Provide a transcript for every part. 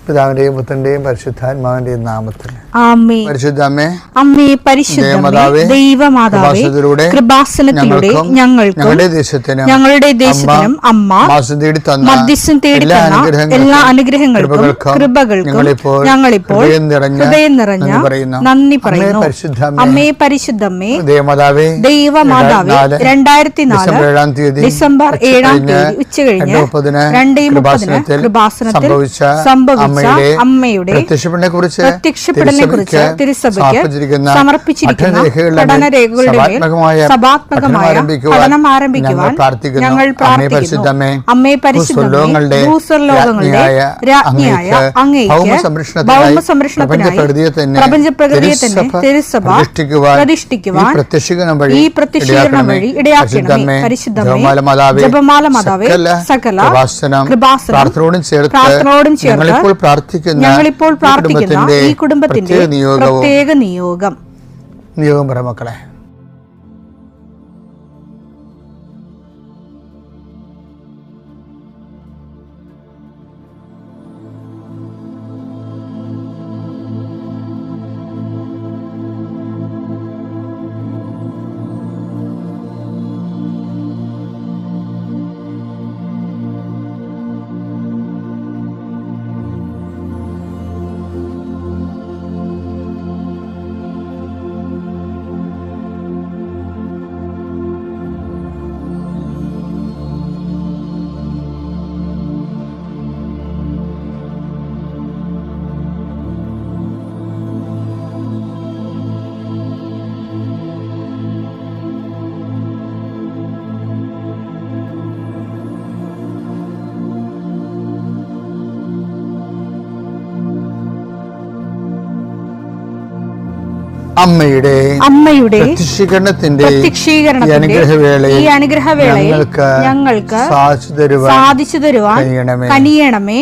പിതാവിന്റെയും പുത്രന്റെയും പരിശുദ്ധാത്മാവിന്റെയും നാമത്തിൽ ആമേൻ. പരിശുദ്ധ അമ്മേ, അമ്മേ പരിശുദ്ധമേ, ദൈവമാതാവേ, കൃപാസനത്തിലൂടെ ഞങ്ങൾക്കും ഞങ്ങളുടെ ദേശത്തിനും അമ്മ മധ്യസ്ഥം തേടി തന്ന എല്ലാ അനുഗ്രഹങ്ങൾക്കും കൃപകൾക്കും ഞങ്ങളിപ്പോൾ ഹൃദയം നിറഞ്ഞ നന്ദി പറയുന്നു. അമ്മേ പരിശുദ്ധമേ, ദൈവമാതാവേ, 2004 ഡിസംബർ 7 ഉച്ചകഴിഞ്ഞ് 2:30 കൃപാസനത്തിൽ സംഭവിച്ച അമ്മയുടെ പ്രത്യക്ഷപ്പെടലിനെക്കുറിച്ച് തിരുസഭയ്ക്ക് സമർപ്പിച്ചിരിക്കുന്ന പഠനരേഖകളുടെ മേൽ സഭാത്മകമായ പഠനം ആരംഭിക്കുവാൻ ഞങ്ങൾ പ്രാർത്ഥിക്കുന്നു. അമ്മേ പരിശുദ്ധമേ, ഭൂസ്വർലോകങ്ങളുടെ രാജ്ഞിയായ അങ്ങേയ്ക്ക് ഭൗമസംരക്ഷണത്തിനായി പ്രപഞ്ചപ്രകൃതിയെ തന്നെ തിരുസഭ പ്രതിഷ്ഠിക്കുവാൻ ഈ പ്രത്യക്ഷീകരണം വഴി ഇടയാക്കണമേ. പരിശുദ്ധമേ, ജപമാല മാതാവേ, സകല കൃപാസനം പ്രാർത്ഥനയോടും ചേർത്ത് ഞങ്ങളിപ്പോൾ പ്രാർത്ഥിക്കുന്ന ഈ കുടുംബത്തിന്റെ പ്രത്യേക നിയോഗം പറ മക്കളെ. അമ്മയുടെ പ്രത്യക്ഷീകരണത്തിന്റെ ഈ അനുഗ്രഹവേളയിൽ ഞങ്ങൾക്ക് സാധിച്ചു തരുവാൻ കനിയണമേ.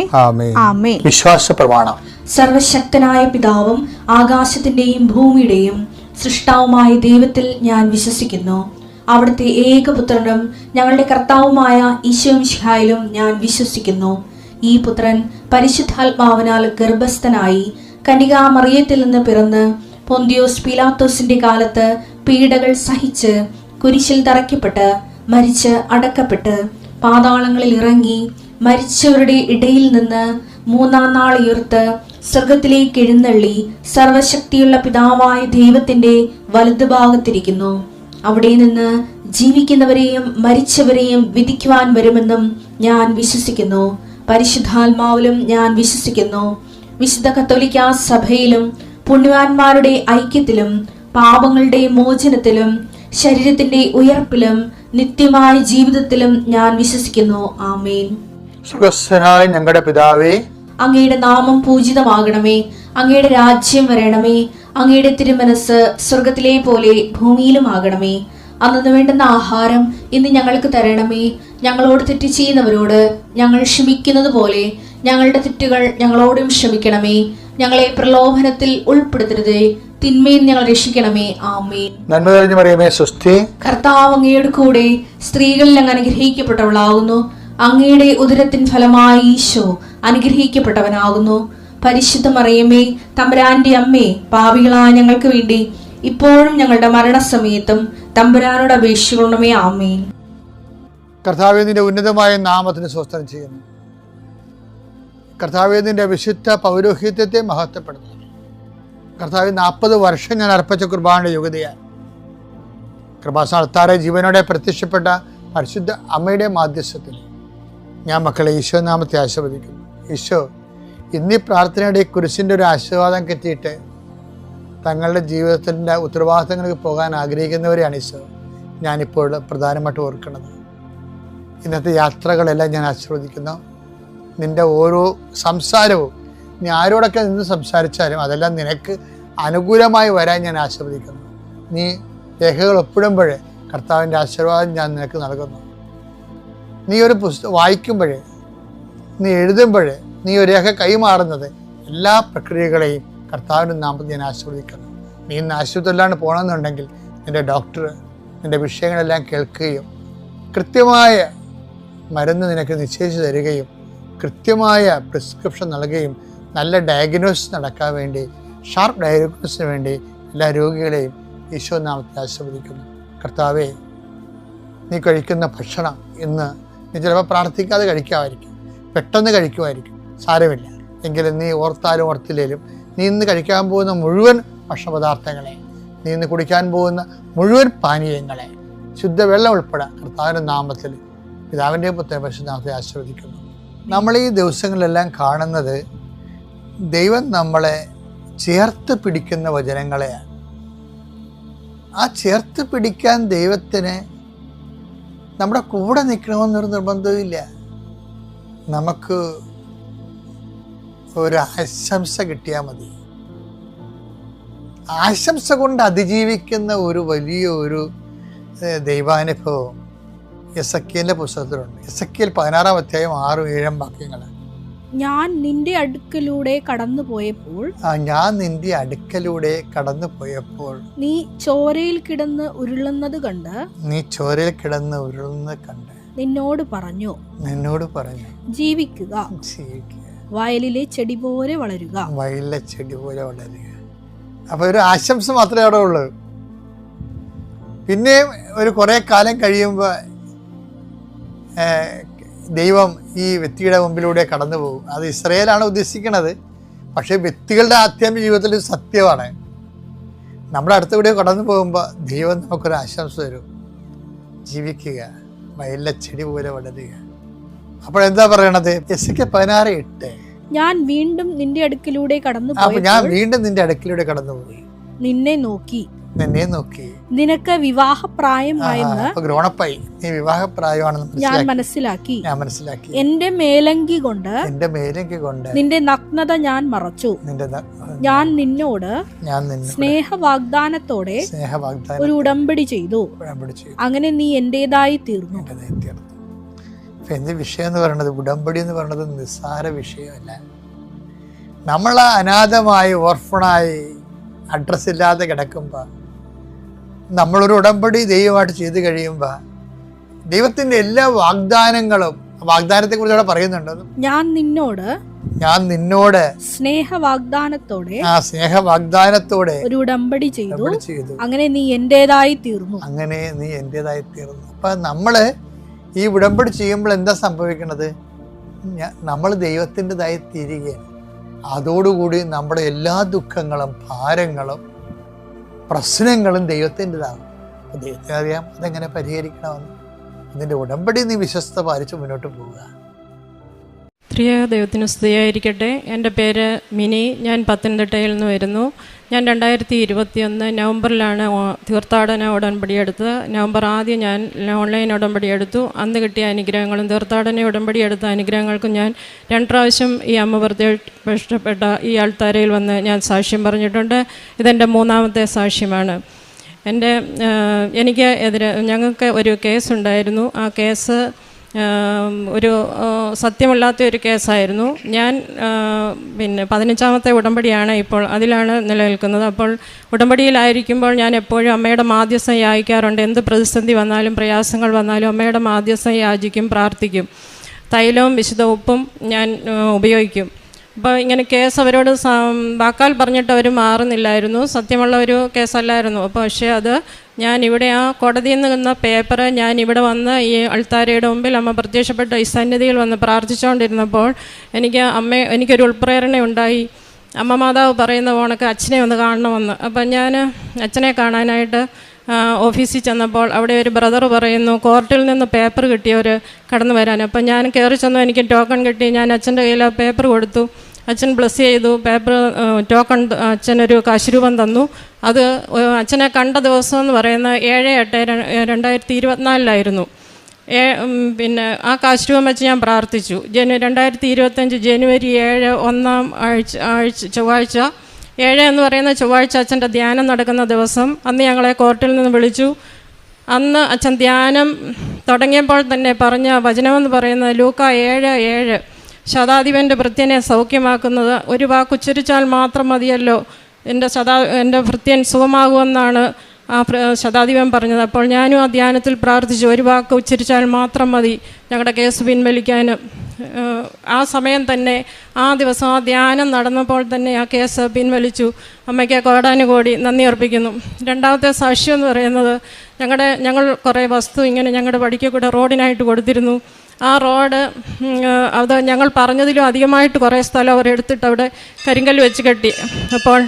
ആമേൻ. വിശ്വാസ പ്രമാണം. സർവശക്തനായ പിതാവും ആകാശത്തിന്റെയും ഭൂമിയുടെയും സൃഷ്ടാവുമായ ദൈവത്തിൽ ഞാൻ വിശ്വസിക്കുന്നു. അവിടുത്തെ ഏകപുത്രനും ഞങ്ങളുടെ കർത്താവുമായ ഈശോമിശിഹായിലും ഞാൻ വിശ്വസിക്കുന്നു. ഈ പുത്രൻ പരിശുദ്ധാത്മാവിനാൽ ഗർഭസ്ഥനായി കന്യകാമറിയത്തിൽ നിന്ന് പിറന്ന് പൊന്തിയോസ് പീലാത്തോസിന്റെ കാലത്ത് പീഡകൾ സഹിച്ച് കുരിശിൽ തറയ്ക്കപ്പെട്ട് മരിച്ച് അടക്കപ്പെട്ട് പാതാളങ്ങളിൽ ഇറങ്ങി മരിച്ചവരുടെ ഇടയിൽ നിന്ന് 3-ാം നാൾ ഉയർത്ത് സ്വർഗത്തിലേക്ക് എഴുന്നള്ളി സർവശക്തിയുള്ള പിതാവായ ദൈവത്തിന്റെ വലതുഭാഗത്തിരിക്കുന്നു. അവിടെ നിന്ന് ജീവിക്കുന്നവരെയും മരിച്ചവരെയും വിധിക്കുവാൻ വരുമെന്നും ഞാൻ വിശ്വസിക്കുന്നു. പരിശുദ്ധാത്മാവിലും ഞാൻ വിശ്വസിക്കുന്നു. വിശുദ്ധ കത്തോലിക്കാ സഭയിലും പുണ്യവാന്മാരുടെ ഐക്യത്തിലും പാപങ്ങളുടെ മോചനത്തിലും ശരീരത്തിന്റെ ഉയർപ്പിലും നിത്യമായ ജീവിതത്തിലും ഞാൻ വിശ്വസിക്കുന്നു. ആമേൻ. സുഖസ്ഥനായ ഞങ്ങളുടെ പിതാവേ, അങ്ങയുടെ നാമം പൂജിതമാകണമേ. അങ്ങയുടെ രാജ്യം വരണമേ. അങ്ങയുടെ തിരുമനസ് സ്വർഗത്തിലെ പോലെ ഭൂമിയിലും ആകണമേ. അന്നു വേണ്ടുന്ന ആഹാരം ഇന്ന് ഞങ്ങൾക്ക് തരണമേ. ഞങ്ങളോട് തെറ്റ് ചെയ്യുന്നവരോട് ഞങ്ങൾ ക്ഷമിക്കുന്നത് പോലെ ഞങ്ങളുടെ തെറ്റുകൾ ഞങ്ങളോടും ക്ഷമിക്കണമേ. ഞങ്ങളെ പ്രലോഭനത്തിൽ ഉൾപ്പെടുത്തരുതേ, തിന്മയിൽ ഞങ്ങൾ രക്ഷിക്കണമേ. ആമേൻ. നന്മ നിറഞ്ഞ മറിയമേ, സ്വസ്തി. കർത്താവ് അങ്ങയുടെ കൂടെ സ്ത്രീകളിൽ അങ്ങ് അനുഗ്രഹിക്കപ്പെട്ടവളാകുന്നു. അങ്ങയുടെ ഉദരത്തിൻ ഫലമായി ഈശോ അനുഗ്രഹിക്കപ്പെട്ടവനാകുന്നു. പരിശുദ്ധ മറിയമേ, തമ്പുരാന്റെ അമ്മേ, പാപികളായ ഞങ്ങൾക്ക് വേണ്ടി ഇപ്പോഴും ഞങ്ങളുടെ മരണസമയത്തും തമ്പുരാനോട് അപേക്ഷിക്കണമേ. ആമേൻ. കർത്താവേ, നിന്റെ ഉന്നതമായ നാമത്തിന് സ്വസ്ത്രം ചെയ്യുന്നു. കർത്താവേ, നിന്റെ വിശുദ്ധ പൗരോഹിത്യത്തെ മഹത്വപ്പെടുന്നു. കർത്താവ് 40 വർഷം ഞാൻ അർപ്പിച്ച കുർബാനയുടെ യോഗ്യതയാൽ കൃപാസനത്താറെ ജീവനോടെ പ്രത്യക്ഷപ്പെട്ട പരിശുദ്ധ അമ്മയുടെ മാധ്യസ്ഥത്തിൽ ഞാൻ മക്കളെ ഈശോ നാമത്തെ ആശീർവദിക്കുന്നു. ഈശോ ഇന്നീ പ്രാർത്ഥനയുടെ കുരിശിൻ്റെ ഒരു ആശീർവാദം കിട്ടിയിട്ട് തങ്ങളുടെ ജീവിതത്തിൻ്റെ ഉത്തരവാദിത്തങ്ങൾക്ക് പോകാൻ ആഗ്രഹിക്കുന്നവരെയാണ് ഈശോ ഞാനിപ്പോൾ പ്രധാനമായിട്ട് ഓർക്കുന്നത്. ഇന്നത്തെ യാത്രകളെല്ലാം ഞാൻ ആശീർവദിക്കുന്നു. നിൻ്റെ ഓരോ സംസാരവും നീ ആരോടൊക്കെ നിന്ന് സംസാരിച്ചാലും അതെല്ലാം നിനക്ക് അനുകൂലമായി വരാൻ ഞാൻ ആശീർവദിക്കുന്നു. നീ രേഖകൾ ഒപ്പിടുമ്പോഴേ കർത്താവിൻ്റെ ആശീർവാദം ഞാൻ നിനക്ക് നൽകുന്നു. നീ ഒരു പുസ്തകം വായിക്കുമ്പോഴേ, നീ എഴുതുമ്പോഴേ, നീ ഒരു രേഖ കൈമാറുന്നത് എല്ലാ പ്രക്രിയകളെയും കർത്താവിൻ്റെ നാമത്തിൽ ഞാൻ ആശീർവദിക്കുന്നു. നീ ഇന്ന് ആശുപത്രിയിലാണ് പോകണമെന്നുണ്ടെങ്കിൽ നിൻ്റെ ഡോക്ടർ നിൻ്റെ വിഷയങ്ങളെല്ലാം കേൾക്കുകയും കൃത്യമായ മരുന്ന് നിനക്ക് നിശ്ചയിച്ചു തരികയും കൃത്യമായ പ്രിസ്ക്രിപ്ഷൻ നൽകുകയും നല്ല ഡയഗ്നോസിസ് നടക്കാൻ വേണ്ടി, ഷാർപ്പ് ഡയഗ്നോസിന് വേണ്ടി എല്ലാ രോഗികളെയും ഈശോ നാമത്തിൽ ആശീർവദിക്കുന്നു. കർത്താവേ, നീ കഴിക്കുന്ന ഭക്ഷണം ഇന്ന് നീ ചിലപ്പോൾ പ്രാർത്ഥിക്കാതെ കഴിക്കാമായിരിക്കും, പെട്ടെന്ന് കഴിക്കുമായിരിക്കും, സാരമില്ല. എങ്കിലും നീ ഓർത്താലും ഓർത്തില്ലേലും നീ ഇന്ന് കഴിക്കാൻ പോകുന്ന മുഴുവൻ ഭക്ഷണപദാർത്ഥങ്ങളെ, നീ ഇന്ന് കുടിക്കാൻ പോകുന്ന മുഴുവൻ പാനീയങ്ങളെ, ശുദ്ധവെള്ളം ഉൾപ്പെടെ കർത്താവിൻ്റെ നാമത്തിൽ പിതാവിൻ്റെ പുത്രൻ്റെ പരിശുദ്ധനാമത്തെ ആശീർവദിക്കുന്നു. നമ്മൾ ഈ ദിവസങ്ങളിലെല്ലാം കാണുന്നത് ദൈവം നമ്മളെ ചേർത്ത് പിടിക്കുന്ന വചനങ്ങളെയാണ്. ആ ചേർത്ത് പിടിക്കാൻ ദൈവത്തിന് നമ്മുടെ കൂടെ നിൽക്കണമെന്നൊരു നിർബന്ധമില്ല. നമുക്ക് ഒരു ആശംസ കിട്ടിയാൽ മതി. ആശംസ കൊണ്ട് അതിജീവിക്കുന്ന ഒരു വലിയൊരു ദൈവാനുഭവം എസെക്കിയേലിന്റെ പുസ്തകത്തിലുണ്ട്. എസെക്കിയേൽ 16-ാം അധ്യായം 6-7 വാക്യങ്ങൾ. ഞാൻ നിന്റെ അടുക്കലൂടെ കടന്നു പോയപ്പോൾ നീ ചോരയിൽ കിടന്ന് ഉരുളുന്നത് കണ്ട് നിന്നോട് പറഞ്ഞു ജീവിക്കുക, വയലിലെ ചെടി പോലെ വളരുക. അപ്പൊ ഒരു ആശംസ മാത്രമേ അവിടെ ഉള്ളൂ. പിന്നെ ഒരു കുറെ കാലം കഴിയുമ്പോൾ ദൈവം ഈ വ്യക്തിയുടെ മുമ്പിലൂടെ കടന്നു പോകും. അത് ഇസ്രയേലാണ് ഉദ്ദേശിക്കുന്നത്. പക്ഷേ വ്യക്തികളുടെ ആധ്യാത്മിക ജീവിതത്തിൽ സത്യമാണ്. നമ്മുടെ അടുത്തുകൂടെ കടന്നു പോകുമ്പോൾ ദൈവം നമുക്കൊരു ആശംസ തരും. ജീവിക്കുക, വയലിലെ ചെടി പോലെ വളരുക. അപ്പോഴെന്താ പറയണത്? എസെക്കിയേൽ 16:8. ഞാൻ വീണ്ടും നിന്റെ അടുക്കിലൂടെ കടന്നുപോയി, നിന്നെ നോക്കി നിനക്ക് വിവാഹപ്രായമായെന്ന് ഞാൻ മനസ്സിലാക്കി. എന്റെ മേലങ്കി കൊണ്ട് നിന്റെ നഗ്നത ഞാൻ മറച്ചു. ഞാൻ നിന്നോട് സ്നേഹവാഗ്ദാനത്തോടെ ഒരു ഉടമ്പടി ചെയ്തു. അങ്ങനെ നീ എന്റേതായി തീർന്നു. എന്ത് വിഷയം എന്ന് പറയുന്നത്, ഉടമ്പടി എന്ന് പറയുന്നത് നിസ്സാര വിഷയമല്ല. നമ്മൾ അനാഥമായി ഓർഫണായി അഡ്രസ് ഇല്ലാതെ കിടക്കുമ്പോൾ നമ്മളൊരു ഉടമ്പടി ദൈവമായിട്ട് ചെയ്ത് കഴിയുമ്പോൾ ദൈവത്തിൻ്റെ എല്ലാ വാഗ്ദാനങ്ങളും, വാഗ്ദാനത്തെ കുറിച്ച് അവിടെ പറയുന്നുണ്ട്. ഞാൻ നിന്നോട് സ്നേഹവാഗ്ദാനത്തോടെ ഒരു ഉടമ്പടി ചെയ്തു. അങ്ങനെ നീ എന്റേതായി തീർന്നു. അപ്പൊ നമ്മള് ഈ ഉടമ്പടി ചെയ്യുമ്പോൾ എന്താ സംഭവിക്കുന്നത്? നമ്മൾ ദൈവത്തിൻ്റെതായി തീരുകയാണ്. അതോടുകൂടി നമ്മുടെ എല്ലാ ദുഃഖങ്ങളും ഭാരങ്ങളും പ്രശ്നങ്ങളും ദൈവത്തിൻ്റെതാകും. ദൈവത്തിന് അറിയാം അതെങ്ങനെ പരിഹരിക്കണമെന്ന്. അതിൻ്റെ ഉടമ്പടി നീ വിശ്വസ്ത പാലിച്ച് മുന്നോട്ട് പോവുക. ത്രിയേക ദൈവത്തിന് സ്തുതിയായിരിക്കട്ടെ. എൻ്റെ പേര് മിനി. ഞാൻ പത്തനംതിട്ടയിൽ നിന്ന് വരുന്നു. ഞാൻ 2021 നവംബറിലാണ് തീർത്ഥാടന ഉടമ്പടി എടുത്തത്. നവംബർ ആദ്യം ഞാൻ ഓൺലൈൻ ഉടമ്പടി എടുത്തു. അന്ന് കിട്ടിയ അനുഗ്രഹങ്ങളും തീർത്ഥാടന ഉടമ്പടി എടുത്ത അനുഗ്രഹങ്ങൾക്കും ഞാൻ 2 പ്രാവശ്യം ഈ അമ്മ പ്രതിഷ്ഠപ്പെട്ട ഈ ആൾത്താരയിൽ വന്ന് ഞാൻ സാക്ഷ്യം പറഞ്ഞിട്ടുണ്ട്. ഇതെൻ്റെ 3ാമത്തെ സാക്ഷ്യമാണ്. ഞങ്ങൾക്ക് ഒരു കേസുണ്ടായിരുന്നു. ആ കേസ് ഒരു സത്യമല്ലാത്ത ഒരു കേസായിരുന്നു. ഞാൻ 15ാമത്തെ ഉടമ്പടിയാണ് ഇപ്പോൾ അതിലാണ് നിലനിൽക്കുന്നത്. അപ്പോൾ ഉടമ്പടിയിലായിരിക്കുമ്പോൾ ഞാൻ എപ്പോഴും അമ്മയുടെ മാധ്യസ്ഥം യാചിക്കാറുണ്ട്. എന്ത് പ്രതിസന്ധി വന്നാലും പ്രയാസങ്ങൾ വന്നാലും അമ്മയുടെ മാധ്യസ്ഥം യാചിക്കും, പ്രാർത്ഥിക്കും. തൈലവും വിശുദ്ധ ഉപ്പും ഞാൻ ഉപയോഗിക്കും. അപ്പോൾ ഇങ്ങനെ കേസ് അവരോട് വാക്കാൽ പറഞ്ഞിട്ട് അവർ മാറുന്നില്ലായിരുന്നു. സത്യമുള്ള ഒരു കേസല്ലായിരുന്നു. അപ്പോൾ പക്ഷേ അത് ഞാൻ ഇവിടെ ആ കോടതിയിൽ നിന്ന പേപ്പർ ഞാൻ ഇവിടെ വന്ന് ഈ അൾത്താരയുടെ മുമ്പിൽ അമ്മ പ്രത്യക്ഷപ്പെട്ട ഈ സന്നിധിയിൽ വന്ന് പ്രാർത്ഥിച്ചുകൊണ്ടിരുന്നപ്പോൾ എനിക്കൊരു ഉൾപ്രേരണ ഉണ്ടായി. അമ്മ മാതാവ് പറയുന്ന പോണക്ക് അച്ഛനെ ഒന്ന് കാണണമെന്ന്. അപ്പം ഞാൻ അച്ഛനെ കാണാനായിട്ട് ഓഫീസിൽ ചെന്നപ്പോൾ അവിടെ ഒരു ബ്രദർ പറയുന്നു കോർട്ടിൽ നിന്ന് പേപ്പർ കിട്ടിയവർ കടന്നു വരാൻ. അപ്പം ഞാൻ കയറി ചെന്നു. എനിക്ക് ടോക്കൺ കിട്ടി. ഞാൻ അച്ഛൻ്റെ കയ്യിൽ ആ പേപ്പർ കൊടുത്തു. അച്ഛൻ ബ്ലസ് ചെയ്തു. പേപ്പർ ടോക്കൺ അച്ഛനൊരു കാശുരൂപം തന്നു. അത് അച്ഛനെ കണ്ട ദിവസം എന്ന് പറയുന്ന 7/8/2024 പിന്നെ ആ കാശുരൂപം വെച്ച് ഞാൻ പ്രാർത്ഥിച്ചു. 2025 ജനുവരി 7 1-ാം ചൊവ്വാഴ്ച 7 എന്ന് പറയുന്ന ചൊവ്വാഴ്ച അച്ഛൻ്റെ ധ്യാനം നടക്കുന്ന ദിവസം. അന്ന് ഞങ്ങളെ കോർട്ടിൽ നിന്ന് വിളിച്ചു. അന്ന് അച്ഛൻ ധ്യാനം തുടങ്ങിയപ്പോൾ തന്നെ പറഞ്ഞ വചനമെന്ന് പറയുന്നത് ലൂക്ക 7:7 ശതാധിപൻ്റെ ഭൃത്യനെ സൗഖ്യമാക്കുന്നത് ഒരു വാക്കുച്ചരിച്ചാൽ മാത്രം മതിയല്ലോ, എൻ്റെ ഭൃത്യൻ സുഖമാകുമെന്നാണ് ആ ശതാധിപൻ പറഞ്ഞത്. അപ്പോൾ ഞാനും ആ ധ്യാനത്തിൽ പ്രാർത്ഥിച്ചു, ഒരു വാക്ക് ഉച്ചരിച്ചാൽ മാത്രം മതി ഞങ്ങളുടെ കേസ് പിൻവലിക്കാൻ ആ സമയം തന്നെ ആ ദിവസം ആ ധ്യാനം നടന്നപ്പോൾ തന്നെ ആ കേസ് പിൻവലിച്ചു. അമ്മയ്ക്ക് കോടാനുകോടി നന്ദി അർപ്പിക്കുന്നു. രണ്ടാമത്തെ സാക്ഷ്യം എന്ന് പറയുന്നത്, ഞങ്ങൾ കുറേ വസ്തു ഇങ്ങനെ ഞങ്ങളുടെ വഴിക്ക് കൂടെ റോഡിനായിട്ട് കൊടുത്തിരുന്നു. ആ റോഡ് അത് ഞങ്ങൾ പറഞ്ഞതിലും അധികമായിട്ട് കുറേ സ്ഥലം അവർ എടുത്തിട്ട് അവിടെ കരിങ്കല്ല് വെച്ച് കെട്ടി. അപ്പോൾ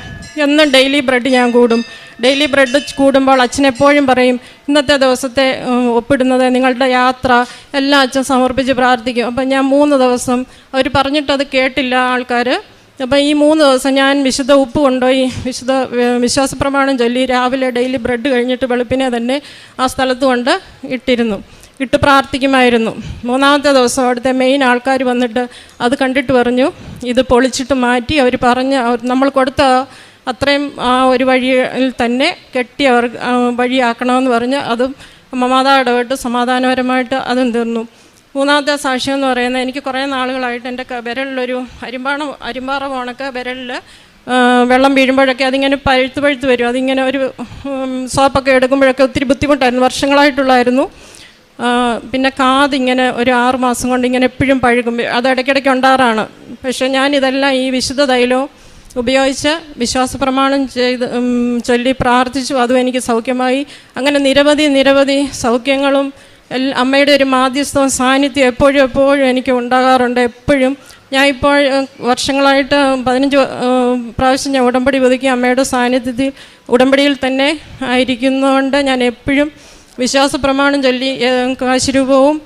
എന്നും ഡെയിലി ബ്രെഡ് ഞാൻ കൂടും. ഡെയിലി ബ്രെഡ് കൂടുമ്പോൾ അച്ഛനെപ്പോഴും പറയും, ഇന്നത്തെ ദിവസത്തെ ഒപ്പിടുന്നത് നിങ്ങളുടെ യാത്ര എല്ലാം അച്ഛൻ സമർപ്പിച്ച് പ്രാർത്ഥിക്കും. അപ്പം ഞാൻ 3 ദിവസം അവർ പറഞ്ഞിട്ടത് കേട്ടില്ല ആൾക്കാർ. അപ്പം ഈ 3 ദിവസം ഞാൻ വിശുദ്ധ ഉപ്പ് കൊണ്ടുപോയി വിശ്വാസപ്രമാണം ചൊല്ലി രാവിലെ ഡെയിലി ബ്രെഡ് കഴിഞ്ഞിട്ട് വെളുപ്പിനെ തന്നെ ആ സ്ഥലത്ത് കൊണ്ട് ഇട്ട് പ്രാർത്ഥിക്കുമായിരുന്നു. 3-ാമത്തെ ദിവസം അവിടുത്തെ മെയിൻ ആൾക്കാർ വന്നിട്ട് അത് കണ്ടിട്ട് പറഞ്ഞു, ഇത് പൊളിച്ചിട്ട് മാറ്റി അവർ പറഞ്ഞ് നമ്മൾ കൊടുത്ത അത്രയും ആ ഒരു വഴിയിൽ തന്നെ കെട്ടി അവർ വഴിയാക്കണമെന്ന് പറഞ്ഞ് അതും അമ്മമാതാവ് ഇടപെട്ട് സമാധാനപരമായിട്ട് അതും തീർന്നു. 3-ാമത്തെ സാക്ഷ്യം എന്ന് പറയുന്നത്, എനിക്ക് കുറേ നാളുകളായിട്ട് എൻ്റെ വിരലിലൊരു അരിമ്പാറ പോണക്ക് വിരലിൽ വെള്ളം വീഴുമ്പോഴൊക്കെ അതിങ്ങനെ പഴുത്ത് വരും. അതിങ്ങനെ ഒരു സോപ്പൊക്കെ എടുക്കുമ്പോഴൊക്കെ ഒത്തിരി ബുദ്ധിമുട്ടായിരുന്നു, വർഷങ്ങളായിട്ടുള്ളായിരുന്നു. പിന്നെ കാതിങ്ങനെ ഒരു 6 മാസം കൊണ്ട് ഇങ്ങനെ എപ്പോഴും പഴുകും. അത് ഇടയ്ക്കിടയ്ക്ക് ഉണ്ടാറാണ്. പക്ഷേ ഞാനിതെല്ലാം ഈ വിശുദ്ധ തൈലവും ഉപയോഗിച്ച് വിശ്വാസപ്രമാണം ചൊല്ലി പ്രാർത്ഥിച്ചു. അതും എനിക്ക് സൗഖ്യമായി. അങ്ങനെ നിരവധി സൗഖ്യങ്ങളും അമ്മയുടെ ഒരു മാധ്യസ്ഥവും സാന്നിധ്യം എപ്പോഴും എനിക്ക് ഉണ്ടാകാറുണ്ട്. എപ്പോഴും ഞാൻ ഇപ്പോൾ വർഷങ്ങളായിട്ട് 15 പ്രാവശ്യം ഞാൻ ഉടമ്പടി പുതുക്കി അമ്മയുടെ സാന്നിധ്യത്തിൽ ഉടമ്പടിയിൽ തന്നെ ആയിരിക്കുന്നതുകൊണ്ട് ഞാൻ എപ്പോഴും വിശ്വാസപ്രമാണം ചൊല്ലി കാശുരൂപവും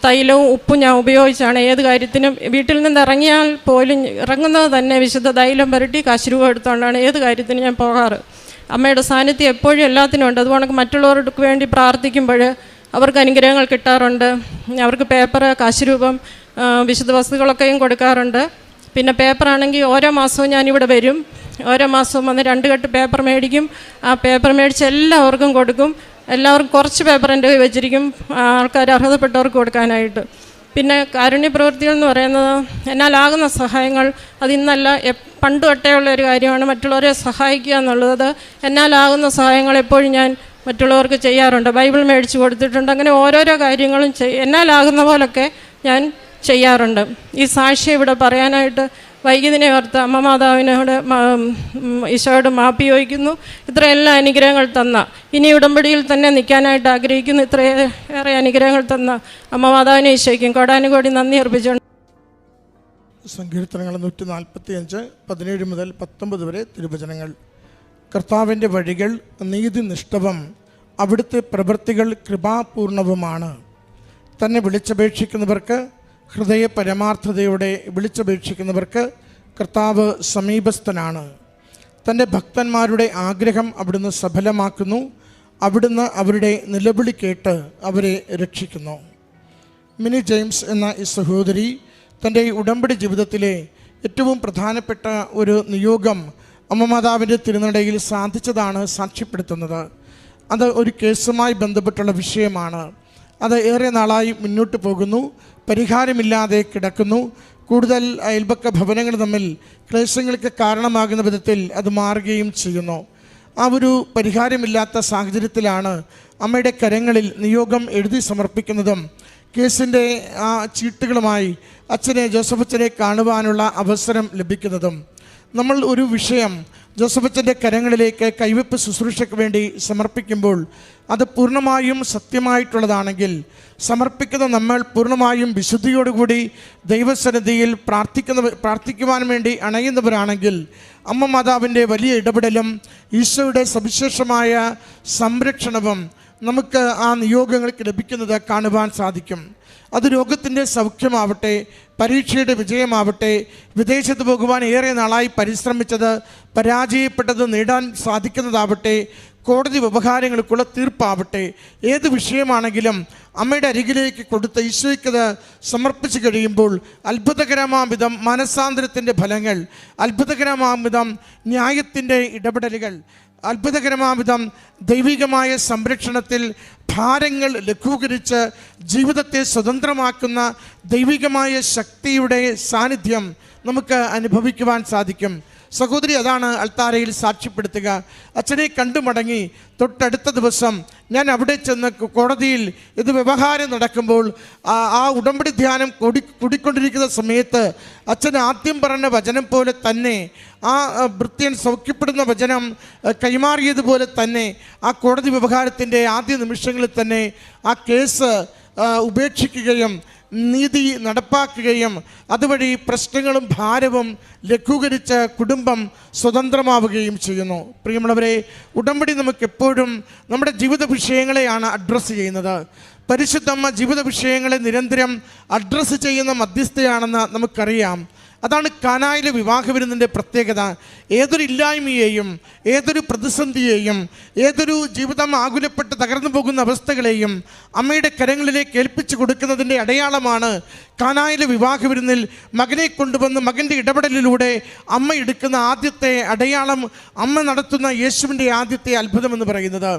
തൈലവും ഉപ്പും ഞാൻ ഉപയോഗിച്ചാണ് ഏത് കാര്യത്തിനും. വീട്ടിൽ നിന്ന് ഇറങ്ങിയാൽ പോലും ഇറങ്ങുന്നത് തന്നെ വിശുദ്ധ തൈലം പുരട്ടി കാശുരൂപം എടുത്തുകൊണ്ടാണ് ഏത് കാര്യത്തിനും ഞാൻ പോകാറ്. അമ്മയുടെ സാന്നിധ്യം എപ്പോഴും എല്ലാത്തിനും ഉണ്ട്. അതുകൊണ്ട് മറ്റുള്ളവർക്ക് വേണ്ടി പ്രാർത്ഥിക്കുമ്പോൾ അവർക്ക് അനുഗ്രഹങ്ങൾ കിട്ടാറുണ്ട്. അവർക്ക് പേപ്പർ, കാശുരൂപം, വിശുദ്ധ വസ്തുക്കളൊക്കെയും കൊടുക്കാറുണ്ട്. പിന്നെ പേപ്പറാണെങ്കിൽ ഓരോ മാസവും ഞാനിവിടെ വരും. ഓരോ മാസവും വന്ന് 2 കെട്ട് പേപ്പർ മേടിക്കും. ആ പേപ്പർ മേടിച്ച് എല്ലാവർക്കും കൊടുക്കും. എല്ലാവർക്കും കുറച്ച് പേപ്പർ എൻ്റെ കയ്യിൽ വെച്ചിരിക്കും, ആൾക്കാർ അർഹതപ്പെട്ടവർക്ക് കൊടുക്കാനായിട്ട്. പിന്നെ കാരുണ്യ പ്രവൃത്തികൾ എന്ന് പറയുന്നത് എന്നാലാകുന്ന സഹായങ്ങൾ, അതിന്നല്ല പണ്ട് തൊട്ടേയുള്ള ഒരു കാര്യമാണ് മറ്റുള്ളവരെ സഹായിക്കുക എന്നുള്ളത്. എന്നാലാകുന്ന സഹായങ്ങൾ എപ്പോഴും ഞാൻ മറ്റുള്ളവർക്ക് ചെയ്യാറുണ്ട്. ബൈബിൾ മേടിച്ച് കൊടുത്തിട്ടുണ്ട്. അങ്ങനെ ഓരോരോ കാര്യങ്ങളും എന്നാലാകുന്ന പോലൊക്കെ ഞാൻ ചെയ്യാറുണ്ട്. ഈ സാക്ഷ്യം ഇവിടെ പറയാനായിട്ട് വൈകിയതിനെ ഓർത്ത് അമ്മ മാതാവിനോട് ഈശോയോട് മാപ്പി ചോദിക്കുന്നു. ഇത്രയെല്ലാം അനുഗ്രഹങ്ങൾ തന്ന, ഇനി ഉടമ്പടിയിൽ തന്നെ നിൽക്കാനായിട്ട് ആഗ്രഹിക്കുന്നു. ഇത്രയേറെ അനുഗ്രഹങ്ങൾ തന്ന അമ്മ മാതാവിനെ ഈശോയ്ക്കും കോടാനുകോടി നന്ദി അർപ്പിച്ചുകൊണ്ട് സങ്കീർത്തനങ്ങൾ 145 17 മുതൽ 19 വരെ തിരുവചനങ്ങൾ. കർത്താവിൻ്റെ വഴികൾ നീതിനിഷ്ഠവും, അവിടുത്തെ പ്രവൃത്തികൾ കൃപാപൂർണവുമാണ്. തന്നെ വിളിച്ചപേക്ഷിക്കുന്നവർക്ക്, ഹൃദയ പരമാർത്ഥതയോടെ വിളിച്ചപേക്ഷിക്കുന്നവർക്ക് കർത്താവ് സമീപസ്ഥനാണ്. തൻ്റെ ഭക്തന്മാരുടെ ആഗ്രഹം അവിടുന്ന് സഫലമാക്കുന്നു. അവിടുന്ന് അവരുടെ നിലവിളി കേട്ട് അവരെ രക്ഷിക്കുന്നു. മിനി ജെയിംസ് എന്ന ഈ സഹോദരി തൻ്റെ ഉടമ്പടി ജീവിതത്തിലെ ഏറ്റവും പ്രധാനപ്പെട്ട ഒരു നിയോഗം അമ്മ മാതാവിൻ്റെ തിരുനടയിൽ സാധിച്ചതാണ് സാക്ഷ്യപ്പെടുത്തുന്നത്. അത് ഒരു കേസുമായി ബന്ധപ്പെട്ടുള്ള വിഷയമാണ്. അത് ഏറെ നാളായി മുന്നോട്ട് പോകുന്നു, പരിഹാരമില്ലാതെ കിടക്കുന്നു. കൂടുതൽ അയൽപക്ക ഭവനങ്ങൾ തമ്മിൽ ക്ലേശങ്ങൾക്ക് കാരണമാകുന്ന വിധത്തിൽ അത് മാറുകയും ചെയ്യുന്നു. ആ ഒരു പരിഹാരമില്ലാത്ത സാഹചര്യത്തിലാണ് അമ്മയുടെ കരങ്ങളിൽ നിയോഗം എഴുതി സമർപ്പിക്കുന്നതും കേസിൻ്റെ ആ ചീട്ടുകളുമായി ജോസഫ് അച്ഛനെ കാണുവാനുള്ള അവസരം ലഭിക്കുന്നതും. നമ്മൾ ഒരു വിഷയം ജോസഫ് അച്ഛൻ്റെ കരങ്ങളിലേക്ക് കൈവെപ്പ് ശുശ്രൂഷയ്ക്ക് വേണ്ടി സമർപ്പിക്കുമ്പോൾ അത് പൂർണ്ണമായും സത്യമായിട്ടുള്ളതാണെങ്കിൽ, സമർപ്പിക്കുന്ന നമ്മൾ പൂർണ്ണമായും വിശുദ്ധിയോടുകൂടി ദൈവസന്നിധിയിൽ പ്രാർത്ഥിക്കുവാൻ വേണ്ടി അണയുന്നവരാണെങ്കിൽ, അമ്മ മാതാവിൻ്റെ വലിയ ഇടപെടലും ഈശോയുടെ സവിശേഷമായ സംരക്ഷണവും നമുക്ക് ആ നിയോഗങ്ങൾക്ക് ലഭിക്കുന്നത് കാണുവാൻ സാധിക്കും. അത് രോഗത്തിൻ്റെ സൗഖ്യമാവട്ടെ, പരീക്ഷയുടെ വിജയമാവട്ടെ, വിദേശത്ത് പോകുവാൻ ഏറെ നാളായി പരിശ്രമിച്ചത് പരാജയപ്പെട്ടത് നേടാൻ സാധിക്കുന്നതാവട്ടെ, കോടതി വ്യവഹാരങ്ങൾക്കുള്ള തീർപ്പാവട്ടെ, ഏത് വിഷയമാണെങ്കിലും അമ്മയുടെ അരികിലേക്ക് കൊടുത്ത ഈശോയ്ക്കത് സമർപ്പിച്ചു കഴിയുമ്പോൾ അത്ഭുതകരമാംവിധം മനസാന്തരത്തിൻ്റെ ഫലങ്ങൾ, അത്ഭുതകരമാംവിധം ന്യായത്തിൻ്റെ ഇടപെടലുകൾ, അത്ഭുതകരമാംവിധം ദൈവികമായ സംരക്ഷണത്തിൽ ഭാരങ്ങൾ ലഘൂകരിച്ച് ജീവിതത്തെ സ്വതന്ത്രമാക്കുന്ന ദൈവികമായ ശക്തിയുടെ സാന്നിധ്യം നമുക്ക് അനുഭവിക്കുവാൻ സാധിക്കും. സഹോദരി അതാണ് അൾത്താരയിൽ സാക്ഷ്യപ്പെടുത്തുക. അച്ഛനെ കണ്ടു മടങ്ങി തൊട്ടടുത്ത ദിവസം ഞാൻ അവിടെ ചെന്ന് കോടതിയിൽ ഇത് വ്യവഹാരം നടക്കുമ്പോൾ ആ ഉടമ്പടി ധ്യാനം കൂടിക്കൊണ്ടിരിക്കുന്ന സമയത്ത് അച്ഛൻ ആദ്യം പറഞ്ഞ വചനം പോലെ തന്നെ, ആ ഭൃത്യൻ സൗഖ്യപ്പെടുന്ന വചനം കൈമാറിയതുപോലെ തന്നെ ആ കോടതി വ്യവഹാരത്തിൻ്റെ ആദ്യ നിമിഷങ്ങളിൽ തന്നെ ആ കേസ് ഉപേക്ഷിക്കുകയും നീതി നടപ്പാക്കുകയും അതുവഴി പ്രശ്നങ്ങളും ഭാരവും ലഘൂകരിച്ച് കുടുംബം സ്വതന്ത്രമാവുകയും ചെയ്യുന്നു. പ്രിയമുള്ളവരെ, ഉടമ്പടി നമുക്കെപ്പോഴും നമ്മുടെ ജീവിത വിഷയങ്ങളെയാണ് അഡ്രസ്സ് ചെയ്യുന്നത്. പരിശുദ്ധമ്മ ജീവിത വിഷയങ്ങളെ നിരന്തരം അഡ്രസ്സ് ചെയ്യുന്ന മധ്യസ്ഥയാണെന്ന് നമുക്കറിയാം. അതാണ് കാനായിലെ വിവാഹ വിരുന്നിൻ്റെ പ്രത്യേകത. ഏതൊരു ഇല്ലായ്മയെയും, ഏതൊരു പ്രതിസന്ധിയെയും, ഏതൊരു ജീവിതം ആകുലപ്പെട്ട് തകർന്നു പോകുന്ന അവസ്ഥകളെയും അമ്മയുടെ കരങ്ങളിലേക്ക് ഏൽപ്പിച്ചു കൊടുക്കുന്നതിൻ്റെ അടയാളമാണ് കാനായിലെ വിവാഹ വിരുന്നിൽ മകനെ കൊണ്ടുവന്ന് മകൻ്റെ ഇടപെടലിലൂടെ അമ്മ എടുക്കുന്ന ആദ്യത്തെ അടയാളം, അമ്മ നടത്തുന്ന യേശുവിൻ്റെ ആദ്യത്തെ അത്ഭുതമെന്ന് പറയുന്നത്.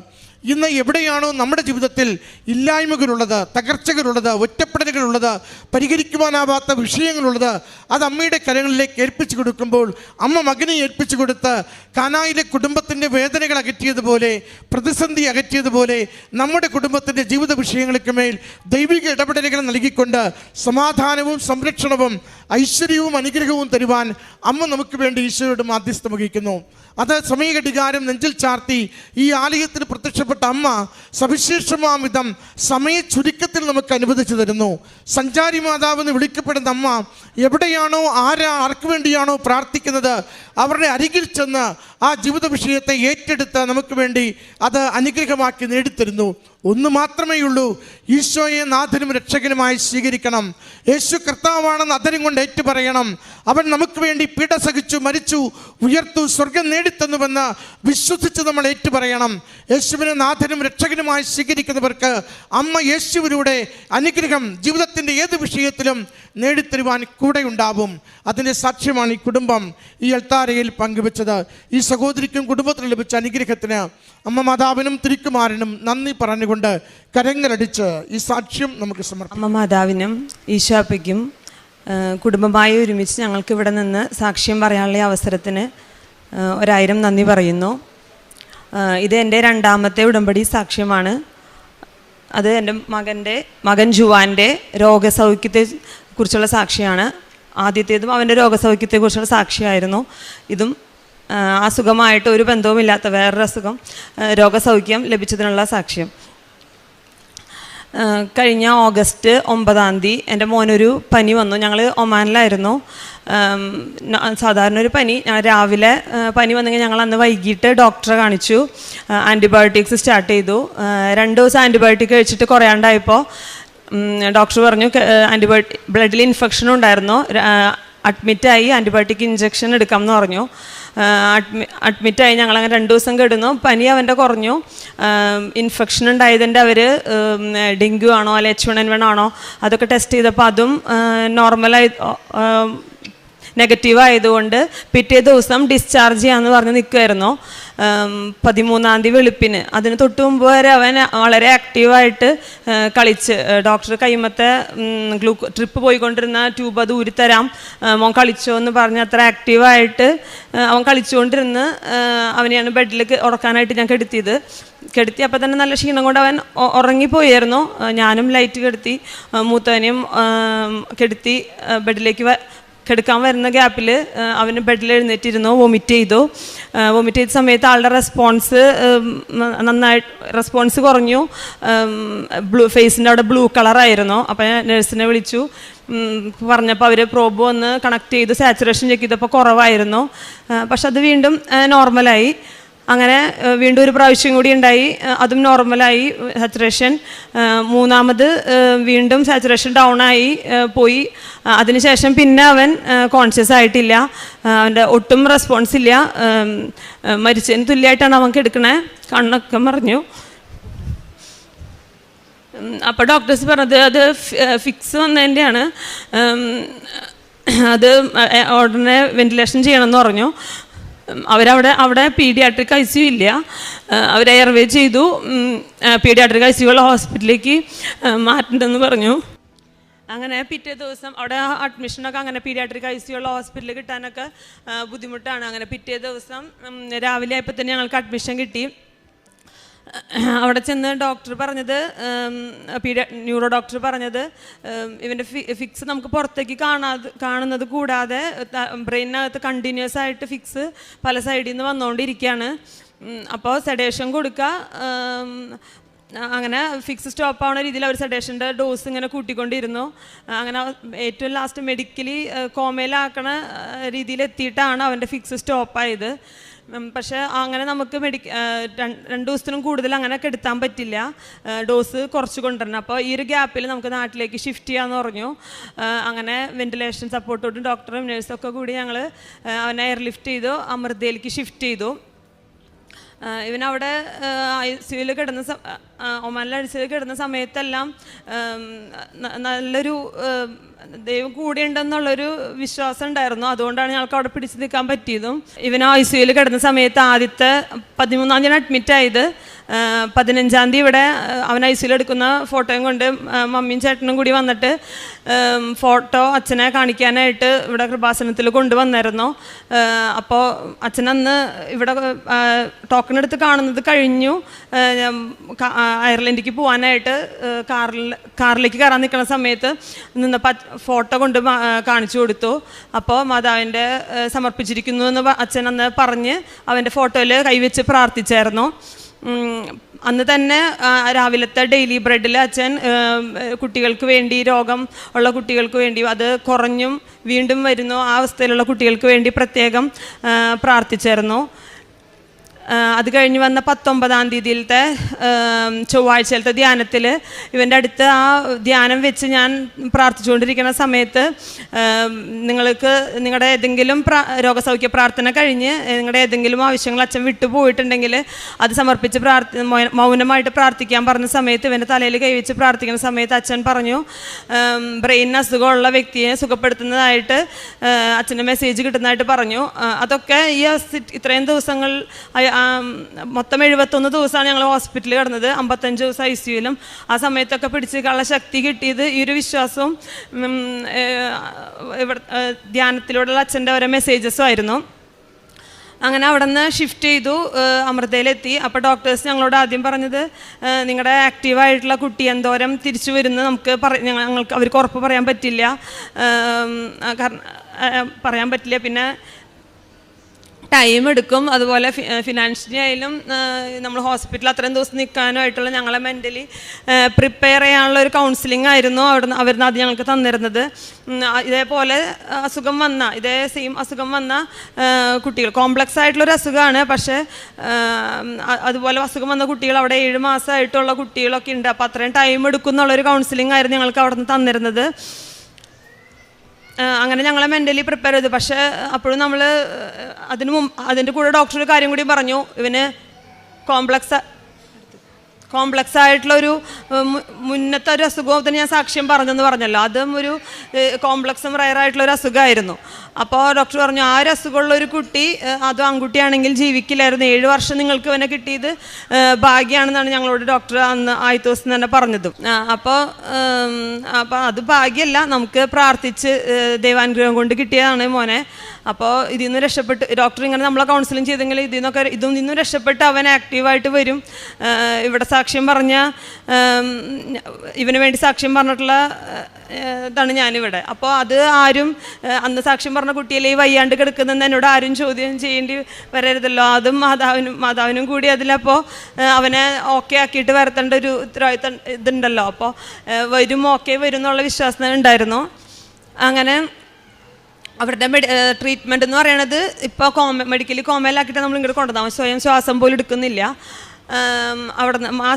ഇന്ന് എവിടെയാണോ നമ്മുടെ ജീവിതത്തിൽ ഇല്ലായ്മകളുള്ളത്, തകർച്ചകളുള്ളത്, ഒറ്റപ്പെടലുകളുള്ളത്, പരിഹരിക്കുവാനാവാത്ത വിഷയങ്ങളുള്ളത്, അത് അമ്മയുടെ കരങ്ങളിലേക്ക് ഏൽപ്പിച്ചു കൊടുക്കുമ്പോൾ അമ്മ മകനെ ഏൽപ്പിച്ചു കൊടുത്ത് കാനായിലെ കുടുംബത്തിൻ്റെ വേദനകൾ അകറ്റിയതുപോലെ, പ്രതിസന്ധി അകറ്റിയതുപോലെ നമ്മുടെ കുടുംബത്തിൻ്റെ ജീവിത വിഷയങ്ങൾക്ക് മേൽ ദൈവിക ഇടപെടലുകൾ നൽകിക്കൊണ്ട് സമാധാനവും സംരക്ഷണവും ഐശ്വര്യവും അനുഗ്രഹവും തരുവാൻ അമ്മ നമുക്ക് വേണ്ടി ഈശോയോട് മാധ്യസ്ഥം വഹിക്കുന്നു. അത് സമയഘടികാരം നെഞ്ചിൽ ചാർത്തി ഈ ആലയത്തിൽ പ്രത്യക്ഷപ്പെട്ട അമ്മ സവിശേഷമാം വിധം സമയ ചുരുക്കത്തിൽ നമുക്ക് അനുവദിച്ചു തരുന്നു. സഞ്ചാരി മാതാവെന്ന് വിളിക്കപ്പെടുന്ന അമ്മ എവിടെയാണോ ആർക്ക് വേണ്ടിയാണോ പ്രാർത്ഥിക്കുന്നത് അവരുടെ അരികിൽ ചെന്ന് ആ ജീവിത വിഷയത്തെ ഏറ്റെടുത്ത് നമുക്ക് വേണ്ടി അത് അനുഗ്രഹമാക്കി നേടിത്തരുന്നു. ഒന്ന് മാത്രമേ ഉള്ളൂ, ഈശോയെ നാഥനും രക്ഷകനുമായി സ്വീകരിക്കണം. യേശു കർത്താവാണെന്ന് അധരം കൊണ്ട് ഏറ്റുപറയണം. അവൻ നമുക്ക് വേണ്ടി പീഡ സഹിച്ചു, മരിച്ചു, ഉയർത്തു, സ്വർഗം നേടിത്തന്നുവെന്ന് വിശ്വസിച്ച് നമ്മൾ ഏറ്റുപറയണം. യേശുവിനെ നാഥനും രക്ഷകനുമായി സ്വീകരിക്കുന്നവർക്ക് അമ്മ യേശുവിലൂടെ അനുഗ്രഹം ജീവിതത്തിൻ്റെ ഏത് വിഷയത്തിലും നേടിത്തരുവാൻ കൂടെ ഉണ്ടാവും. അതിൻ്റെ സാക്ഷ്യമാണ് ഈ കുടുംബം ഈ അൾത്താരയിൽ പങ്കുവെച്ചത്. ഈ സഹോദരിക്കും കുടുംബത്തിന് ലഭിച്ച അനുഗ്രഹത്തിന് അമ്മ മാതാവിനും തിരുക്കുമാരനും നന്ദി പറഞ്ഞുകൊണ്ട് കരങ്ങളടിച്ച് ഈ സാക്ഷ്യം നമുക്ക് സമർപ്പിക്കാം. അമ്മ മാതാവിനും ഈശോപ്പയ്ക്കും കുടുംബമായി ഒരുമിച്ച് ഞങ്ങൾക്ക് ഇവിടെ നിന്ന് സാക്ഷ്യം പറയാനുള്ള അവസരത്തിന് 1000 നന്ദി പറയുന്നു. ഇത് എൻ്റെ രണ്ടാമത്തെ ഉടമ്പടി സാക്ഷ്യമാണ്. അത് എൻ്റെ മകൻ ജുവാൻ്റെ രോഗസൗഖ്യത്തെ കുറിച്ചുള്ള സാക്ഷിയാണ്. ആദ്യത്തേതും അവൻ്റെ രോഗസൗഖ്യത്തെക്കുറിച്ചുള്ള സാക്ഷിയായിരുന്നു. ഇതും അസുഖമായിട്ട് ഒരു ബന്ധവുമില്ലാത്ത വേറൊരു അസുഖം രോഗസൗഖ്യം ലഭിച്ചതിനുള്ള സാക്ഷ്യം. കഴിഞ്ഞ ഓഗസ്റ്റ് 9 എൻ്റെ മോനൊരു പനി വന്നു. ഞങ്ങൾ ഒമാനിലായിരുന്നു. സാധാരണ ഒരു പനി. രാവിലെ പനി വന്നെങ്കിൽ ഞങ്ങൾ അന്ന് വൈകിട്ട് ഡോക്ടറെ കാണിച്ചു. ആൻറ്റിബയോട്ടിക്സ് സ്റ്റാർട്ട് ചെയ്തു. 2 ദിവസം ആൻറ്റിബയോട്ടിക് കഴിച്ചിട്ട് കുറയാണ്ടായപ്പോൾ ഡോക്ടർ പറഞ്ഞു ബ്ലഡിൽ ഇൻഫെക്ഷൻ ഉണ്ടായിരുന്നു, അഡ്മിറ്റായി ആൻറ്റിബയോട്ടിക് ഇഞ്ചക്ഷൻ എടുക്കാമെന്ന് പറഞ്ഞു. അഡ്മിറ്റായി. ഞങ്ങളങ്ങനെ 2 ദിവസം കിടന്നു. പനി അവൻ്റെ കുറഞ്ഞു. ഇൻഫെക്ഷൻ ഉണ്ടായതിൻ്റെ അവർ ഡെങ്കു ആണോ അല്ലെ H1N1 ആണോ അതൊക്കെ ടെസ്റ്റ് ചെയ്തപ്പോൾ അതും നോർമലായി നെഗറ്റീവ് ആയതുകൊണ്ട് പിറ്റേ ദിവസം ഡിസ്ചാർജ് ചെയ്യാമെന്ന് പറഞ്ഞ് നിൽക്കുമായിരുന്നു. 13 വെളുപ്പിന്. അതിന് തൊട്ട് മുമ്പ് വരെ അവൻ വളരെ ആക്റ്റീവായിട്ട് കളിച്ച് ഡോക്ടർ കൈമത്തെ ട്രിപ്പ് പോയിക്കൊണ്ടിരുന്ന ട്യൂബ് അത് ഊരിത്തരാം മോൻ കളിച്ചോ എന്ന് പറഞ്ഞ് അത്ര ആക്റ്റീവായിട്ട് അവൻ കളിച്ചുകൊണ്ടിരുന്ന് അവനെയാണ് ബെഡിൽ ഉറക്കാനായിട്ട് ഞാൻ കെടുത്തി. അപ്പോൾ തന്നെ നല്ല ക്ഷീണം കൊണ്ട് അവൻ ഉറങ്ങിപ്പോയായിരുന്നു. ഞാനും ലൈറ്റ് കെടുത്തി, മൂത്തവനെയും കെടുത്തി ബെഡിലേക്ക് കിടക്കാൻ വരുന്ന ഗ്യാപ്പിൽ അവന് ബെഡിൽ എഴുന്നേറ്റിരുന്നു. വൊമിറ്റ് ചെയ്ത സമയത്ത് ആളുടെ റെസ്പോൺസ് കുറഞ്ഞു. ഫേസിൻ്റെ അവിടെ ബ്ലൂ കളറായിരുന്നു. അപ്പോൾ ഞാൻ നഴ്സിനെ വിളിച്ചു. പറഞ്ഞപ്പോൾ അവർ പ്രോബ് വന്ന് കണക്ട് ചെയ്ത് സാച്ചുറേഷൻ ചെക്ക് ചെയ്തപ്പോൾ കുറവായിരുന്നു. പക്ഷെ അത് വീണ്ടും നോർമലായി. അങ്ങനെ വീണ്ടും ഒരു പ്രാവശ്യം കൂടി ഉണ്ടായി, അതും നോർമലായി സാച്ചുറേഷൻ. മൂന്നാമത് വീണ്ടും സാച്ചുറേഷൻ ഡൗൺ ആയി പോയി. അതിനുശേഷം പിന്നെ അവൻ കോൺഷ്യസ് ആയിട്ടില്ല. അവൻ്റെ ഒട്ടും റെസ്പോൺസ് ഇല്ല. മരിച്ചതിന് തുല്യമായിട്ടാണ് അവൻ എടുക്കണേ. കണ്ണൊക്കെ മറിഞ്ഞു. അപ്പോൾ ഡോക്ടേഴ്സ് പറഞ്ഞത് അത് ഫിക്സ് വന്നതിൻ്റെയാണ്. അത് ഉടനെ വെന്റിലേഷൻ ചെയ്യണമെന്ന് പറഞ്ഞു. അവിടെ പീഡിയാട്രിക് ICU ഇല്ല. അവർ എയർവേ ചെയ്തു. പീഡിയാട്രിക് ICU ഉള്ള ഹോസ്പിറ്റലിലേക്ക് മാറ്റണ്ടെന്ന് പറഞ്ഞു. അങ്ങനെ പിറ്റേ ദിവസം അവിടെ അഡ്മിഷനൊക്കെ അങ്ങനെ പീഡിയാട്രിക് ICU ഉള്ള ഹോസ്പിറ്റലിൽ കിട്ടാനൊക്കെ ബുദ്ധിമുട്ടാണ്. അങ്ങനെ പിറ്റേ ദിവസം രാവിലെ ആയപ്പോൾ തന്നെ ഞങ്ങൾക്ക് അഡ്മിഷൻ കിട്ടി. അവിടെ ചെന്ന് ഡോക്ടർ പറഞ്ഞത്, ന്യൂറോ ഡോക്ടർ പറഞ്ഞത്, ഇവൻ്റെ ഫിക്സ് നമുക്ക് പുറത്തേക്ക് കാണുന്നത് കൂടാതെ ബ്രെയിനകത്ത് കണ്ടിന്യൂസ് ആയിട്ട് ഫിക്സ് പല സൈഡിൽ നിന്ന് വന്നുകൊണ്ടിരിക്കുകയാണ്. അപ്പോൾ സെഡേഷൻ കൊടുക്കുക, അങ്ങനെ ഫിക്സ് സ്റ്റോപ്പ് ആവുന്ന രീതിയിൽ അവർ സെഡേഷൻ്റെ ഡോസ് ഇങ്ങനെ കൂട്ടിക്കൊണ്ടിരുന്നു. അങ്ങനെ ഏറ്റവും ലാസ്റ്റ് മെഡിക്കലി കോമയിലാക്കണ രീതിയിൽ എത്തിയിട്ടാണ് അവൻ്റെ ഫിക്സ് സ്റ്റോപ്പായത്. പക്ഷേ അങ്ങനെ നമുക്ക് 2 ദിവസത്തിനും കൂടുതൽ അങ്ങനെ കെടുത്താൻ പറ്റില്ല, ഡോസ് കുറച്ച് കൊണ്ടുവരണം. അപ്പോൾ ഈ ഒരു ഗ്യാപ്പിൽ നമുക്ക് നാട്ടിലേക്ക് ഷിഫ്റ്റ് ചെയ്യാമെന്ന് പറഞ്ഞു. അങ്ങനെ വെൻറ്റിലേഷൻ സപ്പോർട്ടോടും ഡോക്ടറും നേഴ്സൊക്കെ കൂടി ഞങ്ങൾ അവനെ എയർലിഫ്റ്റ് ചെയ്തു, അമൃതയിലേക്ക് ഷിഫ്റ്റ് ചെയ്തു. ഇവനവിടെ ICUവിൽ കിടന്ന ഒമാനിലെ ICUവിൽ കിടന്ന സമയത്തെല്ലാം നല്ലൊരു ദൈവം കൂടെ ഉണ്ടെന്നുള്ളൊരു വിശ്വാസം ഉണ്ടായിരുന്നു. അതുകൊണ്ടാണ് ഞങ്ങൾക്ക് അവിടെ പിടിച്ചു നിൽക്കാൻ പറ്റിയതും. ഇവന് ICUവിൽ കിടന്ന സമയത്ത് ആദ്യത്തെ 13-ാം തീയതി അഡ്മിറ്റായത്. 15-ാം തീയതി ഇവിടെ അവൻ ICUവിൽ എടുക്കുന്ന ഫോട്ടോയും കൊണ്ട് മമ്മിയും ചേട്ടനും കൂടി വന്നിട്ട് ഫോട്ടോ അച്ഛനെ കാണിക്കാനായിട്ട് ഇവിടെ കൃപാസനത്തിൽ കൊണ്ടുവന്നായിരുന്നു. അപ്പോൾ അച്ഛനന്ന് ഇവിടെ ടോക്കൺ എടുത്ത് കാണുന്നത് കഴിഞ്ഞു. അയർലൻഡിലേക്ക് പോകാനായിട്ട് കാറിലേക്ക് കയറാൻ നിൽക്കുന്ന സമയത്ത് നിന്നപ്പോൾ ഫോട്ടോ കൊണ്ട് കാണിച്ചു കൊടുത്തു. അപ്പോൾ മാതാവിൻ്റെ സമർപ്പിച്ചിരിക്കുന്നു എന്ന് അച്ഛൻ അന്ന് പറഞ്ഞ് അവൻ്റെ ഫോട്ടോയിൽ കൈവച്ച് പ്രാർത്ഥിച്ചായിരുന്നു. അന്ന് തന്നെ രാവിലത്തെ ഡെയിലി ബ്രെഡിൽ അച്ഛൻ കുട്ടികൾക്ക് വേണ്ടി, രോഗം ഉള്ള കുട്ടികൾക്ക് വേണ്ടി, അത് കുറഞ്ഞും വീണ്ടും വരുന്നു ആ അവസ്ഥയിലുള്ള കുട്ടികൾക്ക് വേണ്ടി പ്രത്യേകം പ്രാർത്ഥിച്ചായിരുന്നു. അത് കഴിഞ്ഞ് വന്ന 19-ാം തീയതിയിലത്തെ ചൊവ്വാഴ്ചയിലത്തെ ധ്യാനത്തിൽ ഇവൻ്റെ അടുത്ത് ആ ധ്യാനം വെച്ച് ഞാൻ പ്രാർത്ഥിച്ചുകൊണ്ടിരിക്കുന്ന സമയത്ത് നിങ്ങൾക്ക് നിങ്ങളുടെ ഏതെങ്കിലും രോഗസൗഖ്യ പ്രാർത്ഥന കഴിഞ്ഞ് നിങ്ങളുടെ ഏതെങ്കിലും ആവശ്യങ്ങൾ അച്ഛൻ വിട്ടുപോയിട്ടുണ്ടെങ്കിൽ അത് സമർപ്പിച്ച് മൗനമായിട്ട് പ്രാർത്ഥിക്കാൻ പറഞ്ഞ സമയത്ത് ഇവൻ്റെ തലയിൽ കൈവച്ച് പ്രാർത്ഥിക്കുന്ന സമയത്ത് അച്ഛൻ പറഞ്ഞു, ബ്രെയിൻ അസുഖമുള്ള വ്യക്തിയെ സുഖപ്പെടുത്തുന്നതായിട്ട് അച്ഛൻ്റെ മെസ്സേജ് കിട്ടുന്നതായിട്ട് പറഞ്ഞു. അതൊക്കെ ഈ ഇത്രയും ദിവസങ്ങൾ മൊത്തം 71 ദിവസമാണ് ഞങ്ങൾ ഹോസ്പിറ്റലിൽ കിടന്നത്, 55 ദിവസം ICUവിലും. ആ സമയത്തൊക്കെ പിടിച്ചിട്ടുള്ള ശക്തി കിട്ടിയത് ഈ ഒരു വിശ്വാസവും ഇവിടെ ധ്യാനത്തിലൂടെയുള്ള അച്ഛൻ്റെ ഓരോ മെസ്സേജസും ആയിരുന്നു. അങ്ങനെ അവിടെ നിന്ന് ഷിഫ്റ്റ് ചെയ്തു, അമൃതയിലെത്തി. അപ്പോൾ ഡോക്ടേഴ്സ് ഞങ്ങളോട് ആദ്യം പറഞ്ഞത്, നിങ്ങളുടെ ആക്റ്റീവായിട്ടുള്ള കുട്ടി എന്തോരം തിരിച്ചു വരുന്നത് ഞങ്ങൾക്ക് അവർക്ക് ഉറപ്പ് പറയാൻ പറ്റില്ല, പറയാൻ പറ്റില്ല. പിന്നെ ടൈം എടുക്കും. അതുപോലെ ഫിനാൻഷ്യലി ആയാലും നമ്മൾ ഹോസ്പിറ്റലിൽ അത്രയും ദിവസം നിൽക്കാനുമായിട്ടുള്ള ഞങ്ങളെ മെൻ്റലി പ്രിപ്പയർ ചെയ്യാനുള്ള ഒരു കൗൺസിലിംഗ് ആയിരുന്നു അവർ അത് ഞങ്ങൾക്ക് തന്നിരുന്നത്. ഇതേപോലെ സെയിം അസുഖം വന്ന കുട്ടികൾ, കോംപ്ലക്സ് ആയിട്ടുള്ളൊരു അസുഖമാണ്, പക്ഷേ അതുപോലെ അസുഖം വന്ന കുട്ടികൾ അവിടെ 7 മാസമായിട്ടുള്ള കുട്ടികളൊക്കെ ഉണ്ട്. അപ്പോൾ അത്രയും ടൈം എടുക്കും എന്നുള്ളൊരു കൗൺസിലിംഗ് ആയിരുന്നു ഞങ്ങൾക്ക് അവിടെ നിന്ന് തന്നിരുന്നത്. അങ്ങനെ ഞങ്ങളെ മെൻ്റലി പ്രിപ്പയർ ചെയ്തു. പക്ഷേ അപ്പോഴും നമ്മൾ അതിൻ്റെ കൂടെ ഡോക്ടർ ഒരു കാര്യം കൂടി പറഞ്ഞു, ഇവന് കോംപ്ലക്സ് ആയിട്ടുള്ളൊരു മുന്നത്തെ ഒരു അസുഖത്തിന് ഞാൻ സാക്ഷ്യം പറഞ്ഞെന്ന് പറഞ്ഞല്ലോ, അതും ഒരു കോംപ്ലക്സും റയറായിട്ടുള്ളൊരു അസുഖമായിരുന്നു. അപ്പോൾ ഡോക്ടർ പറഞ്ഞു, ആ ഒരു അസുഖമുള്ള ഒരു കുട്ടി, അതും ആൺകുട്ടിയാണെങ്കിൽ ജീവിക്കില്ലായിരുന്നു, 7 വർഷം നിങ്ങൾക്ക് ഇവനെ കിട്ടിയത് ഭാഗ്യമാണെന്നാണ് ഞങ്ങളോട് ഡോക്ടർ അന്ന് ആദ്യത്തെ ദിവസം തന്നെ പറഞ്ഞതും. അപ്പോൾ അത് ഭാഗ്യമല്ല, നമുക്ക് പ്രാർത്ഥിച്ച് ദൈവാനുഗ്രഹം കൊണ്ട് കിട്ടിയതാണ് മോനെ. അപ്പോൾ ഇതിൽ നിന്ന് രക്ഷപ്പെട്ട് ഡോക്ടർ ഇങ്ങനെ നമ്മളെ കൗൺസിലിംഗ് ചെയ്തെങ്കിൽ ഇതിൽ നിന്നും രക്ഷപ്പെട്ട് അവൻ ആക്റ്റീവായിട്ട് വരും. ഇവിടെ സാക്ഷ്യം പറഞ്ഞ ഇവന് വേണ്ടി സാക്ഷ്യം പറഞ്ഞിട്ടുള്ള ഇതാണ് ഞാനിവിടെ. അപ്പോൾ അത് ആരും അന്ന് സാക്ഷ്യം പറഞ്ഞ കുട്ടിയിലെ ഈ വയ്യാണ്ട് കിടക്കുന്നതെന്ന് എന്നോട് ആരും ചോദ്യം ചെയ്യേണ്ടി വരരുതല്ലോ. അതും മാതാവിനും കൂടി അതിലപ്പോൾ അവനെ ഓക്കെ ആക്കിയിട്ട് വരുത്തേണ്ട ഒരു ഉത്തരവാദിത്തം ഇതുണ്ടല്ലോ. അപ്പോൾ വരും എന്നുള്ള വിശ്വാസം ഉണ്ടായിരുന്നു. അങ്ങനെ അവരുടെ ട്രീറ്റ്മെൻറ്റ് എന്ന് പറയണത് ഇപ്പോൾ മെഡിക്കലി കോമയിലാക്കിയിട്ട് നമ്മൾ ഇങ്ങോട്ട് കൊണ്ടുവന്നാൽ സ്വയം ശ്വാസം പോലും എടുക്കുന്നില്ല. അവിടെ നിന്ന് ആ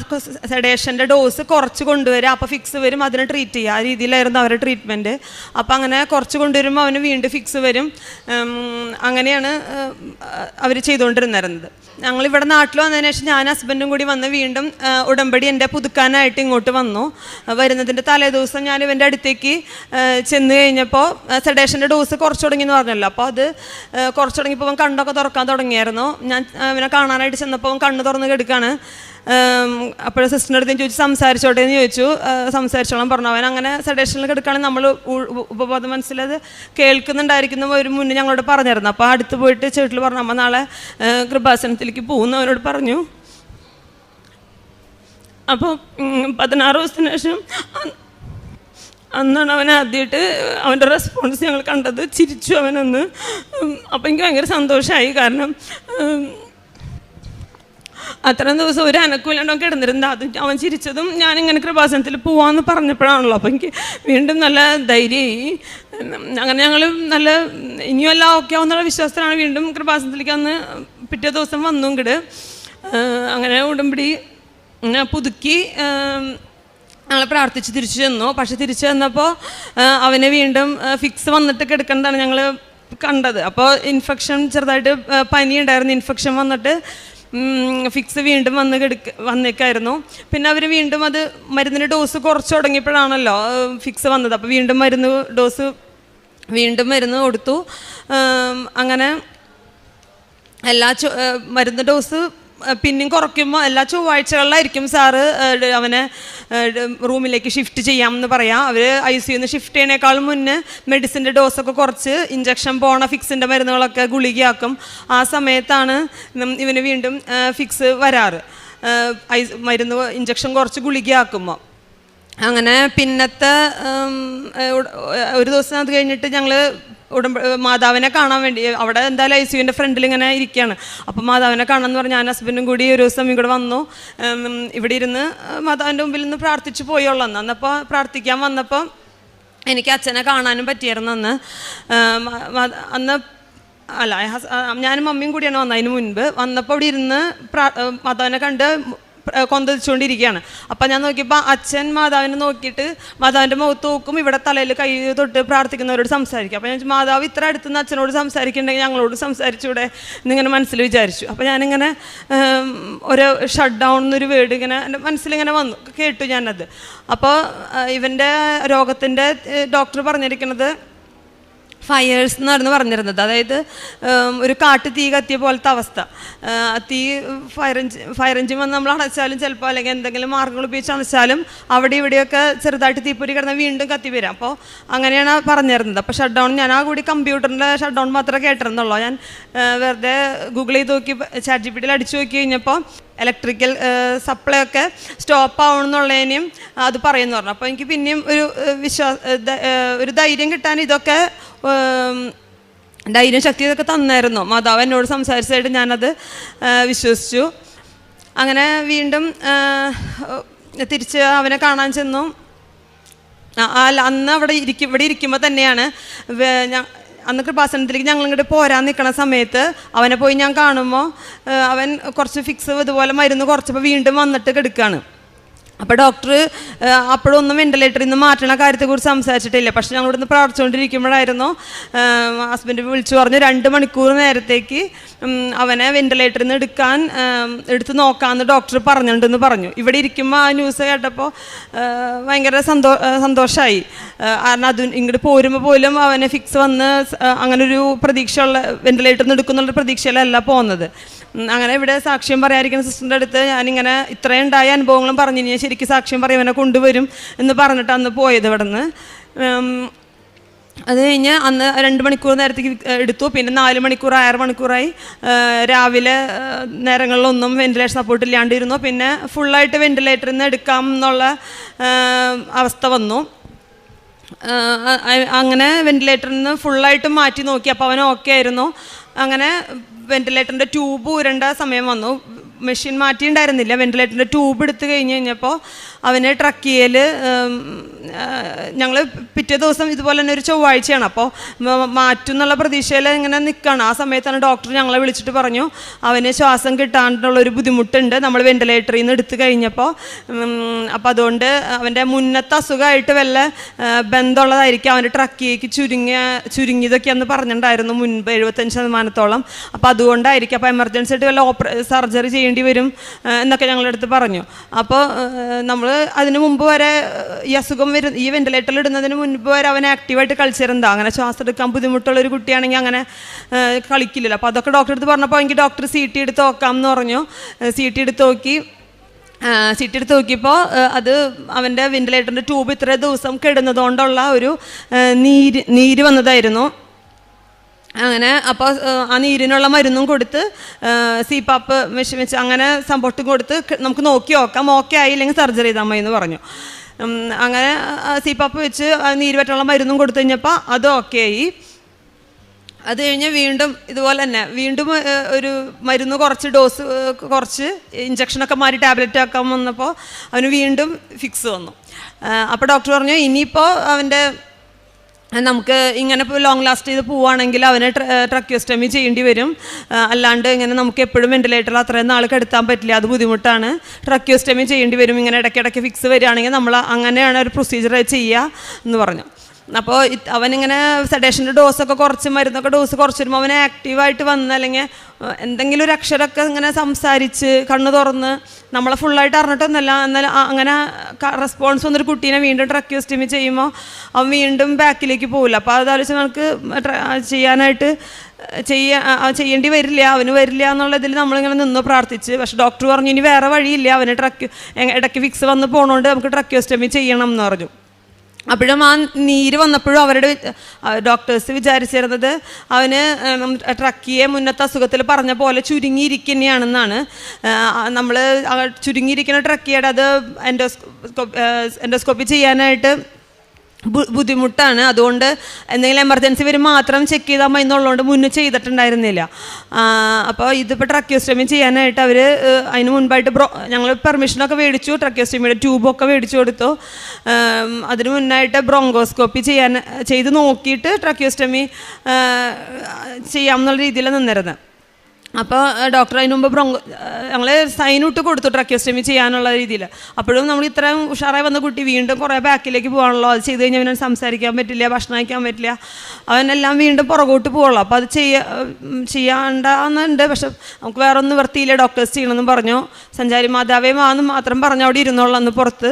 സെഡേഷൻ്റെ ഡോസ് കുറച്ച് കൊണ്ടുവരിക, അപ്പോൾ ഫിക്സ് വരും, അതിനെ ട്രീറ്റ് ചെയ്യുക, ആ രീതിയിലായിരുന്നു അവരുടെ ട്രീറ്റ്മെൻറ്റ്. അപ്പോൾ അങ്ങനെ കുറച്ച് കൊണ്ടുവരുമ്പോൾ അവന് വീണ്ടും ഫിക്സ് വരും. അങ്ങനെയാണ് അവർ ചെയ്തുകൊണ്ടിരുന്നത്. ഞങ്ങളിവിടെ നാട്ടിൽ വന്നതിന് ശേഷം ഞാൻ ഹസ്ബൻഡും കൂടി വന്ന് വീണ്ടും ഉടമ്പടി എൻ്റെ പുതുക്കാനായിട്ട് ഇങ്ങോട്ട് വന്നു. വരുന്നതിൻ്റെ തലേ ദിവസം ഞാൻ ഇവൻ്റെ അടുത്തേക്ക് ചെന്ന് കഴിഞ്ഞപ്പോൾ സെഡേഷൻ്റെ ഡോസ് കുറച്ച് തുടങ്ങിയെന്ന് പറഞ്ഞല്ലോ. അപ്പോൾ അത് കുറച്ച് തുടങ്ങിയപ്പോൾ അവൻ കണ്ണൊക്കെ തുറക്കാൻ തുടങ്ങിയായിരുന്നു. ഞാൻ അവനെ കാണാനായിട്ട് ചെന്നപ്പോൾ അവൻ കണ്ണ് തുറന്ന് കിടക്കുകയാണ്. കിടക്കുകയാണ്. അപ്പോൾ സിസ്റ്ററിൻ്റെ അടുത്ത് ഞാൻ ചോദിച്ചു സംസാരിച്ചോട്ടെ എന്ന് ചോദിച്ചു. സംസാരിച്ചോളാം പറഞ്ഞു. അവൻ അങ്ങനെ സെഡേഷനിൽ കിടക്കുകയാണെങ്കിൽ നമ്മൾ ഉപബോധ മനസ്സിലത് കേൾക്കുന്നുണ്ടായിരിക്കുന്ന ഒരു മുന്നേ ഞങ്ങളോട് പറഞ്ഞിരുന്നു. അപ്പോൾ അടുത്ത് പോയിട്ട് ചേട്ടിൽ പറഞ്ഞു അമ്മ നാളെ കൃപാസനത്തിലേക്ക് പോകുന്നു അവനോട് പറഞ്ഞു. അപ്പോൾ 16 ദിവസത്തിന് ശേഷം അന്നാണ് അവൻ ആദ്യമായിട്ട് അവൻ്റെ റെസ്പോൺസ് ഞങ്ങൾ കണ്ടത്. ചിരിച്ചു അവനൊന്ന്. അപ്പോൾ എനിക്ക് ഭയങ്കര സന്തോഷമായി. കാരണം അത്രയും ദിവസം ഒരു അനക്കൂലണ്ടൊക്കെ കിടന്നിരുന്നത്. അത് അവൻ ചിരിച്ചതും ഞാനിങ്ങനെ കൃപാസനത്തിൽ പോവാമെന്ന് പറഞ്ഞപ്പോഴാണല്ലോ. അപ്പോൾ എനിക്ക് വീണ്ടും നല്ല ധൈര്യമായി. അങ്ങനെ ഞങ്ങൾ നല്ല ഇനിയും എല്ലാം ഓക്കെ ആവുന്നുള്ള വിശ്വാസത്തിലാണ് വീണ്ടും കൃപാസനത്തിലേക്ക് അന്ന് പിറ്റേ ദിവസം വന്നു ഇങ്ങോട്ട്. അങ്ങനെ ഉടമ്പടി പുതുക്കി ഞങ്ങൾ പ്രാർത്ഥിച്ച് തിരിച്ചു ചെന്നു. പക്ഷെ തിരിച്ചു ചെന്നപ്പോൾ അവന് വീണ്ടും ഫിക്സ് വന്നിട്ട് കിടക്കുന്നതാണ് ഞങ്ങൾ കണ്ടത്. അപ്പോൾ ഇൻഫെക്ഷൻ ചെറുതായിട്ട് പനി ഉണ്ടായിരുന്നു. ഇൻഫെക്ഷൻ വന്നിട്ട് ഫിക്സ് വീണ്ടും വന്നേക്കായിരുന്നു. പിന്നെ അവർ വീണ്ടും അത് മരുന്നിൻ്റെ ഡോസ് കുറച്ച് തുടങ്ങിയപ്പോഴാണല്ലോ ഫിക്സ് വന്നത്. അപ്പോൾ വീണ്ടും മരുന്ന് കൊടുത്തു. അങ്ങനെ മരുന്ന് ഡോസ് പിന്നെയും കുറയ്ക്കുമ്പോൾ എല്ലാ ചൊവ്വാഴ്ചകളിലായിരിക്കും സാറ് അവനെ റൂമിലേക്ക് ഷിഫ്റ്റ് ചെയ്യാമെന്ന് പറയാം. അവർ ICUന്ന് ഷിഫ്റ്റ് ചെയ്യണേക്കാളും മുന്നേ മെഡിസിൻ്റെ ഡോസൊക്കെ കുറച്ച് ഇഞ്ചക്ഷൻ പോണ ഫിക്സിൻ്റെ മരുന്നുകളൊക്കെ ഗുളികയാക്കും. ആ സമയത്താണ് ഇവന് വീണ്ടും ഫിക്സ് വരാറ്. മരുന്ന് ഇഞ്ചക്ഷൻ കുറച്ച് ഗുളികയാക്കുമ്പോൾ. അങ്ങനെ പിന്നത്തെ ഒരു ദിവസം അത് കഴിഞ്ഞിട്ട് ഞങ്ങൾ മാതാവിനെ കാണാൻ വേണ്ടി അവിടെ എന്തായാലും ICUവിൻ്റെ ഫ്രണ്ടിൽ ഇങ്ങനെ ഇരിക്കുകയാണ്. അപ്പോൾ മാതാവിനെ കാണാമെന്ന് പറഞ്ഞ് ഞാൻ ഹസ്ബൻഡും കൂടി ഒരു ദിവസം ഇവിടെ വന്നു. ഇവിടെ ഇരുന്ന് മാതാവിൻ്റെ മുമ്പിൽ നിന്ന് പ്രാർത്ഥിച്ചു പോയുള്ളൂ. അന്നപ്പോൾ പ്രാർത്ഥിക്കാൻ വന്നപ്പോൾ എനിക്ക് അച്ഛനെ കാണാനും പറ്റിയായിരുന്നു. അന്ന് അല്ല ഞാനും മമ്മിയും കൂടിയാണ് വന്നത്. അതിന് മുൻപ് വന്നപ്പോൾ ഇവിടെ ഇരുന്ന് മാതാവിനെ കണ്ട് കൊന്തളിച്ചുകൊണ്ടിരിക്കുകയാണ്. അപ്പം ഞാൻ നോക്കിയപ്പോൾ അച്ഛൻ മാതാവിനെ നോക്കിയിട്ട് മാതാവിൻ്റെ മുഖത്ത് നോക്കും, ഇവിടെ തലയിൽ കൈ തൊട്ട് പ്രാർത്ഥിക്കുന്നവരോട് സംസാരിക്കും. അപ്പോൾ ഞാൻ മാതാവ് ഇത്ര അടുത്തുനിന്ന് അച്ഛനോട് സംസാരിക്കുന്നുണ്ടെങ്കിൽ ഞങ്ങളോട് സംസാരിച്ചൂടെ എന്നിങ്ങനെ മനസ്സിൽ വിചാരിച്ചു. അപ്പോൾ ഞാനിങ്ങനെ ഒരു ഷട്ട് ഡൗൺ എന്നൊരു വേർഡ് ഇങ്ങനെ എൻ്റെ മനസ്സിലിങ്ങനെ വന്നു, കേട്ടു ഞാനത്. അപ്പോൾ ഇവൻ്റെ രോഗത്തിൻ്റെ ഡോക്ടർ പറഞ്ഞിരിക്കുന്നത് ഫയേഴ്സ് എന്നായിരുന്നു പറഞ്ഞിരുന്നത്. അതായത് ഒരു കാട്ടു തീ കത്തിയ പോലത്തെ അവസ്ഥ. തീ ഫയർ എഞ്ചിൻ വന്ന് നമ്മൾ അടച്ചാലും ചിലപ്പോൾ അല്ലെങ്കിൽ എന്തെങ്കിലും മാർഗ്ഗങ്ങൾ ഉപയോഗിച്ച് അടച്ചാലും അവിടെ ഇവിടെയൊക്കെ ചെറുതായിട്ട് തീപ്പൊരി കിടന്നാൽ വീണ്ടും കത്തി വരാം. അപ്പോൾ അങ്ങനെയാണ് പറഞ്ഞിരുന്നത്. അപ്പോൾ ഷട്ട് ഡൗൺ ഞാൻ ആ കൂടി കമ്പ്യൂട്ടറിൻ്റെ ഷട്ട് ഡൗൺ മാത്രമേ കേട്ടിരുന്നുള്ളൂ. ഞാൻ വെറുതെ ഗൂഗിൾ ചെയ്ത് നോക്കി ChatGPTയിൽ അടിച്ചു നോക്കി കഴിഞ്ഞപ്പോൾ ഇലക്ട്രിക്കൽ സപ്ലൈ ഒക്കെ സ്റ്റോപ്പ് ആവണമെന്നുള്ളതിനും അത് പറയുമെന്ന് പറഞ്ഞു. അപ്പോൾ എനിക്ക് പിന്നെയും ഒരു ധൈര്യം കിട്ടാൻ ഇതൊക്കെ ധൈര്യം ശക്തി ഇതൊക്കെ തന്നായിരുന്നു. മാതാവ് എന്നോട് സംസാരിച്ചതായിട്ട് ഞാനത് വിശ്വസിച്ചു. അങ്ങനെ വീണ്ടും തിരിച്ച് അവനെ കാണാൻ ചെന്നു. അന്ന് ഇവിടെ ഇരിക്കുമ്പോൾ തന്നെയാണ് അന്ന് കൃപാസനത്തിലേക്ക് ഞങ്ങൾ ഇങ്ങോട്ട് പോരാൻ നിൽക്കുന്ന സമയത്ത് അവനെ പോയി ഞാൻ കാണുമ്പോൾ അവൻ കുറച്ച് ഫിക്സ് ഇതുപോലെ മരുന്ന് കുറച്ചപ്പോൾ വീണ്ടും വന്നിട്ട് കിടക്കുകയാണ്. അപ്പോൾ ഡോക്ടർ അപ്പോഴൊന്നും വെന്റിലേറ്ററിൽ നിന്ന് മാറ്റണ കാര്യത്തെക്കുറിച്ച് സംസാരിച്ചിട്ടില്ല. പക്ഷെ ഞങ്ങൾ ഇവിടുന്ന് പ്രാർത്ഥിച്ചുകൊണ്ടിരിക്കുമ്പോഴായിരുന്നു ഹസ്ബൻഡ് വിളിച്ചു പറഞ്ഞു 2 മണിക്കൂർ നേരത്തേക്ക് അവനെ വെന്റിലേറ്ററിൽ നിന്ന് എടുത്ത് നോക്കാമെന്ന് ഡോക്ടർ പറഞ്ഞിട്ടുണ്ടെന്ന് പറഞ്ഞു. ഇവിടെ ഇരിക്കുമ്പോൾ ആ ന്യൂസ് കേട്ടപ്പോൾ ഭയങ്കര സന്തോഷമായി. കാരണം ഇങ്ങോട്ട് പോരുമ്പോൾ പോലും അവനെ ഫിക്സ് വന്ന് അങ്ങനൊരു പ്രതീക്ഷയുള്ള വെന്റിലേറ്ററിൽ നിന്ന് എടുക്കുന്നുള്ള പ്രതീക്ഷയിലല്ല പോകുന്നത്. അങ്ങനെ ഇവിടെ സാക്ഷ്യം പറയാതിരിക്കുന്ന സിസ്റ്ററിൻ്റെ അടുത്ത് ഞാനിങ്ങനെ ഇത്രയും ഉണ്ടായ അനുഭവങ്ങളും പറഞ്ഞു, ഞാൻ ശരിക്കും സാക്ഷ്യം പറയുവനെ കൊണ്ടുവരും എന്ന് പറഞ്ഞിട്ട് അന്ന് പോയത് ഇവിടെ നിന്ന്. അത് കഴിഞ്ഞ് അന്ന് 2 മണിക്കൂർ നേരത്തേക്ക് എടുത്തു. പിന്നെ 4 മണിക്കൂർ 6 മണിക്കൂറായി. രാവിലെ നേരങ്ങളിലൊന്നും വെന്റിലേറ്റർ സപ്പോർട്ട് ഇല്ലാണ്ടിരുന്നു. പിന്നെ ഫുള്ളായിട്ട് വെന്റിലേറ്ററിൽ നിന്ന് എടുക്കാം എന്നുള്ള അവസ്ഥ വന്നു. അങ്ങനെ വെന്റിലേറ്ററിൽ നിന്ന് ഫുള്ളായിട്ട് മാറ്റി നോക്കി. അപ്പോൾ അവൻ ഓക്കെ ആയിരുന്നു. അങ്ങനെ വെന്റിലേറ്ററിൻ്റെ ട്യൂബ് ഊരേണ്ട സമയം വന്നു. മെഷീൻ മാറ്റിയിട്ടുണ്ടായിരുന്നില്ല. വെന്റിലേറ്ററിൻ്റെ ട്യൂബ് എടുത്ത് കഴിഞ്ഞപ്പോൾ അവന് ട്രക്കിയയിൽ ഞങ്ങൾ പിറ്റേ ദിവസം ഇതുപോലെ തന്നെ ഒരു ചൊവ്വാഴ്ചയാണ്. അപ്പോൾ മാറ്റും എന്നുള്ള പ്രതീക്ഷയിൽ ഇങ്ങനെ നിൽക്കുകയാണ്. ആ സമയത്താണ് ഡോക്ടർ ഞങ്ങളെ വിളിച്ചിട്ട് പറഞ്ഞു അവന് ശ്വാസം കിട്ടാനുള്ളൊരു ബുദ്ധിമുട്ടുണ്ട് നമ്മൾ വെന്റിലേറ്ററിൽ നിന്ന് എടുത്തു കഴിഞ്ഞപ്പോൾ. അപ്പോൾ അതുകൊണ്ട് അവൻ്റെ മുന്നത്തെ അസുഖമായിട്ട് വല്ല ബന്ധമുള്ളതായിരിക്കും. അവൻ്റെ ട്രക്കിയേക്ക് ചുരുങ്ങിയതൊക്കെയാന്ന് പറഞ്ഞിട്ടുണ്ടായിരുന്നു മുൻപ് 75%. അപ്പോൾ അതുകൊണ്ടായിരിക്കും. അപ്പോൾ എമർജൻസി ആയിട്ട് വല്ല സർജറി ചെയ്യേണ്ടി വരും എന്നൊക്കെ ഞങ്ങളുടെ അടുത്ത് പറഞ്ഞു. അപ്പോൾ നമ്മൾ അതിന് മുമ്പ് വരെ ഈ അസുഖം ഈ വെന്റിലേറ്ററിൽ ഇടുന്നതിന് മുൻപ് വരെ അവൻ ആക്റ്റീവായിട്ട് കളിച്ചിരുന്നതാണ്. അങ്ങനെ ശ്വാസം എടുക്കാൻ ബുദ്ധിമുട്ടുള്ള ഒരു കുട്ടിയാണെങ്കിൽ അങ്ങനെ കളിക്കില്ലല്ലോ. അപ്പോൾ അതൊക്കെ ഡോക്ടറെ അടുത്ത് പറഞ്ഞപ്പോൾ എനിക്ക് ഡോക്ടർ CT എടുത്ത് നോക്കാം എന്ന് പറഞ്ഞു. CT എടുത്ത് നോക്കിയപ്പോൾ അത് അവൻ്റെ വെന്റിലേറ്ററിൻ്റെ ട്യൂബ് ഇത്ര ദിവസം കിടന്നതുകൊണ്ടുള്ള ഒരു നീര് വന്നതായിരുന്നു. അങ്ങനെ അപ്പോൾ ആ നീരിനുള്ള മരുന്നും കൊടുത്ത് CPAP മെഷീൻ വെച്ച് അങ്ങനെ സപ്പോർട്ടും കൊടുത്ത് നമുക്ക് നോക്കി നോക്കാം, ഓക്കെ ആയില്ലെങ്കിൽ സർജറി ചെയ്താൽ മതി എന്ന് പറഞ്ഞു. അങ്ങനെ CPAP വെച്ച് നീര് പറ്റുള്ള മരുന്നും കൊടുത്തു കഴിഞ്ഞപ്പോൾ അത് ഓക്കെ ആയി. അത് കഴിഞ്ഞ് വീണ്ടും ഇതുപോലെ തന്നെ വീണ്ടും ഒരു മരുന്ന് കുറച്ച് കുറച്ച് ഇഞ്ചക്ഷനൊക്കെ മാറി ടാബ്ലറ്റ് ആക്കാൻ വന്നപ്പോൾ അവന് വീണ്ടും ഫിക്സ് വന്നു. അപ്പോൾ ഡോക്ടർ പറഞ്ഞു ഇനിയിപ്പോൾ അവൻ്റെ നമുക്ക് ഇങ്ങനെ ഇപ്പോൾ ലോങ് ലാസ്റ്റ് ചെയ്ത് പോവുകയാണെങ്കിൽ അവന് ട്രക്കിയോസ്റ്റമി ചെയ്യേണ്ടി വരും. അല്ലാണ്ട് ഇങ്ങനെ നമുക്ക് എപ്പോഴും വെന്റിലേറ്ററിൽ അത്രയും നാൾ കിടത്താൻ പറ്റില്ല, അത് ബുദ്ധിമുട്ടാണ്. ട്രക്കിയോസ്റ്റമി ചെയ്യേണ്ടി വരും. ഇങ്ങനെ ഇടയ്ക്കിടയ്ക്ക് ഫിക്സ് വരികയാണെങ്കിൽ നമ്മൾ അങ്ങനെയാണ് ഒരു പ്രൊസീജിയർ ചെയ്യുക എന്ന് പറഞ്ഞു. അപ്പോൾ അവനിങ്ങനെ സെഡേഷൻ്റെ ഡോസൊക്കെ കുറച്ച് മരുന്നൊക്കെ ഡോസ് കുറച്ച് വരുമ്പോൾ അവന് ആക്റ്റീവായിട്ട് വന്ന് അല്ലെങ്കിൽ എന്തെങ്കിലും ഒരു അക്ഷരമൊക്കെ ഇങ്ങനെ സംസാരിച്ച് കണ്ണ് തുറന്ന് നമ്മളെ ഫുള്ളായിട്ട് അറിഞ്ഞിട്ടൊന്നുമല്ല, എന്നാൽ അങ്ങനെ റെസ്പോൺസ് വന്നൊരു കുട്ടീനെ വീണ്ടും ട്രക്കിയോസ്റ്റമി ചെയ്യുമ്പോൾ അവൻ വീണ്ടും ബാക്കിലേക്ക് പോകില്ല. അപ്പോൾ അതാലോചിച്ച് നമുക്ക് ചെയ്യാനായിട്ട് ചെയ്യേണ്ടി വരില്ല, അവന് വരില്ല എന്നുള്ളതിൽ നമ്മളിങ്ങനെ നിന്ന് പ്രാർത്ഥിച്ച്. പക്ഷെ ഡോക്ടർ പറഞ്ഞു ഇനി വേറെ വഴിയില്ല, അവന് ഇടയ്ക്ക് ഫിക്സ് വന്ന് പോകണോണ്ട് നമുക്ക് ട്രക്കിയോസ്റ്റമി ചെയ്യണം എന്ന് പറഞ്ഞു. അപ്പോഴും ആ നീര് വന്നപ്പോഴും അവരുടെ ഡോക്ടേഴ്സ് വിചാരിച്ചിരുന്നത് അവന് ട്രക്കിയെ മുന്നത്തെ അസുഖത്തിൽ പറഞ്ഞ പോലെ ചുരുങ്ങിയിരിക്കുന്നതാണെന്നാണ്. നമ്മൾ ചുരുങ്ങിയിരിക്കുന്ന ട്രക്കിയുടെ അത് എൻഡോസ്കോപ്പി ചെയ്യാനായിട്ട് ബുദ്ധിമുട്ടാണ്. അതുകൊണ്ട് എന്തെങ്കിലും എമർജൻസി വരും മാത്രം ചെക്ക് ചെയ്താൽ മതി എന്നുള്ളതുകൊണ്ട് മുന്നേ ചെയ്തിട്ടുണ്ടായിരുന്നില്ല. അപ്പോൾ ഇതിപ്പോൾ ട്രക്കിയോസ്റ്റമി ചെയ്യാനായിട്ട് അവർ അതിന് മുൻപായിട്ട് ഞങ്ങൾ പെർമിഷനൊക്കെ മേടിച്ചു, ട്രക്കിയോസ്റ്റമിയുടെ ട്യൂബൊക്കെ മേടിച്ചു കൊടുത്തു. അതിന് മുന്നായിട്ട് ബ്രോങ്കോസ്കോപ്പി ചെയ്ത് നോക്കിയിട്ട് ട്രക്കിയോസ്റ്റമി ചെയ്യാമെന്നുള്ള രീതിയിൽ നിന്നിരുന്നത്. അപ്പോൾ ഡോക്ടർ അതിന് മുമ്പ് ഞങ്ങൾ സൈൻ ഇട്ട് കൊടുത്തു ട്രക്കിയോസ്റ്റമി ചെയ്യാനുള്ള രീതിയിൽ. അപ്പോഴും നമ്മൾ ഇത്രയും ഉഷാറായി വന്ന കുട്ടി വീണ്ടും കുറേ ബാക്കിലേക്ക് പോകാനുള്ളൂ. അത് ചെയ്ത് കഴിഞ്ഞാൽ അവന് സംസാരിക്കാൻ പറ്റില്ല, ഭക്ഷണം കഴിക്കാൻ പറ്റില്ല, അവനെല്ലാം വീണ്ടും പുറകോട്ട് പോകുള്ളൂ. അപ്പോൾ അത് ചെയ്യാണ്ടെന്നുണ്ട്. പക്ഷെ നമുക്ക് വേറെ ഒന്നും നിവർത്തിയില്ല, ഡോക്ടേഴ്സ് ചെയ്യണമെന്ന് പറഞ്ഞു. സഞ്ചാരി മാതാവേ മാന്ന് മാത്രം പറഞ്ഞു അവിടെ ഇരുന്നോളന്ന് പുറത്ത്.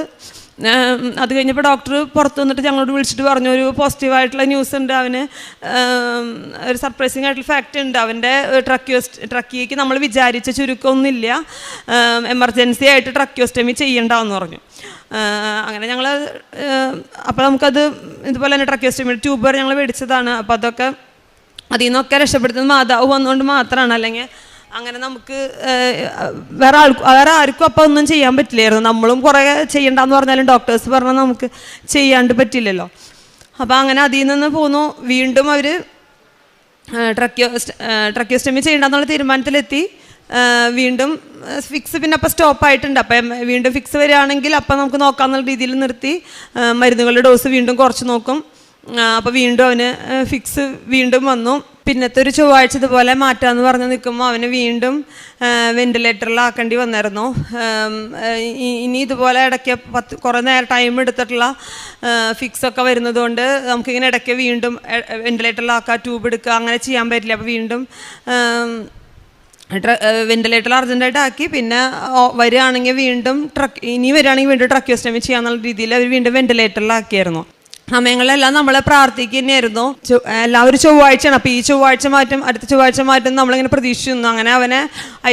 അത് കഴിഞ്ഞപ്പോൾ ഡോക്ടർ പുറത്ത് വന്നിട്ട് ഞങ്ങളോട് വിളിച്ചിട്ട് പറഞ്ഞു ഒരു പോസിറ്റീവായിട്ടുള്ള ന്യൂസ് ഉണ്ട്, അവന് ഒരു സർപ്രൈസിങ് ആയിട്ടുള്ള ഫാക്റ്റ് ഉണ്ട്, അവൻ്റെ ട്രക്കിയയ്ക്ക് നമ്മൾ വിചാരിച്ച ചുരുക്കമൊന്നുമില്ല, എമർജൻസി ആയിട്ട് ട്രക്കിയോസ്റ്റമി ചെയ്യണ്ടെന്ന് പറഞ്ഞു. അങ്ങനെ ഞങ്ങൾ അപ്പോൾ നമുക്കത് ഇതുപോലെ തന്നെ ട്രക്കിയോസ്റ്റമിയുടെ ട്യൂബർ ഞങ്ങൾ മേടിച്ചതാണ്. അപ്പോൾ അതൊക്കെ അതിൽ നിന്നൊക്കെ രക്ഷപ്പെടുത്തുന്നത് മാതാവ് വന്നുകൊണ്ട് മാത്രമാണ്. അല്ലെങ്കിൽ അങ്ങനെ നമുക്ക് വേറെ ആർക്കും അപ്പം ഒന്നും ചെയ്യാൻ പറ്റില്ലായിരുന്നു. നമ്മളും കുറേ ചെയ്യണ്ടെന്ന് പറഞ്ഞാലും ഡോക്ടേഴ്സ് പറഞ്ഞാൽ നമുക്ക് ചെയ്യാണ്ട് അപ്പോൾ അങ്ങനെ അതിൽ നിന്ന് പോന്നു. വീണ്ടും അവർ ട്രക്കിയോസ്റ്റമി ചെയ്യണ്ടെന്നുള്ള തീരുമാനത്തിലെത്തി. വീണ്ടും ഫിക്സ് പിന്നെ അപ്പോൾ സ്റ്റോപ്പായിട്ടുണ്ട്. അപ്പം വീണ്ടും ഫിക്സ് വരികയാണെങ്കിൽ അപ്പം നമുക്ക് നോക്കാമെന്നുള്ള രീതിയിൽ നിർത്തി മരുന്നുകളുടെ ഡോസ് വീണ്ടും കുറച്ച് നോക്കും. അപ്പോൾ വീണ്ടും അവന് ഫിക്സ് വീണ്ടും വന്നു. പിന്നത്തെ ഒരു ചൊവ്വാഴ്ച ഇതുപോലെ മാറ്റാമെന്ന് പറഞ്ഞ് നിൽക്കുമ്പോൾ അവന് വീണ്ടും വെന്റിലേറ്ററിലാക്കേണ്ടി വന്നായിരുന്നു. ഇനി ഇതുപോലെ ഇടയ്ക്ക് കുറേ നേരം ടൈം എടുത്തിട്ടുള്ള ഫിക്സൊക്കെ വരുന്നതുകൊണ്ട് നമുക്കിങ്ങനെ ഇടയ്ക്ക് വീണ്ടും വെന്റിലേറ്ററിലാക്കുക, ട്യൂബ് എടുക്കുക, അങ്ങനെ ചെയ്യാൻ പറ്റില്ല. അപ്പോൾ വീണ്ടും വെന്റിലേറ്ററിൽ അർജൻറ്റായിട്ട് ആക്കി. പിന്നെ വരികയാണെങ്കിൽ വീണ്ടും വരികയാണെങ്കിൽ വീണ്ടും ട്രക്കിയോസ്റ്റമി ചെയ്യാന്നുള്ള രീതിയിൽ അവർ വീണ്ടും വെന്റിലേറ്ററിലാക്കിയായിരുന്നു. സമയങ്ങളിലെല്ലാം നമ്മളെ പ്രാർത്ഥിക്കുക തന്നെയായിരുന്നു. എല്ലാവരും ചൊവ്വാഴ്ചയാണ്. അപ്പോൾ ഈ ചൊവ്വാഴ്ച മാറ്റും, അടുത്ത ചൊവ്വാഴ്ച മാറ്റും നമ്മളിങ്ങനെ പ്രതീക്ഷിക്കുന്നു. അങ്ങനെ അവനെ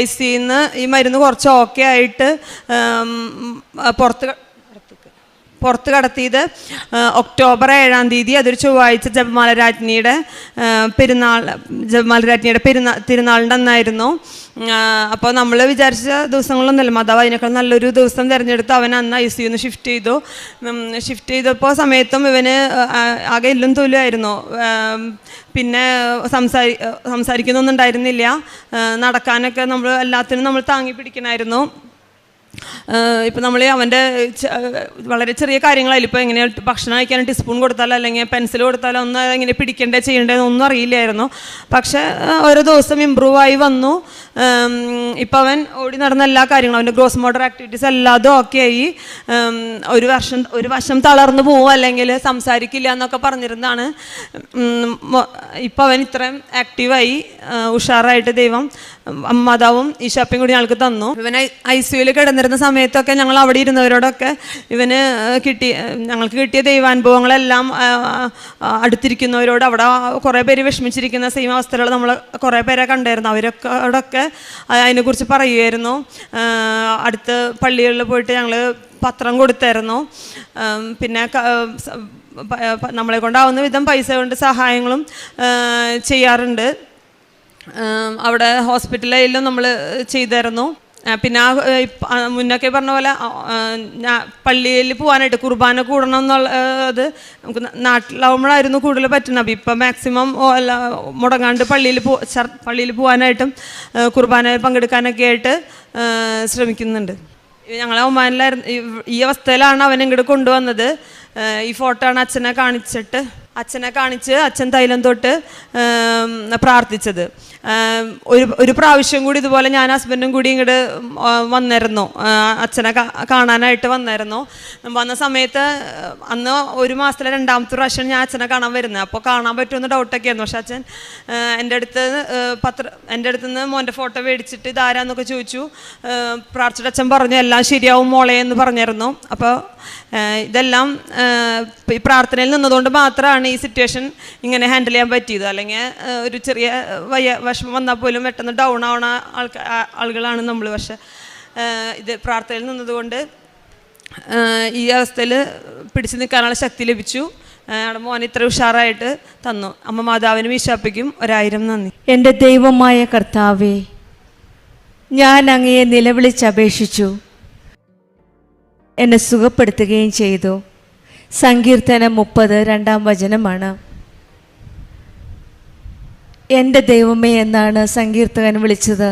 ICUന്ന് ഈ മരുന്ന് കുറച്ച് ഓക്കെ ആയിട്ട് പുറത്ത് കടത്തിയത് ഒക്ടോബർ 7-ാം തീയതി. അതൊരു ചൊവ്വാഴ്ച ജപമാല രാജ്ഞിയുടെ തിരുനാളിൻ്റെ അന്നായിരുന്നു. അപ്പോൾ നമ്മൾ വിചാരിച്ച ദിവസങ്ങളൊന്നുമല്ല, മാതാവ് അതിനേക്കാൾ നല്ലൊരു ദിവസം തിരഞ്ഞെടുത്ത് അവൻ അന്ന് ICUന്ന് ഷിഫ്റ്റ് ചെയ്തപ്പോൾ സമയത്തും ഇവന് ആകെ എല്ലും തൊലുമായിരുന്നു. പിന്നെ സംസാരിക്കുന്നൊന്നും ഉണ്ടായിരുന്നില്ല. നടക്കാനൊക്കെ നമ്മൾ എല്ലാത്തിനും നമ്മൾ താങ്ങി പിടിക്കണമായിരുന്നു. ഇപ്പം നമ്മൾ അവൻ്റെ വളരെ ചെറിയ കാര്യങ്ങളായാലും ഇപ്പോൾ എങ്ങനെ ഭക്ഷണം കഴിക്കാൻ ടീസ്പൂൺ കൊടുത്താലോ അല്ലെങ്കിൽ പെൻസിൽ കൊടുത്താലോ ഒന്നും എങ്ങനെ പിടിക്കേണ്ടത് ചെയ്യേണ്ടതെന്നൊന്നും അറിയില്ലായിരുന്നു. പക്ഷേ ഓരോ ദിവസം ഇമ്പ്രൂവായി വന്നു. ഇപ്പം അവൻ ഓടി നടന്ന എല്ലാ കാര്യങ്ങളും അവൻ്റെ ഗ്രോസ് മോട്ടർ ആക്ടിവിറ്റീസ് എല്ലാതും ഓക്കെ ആയി. ഒരു വശം തളർന്നു പോവും അല്ലെങ്കിൽ സംസാരിക്കില്ല എന്നൊക്കെ പറഞ്ഞിരുന്നതാണ്. ഇപ്പം അവൻ ഇത്രയും ആക്റ്റീവായി ഉഷാറായിട്ട് ദൈവം മാതാവും ഈശാപ്പയും കൂടി ഞങ്ങൾക്ക് തന്നു. ഇവൻ ICUയിൽ കിടന്നിരുന്ന വരുന്ന സമയത്തൊക്കെ ഞങ്ങൾ അവിടെ ഇരുന്നവരോടൊക്കെ ഇവന് ഞങ്ങൾക്ക് കിട്ടിയ ദൈവാനുഭവങ്ങളെല്ലാം അടുത്തിരിക്കുന്നവരോട്, അവിടെ കുറേ പേര് വിഷമിച്ചിരിക്കുന്ന സെയിം അവസ്ഥയിലുള്ള നമ്മൾ കുറേ പേരെ കണ്ടായിരുന്നു. അവരൊക്കെ അതിനെക്കുറിച്ച് പറയുമായിരുന്നു. അടുത്ത് പള്ളികളിൽ പോയിട്ട് ഞങ്ങൾ പത്രം കൊടുത്തായിരുന്നു. പിന്നെ നമ്മളെ കൊണ്ടാവുന്ന വിധം പൈസ കൊണ്ട് സഹായങ്ങളും ചെയ്യാറുണ്ട്. അവിടെ ഹോസ്പിറ്റലിലും നമ്മൾ ചെയ്തായിരുന്നു. പിന്നെ മുന്നൊക്കെ പറഞ്ഞ പോലെ പള്ളിയിൽ പോകാനായിട്ട് കുർബാന കൂടണം എന്നുള്ളത് നമുക്ക് നാട്ടിലാവുമ്പോഴായിരുന്നു കൂടുതൽ പറ്റുന്നത്. അപ്പം ഇപ്പം മാക്സിമം മുടങ്ങാണ്ട് പള്ളിയിൽ പോകാനായിട്ടും കുർബാനയിൽ പങ്കെടുക്കാനൊക്കെ ആയിട്ട് ശ്രമിക്കുന്നുണ്ട്. ഞങ്ങളെ ഒമാനിലായിരുന്നു. ഈ അവസ്ഥയിലാണ് അവൻ ഇങ്ങോട്ട് കൊണ്ടുവന്നത്. ഈ ഫോട്ടോ ആണ് അച്ഛനെ കാണിച്ച് അച്ഛൻ തൈലം തൊട്ട് പ്രാർത്ഥിച്ചത്. ഒരു പ്രാവശ്യം കൂടി ഇതുപോലെ ഞാൻ ഹസ്ബൻഡും കൂടി ഇങ്ങോട്ട് വന്നായിരുന്നു, അച്ഛനെ കാണാനായിട്ട് വന്നായിരുന്നു. വന്ന സമയത്ത് അന്ന് ഒരു മാസത്തിലെ 2ാമത്തെ പ്രാവശ്യം ഞാൻ അച്ഛനെ കാണാൻ വരുന്നത്. അപ്പോൾ കാണാൻ പറ്റുമെന്ന് ഡൗട്ടൊക്കെ ആയിരുന്നു. പക്ഷെ അച്ഛൻ എൻ്റെ അടുത്ത് നിന്ന് മോൻ്റെ ഫോട്ടോ മേടിച്ചിട്ട് ഇതാരാന്നൊക്കെ ചോദിച്ചു. പ്രാർത്ഥിച്ചിട്ട് അച്ഛൻ പറഞ്ഞു എല്ലാം ശരിയാവും മോളെ എന്ന് പറഞ്ഞിരുന്നു. അപ്പോൾ ഇതെല്ലാം ഈ പ്രാർത്ഥനയിൽ നിന്നതുകൊണ്ട് മാത്രമാണ് ഈ സിറ്റുവേഷൻ ഇങ്ങനെ ഹാൻഡിൽ ചെയ്യാൻ പറ്റിയത്. അല്ലെങ്കിൽ ഒരു ചെറിയ വിഷമം വന്നാൽ പോലും പെട്ടെന്ന് ഡൗൺ ആവണ ആളുകളാണ് നമ്മൾ. പക്ഷെ ഇത് പ്രാർത്ഥനയിൽ നിന്നതുകൊണ്ട് ഈ അവസ്ഥയിൽ പിടിച്ചു നിൽക്കാനുള്ള ശക്തി ലഭിച്ചു. മോൻ ഇത്ര ഉഷാറായിട്ട് തന്നു. അമ്മ മാതാവിനും ഈശോയ്ക്കും 1000 നന്ദി. എൻ്റെ ദൈവമായ കർത്താവേ, ഞാൻ അങ്ങയെ നിലവിളിച്ചപേക്ഷിച്ചു, എന്നെ സുഖപ്പെടുത്തുകയും ചെയ്തു. സങ്കീർത്തനം 30 2-ാം വചനമാണ്. എൻ്റെ ദൈവമേ എന്നാണ് സങ്കീർത്തകൻ വിളിച്ചത്.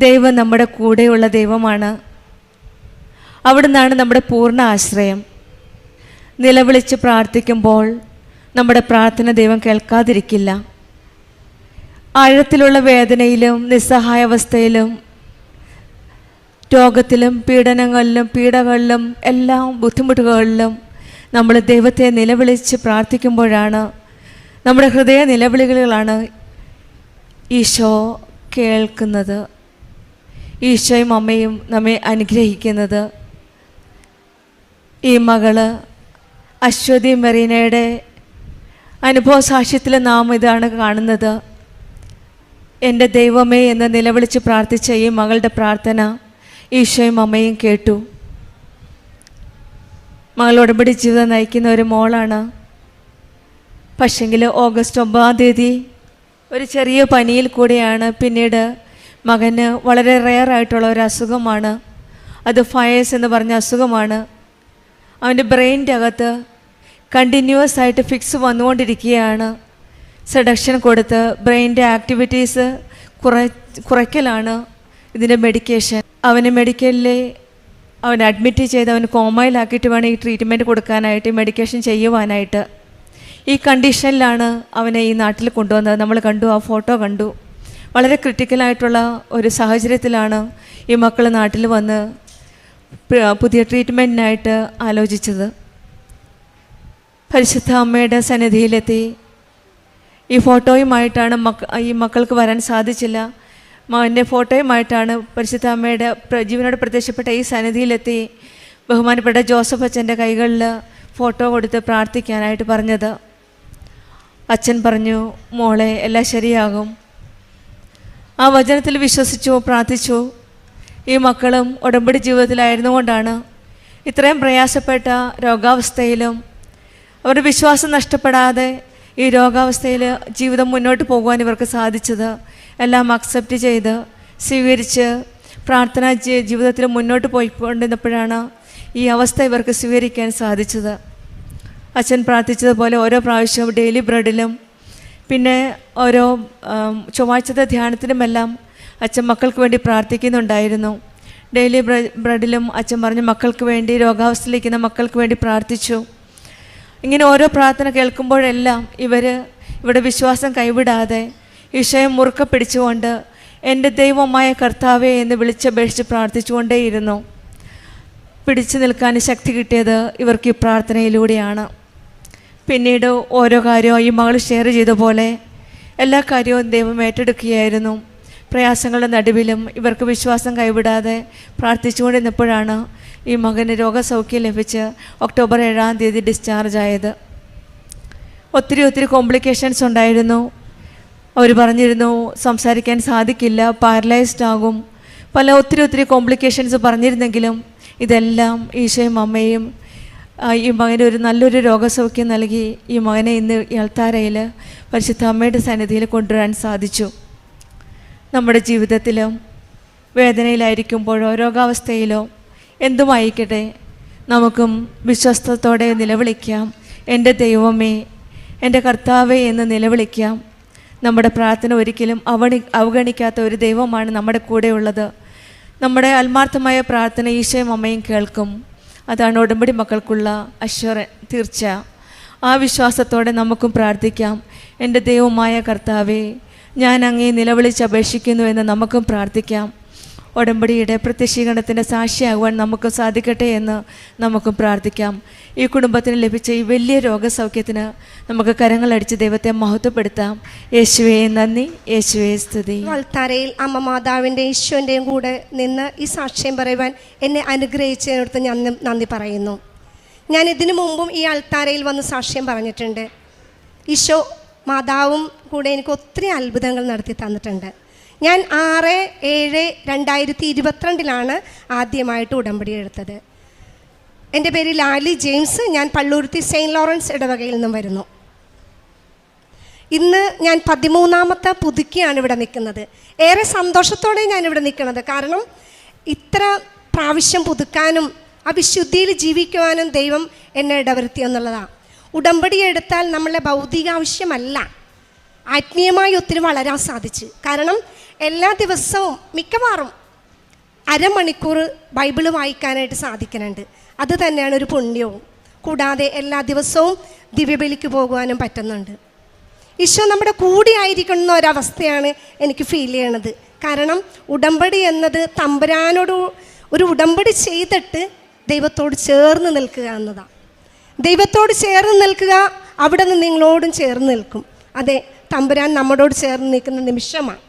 ദൈവം നമ്മുടെ കൂടെയുള്ള ദൈവമാണ്. അവിടുന്നാണ് നമ്മുടെ പൂർണ്ണ ആശ്രയം. നിലവിളിച്ച് പ്രാർത്ഥിക്കുമ്പോൾ നമ്മുടെ പ്രാർത്ഥന ദൈവം കേൾക്കാതിരിക്കില്ല. ആഴത്തിലുള്ള വേദനയിലും നിസ്സഹായാവസ്ഥയിലും രോഗത്തിലും പീഡകളിലും എല്ലാം ബുദ്ധിമുട്ടുകളിലും നമ്മൾ ദൈവത്തെ നിലവിളിച്ച് പ്രാർത്ഥിക്കുമ്പോഴാണ്, നമ്മുടെ ഹൃദയ നിലവിളികളാണ് ഈശോ കേൾക്കുന്നത്. ഈശോയും അമ്മയും നമ്മെ അനുഗ്രഹിക്കുന്നത്. ഈ മകള് അശ്വതി മെറീനയുടെ അനുഭവ സാക്ഷ്യത്തിൽ നാം ഇതാണ് കാണുന്നത്. എൻ്റെ ദൈവമേ എന്ന് നിലവിളിച്ച് പ്രാർത്ഥിച്ച ഈ മകളുടെ പ്രാർത്ഥന ഈശോയും അമ്മയും കേട്ടു. മകൾ ഉടമ്പടി ജീവിതം നയിക്കുന്ന ഒരു മോളാണ്. പക്ഷെങ്കിൽ ഓഗസ്റ്റ് 9-ാം തീയതി ഒരു ചെറിയ പനിയിൽ കൂടെയാണ്. പിന്നീട് മകന് വളരെ റെയറായിട്ടുള്ള ഒരു അസുഖമാണ്. അത് ഫയേഴ്സ് എന്ന് പറഞ്ഞ അസുഖമാണ്. അവൻ്റെ ബ്രെയിനിൻ്റെ അകത്ത് കണ്ടിന്യൂസ് ആയിട്ട് ഫിക്സ് വന്നുകൊണ്ടിരിക്കുകയാണ്. സെഡക്ഷൻ കൊടുത്ത് ബ്രെയിനിൻ്റെ ആക്ടിവിറ്റീസ് കുറയ്ക്കലാണ് ഇതിൻ്റെ മെഡിക്കേഷൻ. അവന് മെഡിക്കലിൽ അവൻ അഡ്മിറ്റ് ചെയ്ത് അവന് കോമയിലാക്കിയിട്ട് വേണം ഈ ട്രീറ്റ്മെൻറ്റ് കൊടുക്കാനായിട്ട്, മെഡിക്കേഷൻ ചെയ്യുവാനായിട്ട്. ഈ കണ്ടീഷനിലാണ് അവനെ ഈ നാട്ടിൽ കൊണ്ടുവന്നത്. നമ്മൾ കണ്ടു, ആ ഫോട്ടോ കണ്ടു. വളരെ ക്രിട്ടിക്കലായിട്ടുള്ള ഒരു സാഹചര്യത്തിലാണ് ഈ മക്കൾ നാട്ടിൽ വന്ന് പുതിയ ട്രീറ്റ്മെൻറ്റിനായിട്ട് ആലോചിച്ചത്. പരിശുദ്ധ അമ്മയുടെ സന്നിധിയിലെത്തി. ഈ ഫോട്ടോയുമായിട്ടാണ് ഈ മക്കൾക്ക് വരാൻ സാധിച്ചില്ല. മകൻ്റെ ഫോട്ടോയുമായിട്ടാണ് പരിശുദ്ധ അമ്മയുടെ ജീവനോട് പ്രത്യക്ഷപ്പെട്ട ഈ സന്നിധിയിലെത്തി ബഹുമാനപ്പെട്ട ജോസഫ് അച്ഛൻ്റെ കൈകളിൽ ഫോട്ടോ കൊടുത്ത് പ്രാർത്ഥിക്കാനായിട്ട് പറഞ്ഞത്. അച്ഛൻ പറഞ്ഞു, മോളെ എല്ലാം ശരിയാകും. ആ വചനത്തിൽ വിശ്വസിച്ചു, പ്രാർത്ഥിച്ചു. ഈ മക്കളും ഉടമ്പടി ജീവിതത്തിലായിരുന്നു കൊണ്ടാണ് ഇത്രയും പ്രയാസപ്പെട്ട രോഗാവസ്ഥയിലും അവരുടെ വിശ്വാസം നഷ്ടപ്പെടാതെ ഈ രോഗാവസ്ഥയിൽ ജീവിതം മുന്നോട്ട് പോകുവാൻ ഇവർക്ക് സാധിച്ചത്. എല്ലാം അക്സെപ്റ്റ് ചെയ്ത് സ്വീകരിച്ച് പ്രാർത്ഥനാ ജീവിതത്തിൽ മുന്നോട്ട് പോയിക്കൊണ്ടിരുന്നപ്പോഴാണ് ഈ അവസ്ഥ ഇവർക്ക് സ്വീകരിക്കാൻ സാധിച്ചത്. അച്ഛൻ പ്രാർത്ഥിച്ചതുപോലെ ഓരോ പ്രാവശ്യവും ഡെയിലി ബ്രെഡിലും പിന്നെ ഓരോ ചൊവ്വാഴ്ചത്തെ ധ്യാനത്തിനുമെല്ലാം അച്ഛൻ മക്കൾക്ക് വേണ്ടി പ്രാർത്ഥിക്കുന്നുണ്ടായിരുന്നു. ഡെയിലി ബ്രെഡിലും അച്ഛൻ പറഞ്ഞു മക്കൾക്ക് വേണ്ടി, രോഗാവസ്ഥയിലിരിക്കുന്ന മക്കൾക്ക് വേണ്ടി പ്രാർത്ഥിച്ചു. ഇങ്ങനെ ഓരോ പ്രാർത്ഥന കേൾക്കുമ്പോഴെല്ലാം ഇവിടെ വിശ്വാസം കൈവിടാതെ ഈശോയെ മുറുക്കെ പിടിച്ചുകൊണ്ട് എൻ്റെ ദൈവമായ കർത്താവേ എന്ന് വിളിച്ചപേക്ഷിച്ച് പ്രാർത്ഥിച്ചുകൊണ്ടേയിരുന്നു. പിടിച്ചു നിൽക്കാൻ ശക്തി കിട്ടിയത് ഇവർക്ക് ഈ പ്രാർത്ഥനയിലൂടെയാണ്. പിന്നീട് ഓരോ കാര്യവും ഈ മകൾ ഷെയർ ചെയ്ത പോലെ എല്ലാ കാര്യവും ദൈവം ഏറ്റെടുക്കുകയായിരുന്നു. പ്രയാസങ്ങളുടെ നടുവിലും ഇവർക്ക് വിശ്വാസം കൈവിടാതെ പ്രാർത്ഥിച്ചുകൊണ്ടിരുന്നപ്പോഴാണ് ഈ മകന് രോഗസൗഖ്യം ലഭിച്ച് ഒക്ടോബർ 7-ാം തീയതി ഡിസ്ചാർജ് ആയത്. ഒത്തിരി കോംപ്ലിക്കേഷൻസ് ഉണ്ടായിരുന്നു. അവർ പറഞ്ഞിരുന്നു സംസാരിക്കാൻ സാധിക്കില്ല, പാരലൈസ്ഡ് ആകും, ഒത്തിരി കോംപ്ലിക്കേഷൻസ് പറഞ്ഞിരുന്നെങ്കിലും ഇതെല്ലാം ഈശോയും അമ്മയും ഈ മകന് ഒരു നല്ലൊരു രോഗസൗഖ്യം നൽകി ഈ മകനെ ഇന്ന് ഈ അൾത്താരയിൽ പരിശുദ്ധ അമ്മയുടെ സന്നിധിയിൽ കൊണ്ടുവരാൻ സാധിച്ചു. നമ്മുടെ ജീവിതത്തിലും വേദനയിലായിരിക്കുമ്പോഴോ രോഗാവസ്ഥയിലോ എന്തുമായിക്കട്ടെ, നമുക്കും വിശ്വസ്തത്തോടെ നിലവിളിക്കാം, എൻ്റെ ദൈവമേ, എൻ്റെ കർത്താവേ എന്ന് നിലവിളിക്കാം. നമ്മുടെ പ്രാർത്ഥന ഒരിക്കലും അവഗണിക്കാത്ത ഒരു ദൈവമാണ് നമ്മുടെ കൂടെയുള്ളത്. നമ്മുടെ ആത്മാർത്ഥമായ പ്രാർത്ഥന ഈശോയും അമ്മയും കേൾക്കും. അതാണ് ഉടമ്പടി മക്കൾക്കുള്ള തീർച്ച. ആ വിശ്വാസത്തോടെ നമുക്കും പ്രാർത്ഥിക്കാം. എൻ്റെ ദൈവമായ കർത്താവേ, ഞാൻ അങ്ങേ നിലവിളിച്ച് അപേക്ഷിക്കുന്നു എന്ന് നമുക്കും പ്രാർത്ഥിക്കാം. ഉടമ്പടിയുടെ പ്രത്യക്ഷീകരണത്തിൻ്റെ സാക്ഷിയാകുവാൻ നമുക്ക് സാധിക്കട്ടെ എന്ന് നമുക്കും പ്രാർത്ഥിക്കാം. ഈ കുടുംബത്തിന് ലഭിച്ച ഈ വലിയ രോഗസൗഖ്യത്തിന് നമുക്ക് കരങ്ങളടിച്ച് ദൈവത്തെ മഹത്വപ്പെടുത്താം. യേശുവേ നന്ദി, യേശുവേ സ്തുതി. അൾത്താരയിൽ അമ്മ മാതാവിൻ്റെ ഈശോൻ്റെയും കൂടെ നിന്ന് ഈ സാക്ഷ്യം പറയുവാൻ എന്നെ അനുഗ്രഹിച്ചതിനടുത്ത് ഞാൻ നന്ദി പറയുന്നു. ഞാൻ ഇതിനു മുമ്പും ഈ അൾത്താരയിൽ വന്ന് സാക്ഷ്യം പറഞ്ഞിട്ടുണ്ട്. ഈശോ മാതാവും കൂടെ എനിക്ക് ഒത്തിരി അത്ഭുതങ്ങൾ നടത്തി തന്നിട്ടുണ്ട്. ഞാൻ 6/7/2022 ആദ്യമായിട്ട് ഉടമ്പടി എടുത്തത്. എൻ്റെ പേര് ലാലി ജെയിംസ്. ഞാൻ പള്ളുരുത്തി സെയിൻറ്റ് ലോറൻസ് ഇടവകയിൽ നിന്നും വരുന്നു. ഇന്ന് ഞാൻ 13ാമത്തെ പുതുക്കിയാണ് ഇവിടെ നിൽക്കുന്നത്. ഏറെ സന്തോഷത്തോടെ ഞാനിവിടെ നിൽക്കുന്നത്. കാരണം ഇത്ര പ്രാവശ്യം പുതുക്കാനും ആ വിശുദ്ധിയിൽ ജീവിക്കുവാനും ദൈവം എന്നെ ഇടവരുത്തി എന്നുള്ളതാണ്. ഉടമ്പടി എടുത്താൽ നമ്മളെ ഭൗതിക ആവശ്യമല്ല, ആത്മീയമായി ഒത്തിരി വളരാൻ സാധിച്ചു. കാരണം എല്ലാ ദിവസവും മിക്കവാറും അരമണിക്കൂർ ബൈബിള് വായിക്കാനായിട്ട് സാധിക്കുന്നുണ്ട്. അത് തന്നെയാണ് ഒരു പുണ്യവും. കൂടാതെ എല്ലാ ദിവസവും ദിവ്യബലിക്ക് പോകുവാനും പറ്റുന്നുണ്ട്. ഈശോ നമ്മുടെ കൂടെ ആയിരിക്കുന്ന ഒരവസ്ഥയാണ് എനിക്ക് ഫീൽ ചെയ്യണത്. കാരണം ഉടമ്പടി എന്നത് തമ്പുരാനോട് ഒരു ഉടമ്പടി ചെയ്തിട്ട് ദൈവത്തോട് ചേർന്ന് നിൽക്കുക എന്നതാണ്. ദൈവത്തോട് ചേർന്ന് നിൽക്കുക, അവിടെ നിന്ന് നിങ്ങളോടും ചേർന്ന് നിൽക്കും. അതെ, തമ്പുരാൻ നമ്മളോട് ചേർന്ന് നിൽക്കുന്ന നിമിഷമാണ്.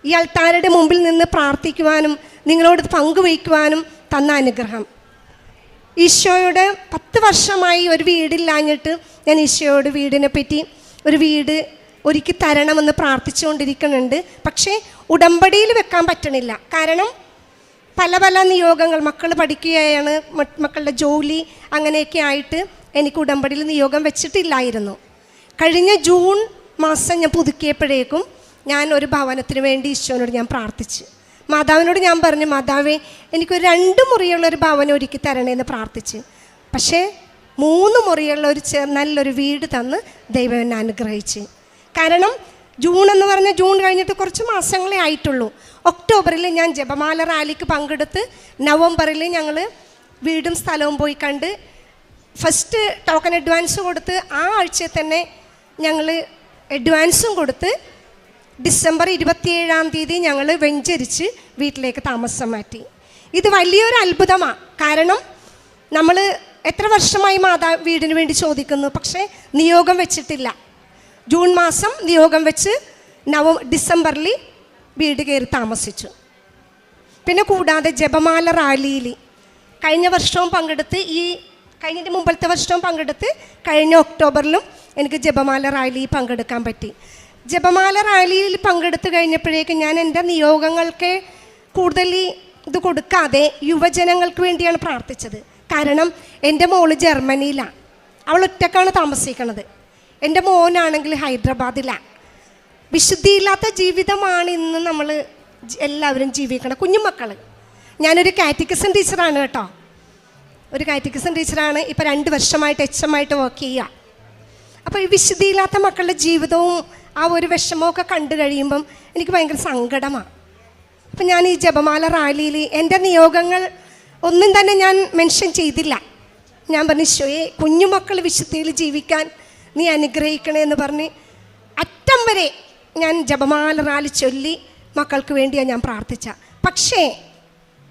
ഈ അൾത്താരയുടെ മുമ്പിൽ നിന്ന് പ്രാർത്ഥിക്കുവാനും നിങ്ങളോട് പങ്കുവയ്ക്കുവാനും തന്ന അനുഗ്രഹം. ഈശോയോട് 10 വർഷമായി ഒരു വീടില്ലാഞ്ഞിട്ട് ഞാൻ ഈശോയോട് വീടിനെ പറ്റി ഒരു വീട് ഒരുക്കി തരണമെന്ന് പ്രാർത്ഥിച്ചുകൊണ്ടിരിക്കുന്നുണ്ട്. പക്ഷേ ഉടമ്പടിയിൽ വെക്കാൻ പറ്റണില്ല. കാരണം പല നിയോഗങ്ങൾ, മക്കൾ പഠിക്കുകയാണ്, മക്കളുടെ ജോലി അങ്ങനെയൊക്കെ ആയിട്ട് എനിക്ക് ഉടമ്പടിയിൽ നിയോഗം വെച്ചിട്ടില്ലായിരുന്നു. കഴിഞ്ഞ ജൂൺ മാസം ഞാൻ പുതുക്കിയപ്പോഴേക്കും ഞാൻ ഒരു ഭവനത്തിന് വേണ്ടി ഈശോനോട് ഞാൻ പ്രാർത്ഥിച്ചു. മാതാവിനോട് ഞാൻ പറഞ്ഞു, മാതാവേ, എനിക്കൊരു 2 മുറിയുള്ളൊരു ഭവനം ഒരുക്കി തരണേന്ന് പ്രാർത്ഥിച്ച്. പക്ഷേ 3 മുറിയുള്ള നല്ലൊരു വീട് തന്ന് ദൈവം എന്നെ അനുഗ്രഹിച്ച്. കാരണം ജൂൺ എന്ന് പറഞ്ഞാൽ ജൂൺ കഴിഞ്ഞിട്ട് കുറച്ച് മാസങ്ങളേ ആയിട്ടുള്ളൂ. ഒക്ടോബറിൽ ഞാൻ ജപമാല റാലിക്ക് പങ്കെടുത്ത് നവംബറിൽ ഞങ്ങൾ വീടും സ്ഥലവും പോയി കണ്ട് ഫസ്റ്റ് ടോക്കൺ അഡ്വാൻസ് കൊടുത്ത് ആ ആഴ്ചയിൽ തന്നെ ഞങ്ങൾ അഡ്വാൻസും കൊടുത്ത് ഡിസംബർ 27-ാം തീയതി ഞങ്ങൾ വെഞ്ചരിച്ച് വീട്ടിലേക്ക് താമസം മാറ്റി. ഇത് വലിയൊരു അത്ഭുതമാണ്. കാരണം നമ്മൾ എത്ര വർഷമായി വീടിന് വേണ്ടി ചോദിക്കുന്നു, പക്ഷേ നിയോഗം വെച്ചിട്ടില്ല. ജൂൺ മാസം നിയോഗം വെച്ച് ഡിസംബറിൽ വീട് കയറി താമസിച്ചു. പിന്നെ കൂടാതെ ജപമാല റാലിയിൽ കഴിഞ്ഞ വർഷവും പങ്കെടുത്ത്, കഴിഞ്ഞ മുമ്പത്തെ വർഷവും പങ്കെടുത്ത്, കഴിഞ്ഞ ഒക്ടോബറിലും എനിക്ക് ജപമാല റാലിയിൽ പങ്കെടുക്കാൻ പറ്റി. ജപമാല റാലിയിൽ പങ്കെടുത്ത് കഴിഞ്ഞപ്പോഴേക്കും ഞാൻ എൻ്റെ നിയോഗങ്ങൾക്ക് കൂടുതൽ ഇത് കൊടുക്കാതെ യുവജനങ്ങൾക്ക് വേണ്ടിയാണ് പ്രാർത്ഥിച്ചത്. കാരണം എൻ്റെ മോള് ജർമ്മനിയിലാണ്, അവൾ ഒറ്റക്കാണ് താമസിക്കുന്നത്. എൻ്റെ മോനാണെങ്കിൽ ഹൈദരാബാദിലാണ്. വിശുദ്ധിയില്ലാത്ത ജീവിതമാണ് ഇന്ന് നമ്മൾ എല്ലാവരും ജീവിക്കണം. കുഞ്ഞുമക്കൾ, ഞാനൊരു കാറ്റക്കിസം ടീച്ചറാണ് കേട്ടോ, ഒരു കാറ്റക്കിസം ടീച്ചറാണ്. ഇപ്പോൾ 2 വർഷമായിട്ട് HM ആയിട്ട് വർക്ക് ചെയ്യുക. അപ്പോൾ ഈ വിശുദ്ധിയില്ലാത്ത മക്കളുടെ ജീവിതവും ആ ഒരു വിഷമമൊക്കെ കണ്ടു കഴിയുമ്പം എനിക്ക് ഭയങ്കര സങ്കടമാണ്. അപ്പം ഞാൻ ഈ ജപമാല റാലിയിൽ എൻ്റെ നിയോഗങ്ങൾ ഒന്നും തന്നെ ഞാൻ മെൻഷൻ ചെയ്തില്ല. ഞാൻ പറഞ്ഞു, ഈശോയെ, കുഞ്ഞുമക്കൾ വിശുദ്ധിയിൽ ജീവിക്കാൻ നീ അനുഗ്രഹിക്കണേ എന്ന് പറഞ്ഞ് അറ്റം വരെ ഞാൻ ജപമാല റാലി ചൊല്ലി മക്കൾക്ക് വേണ്ടിയാണ് ഞാൻ പ്രാർത്ഥിച്ച. പക്ഷേ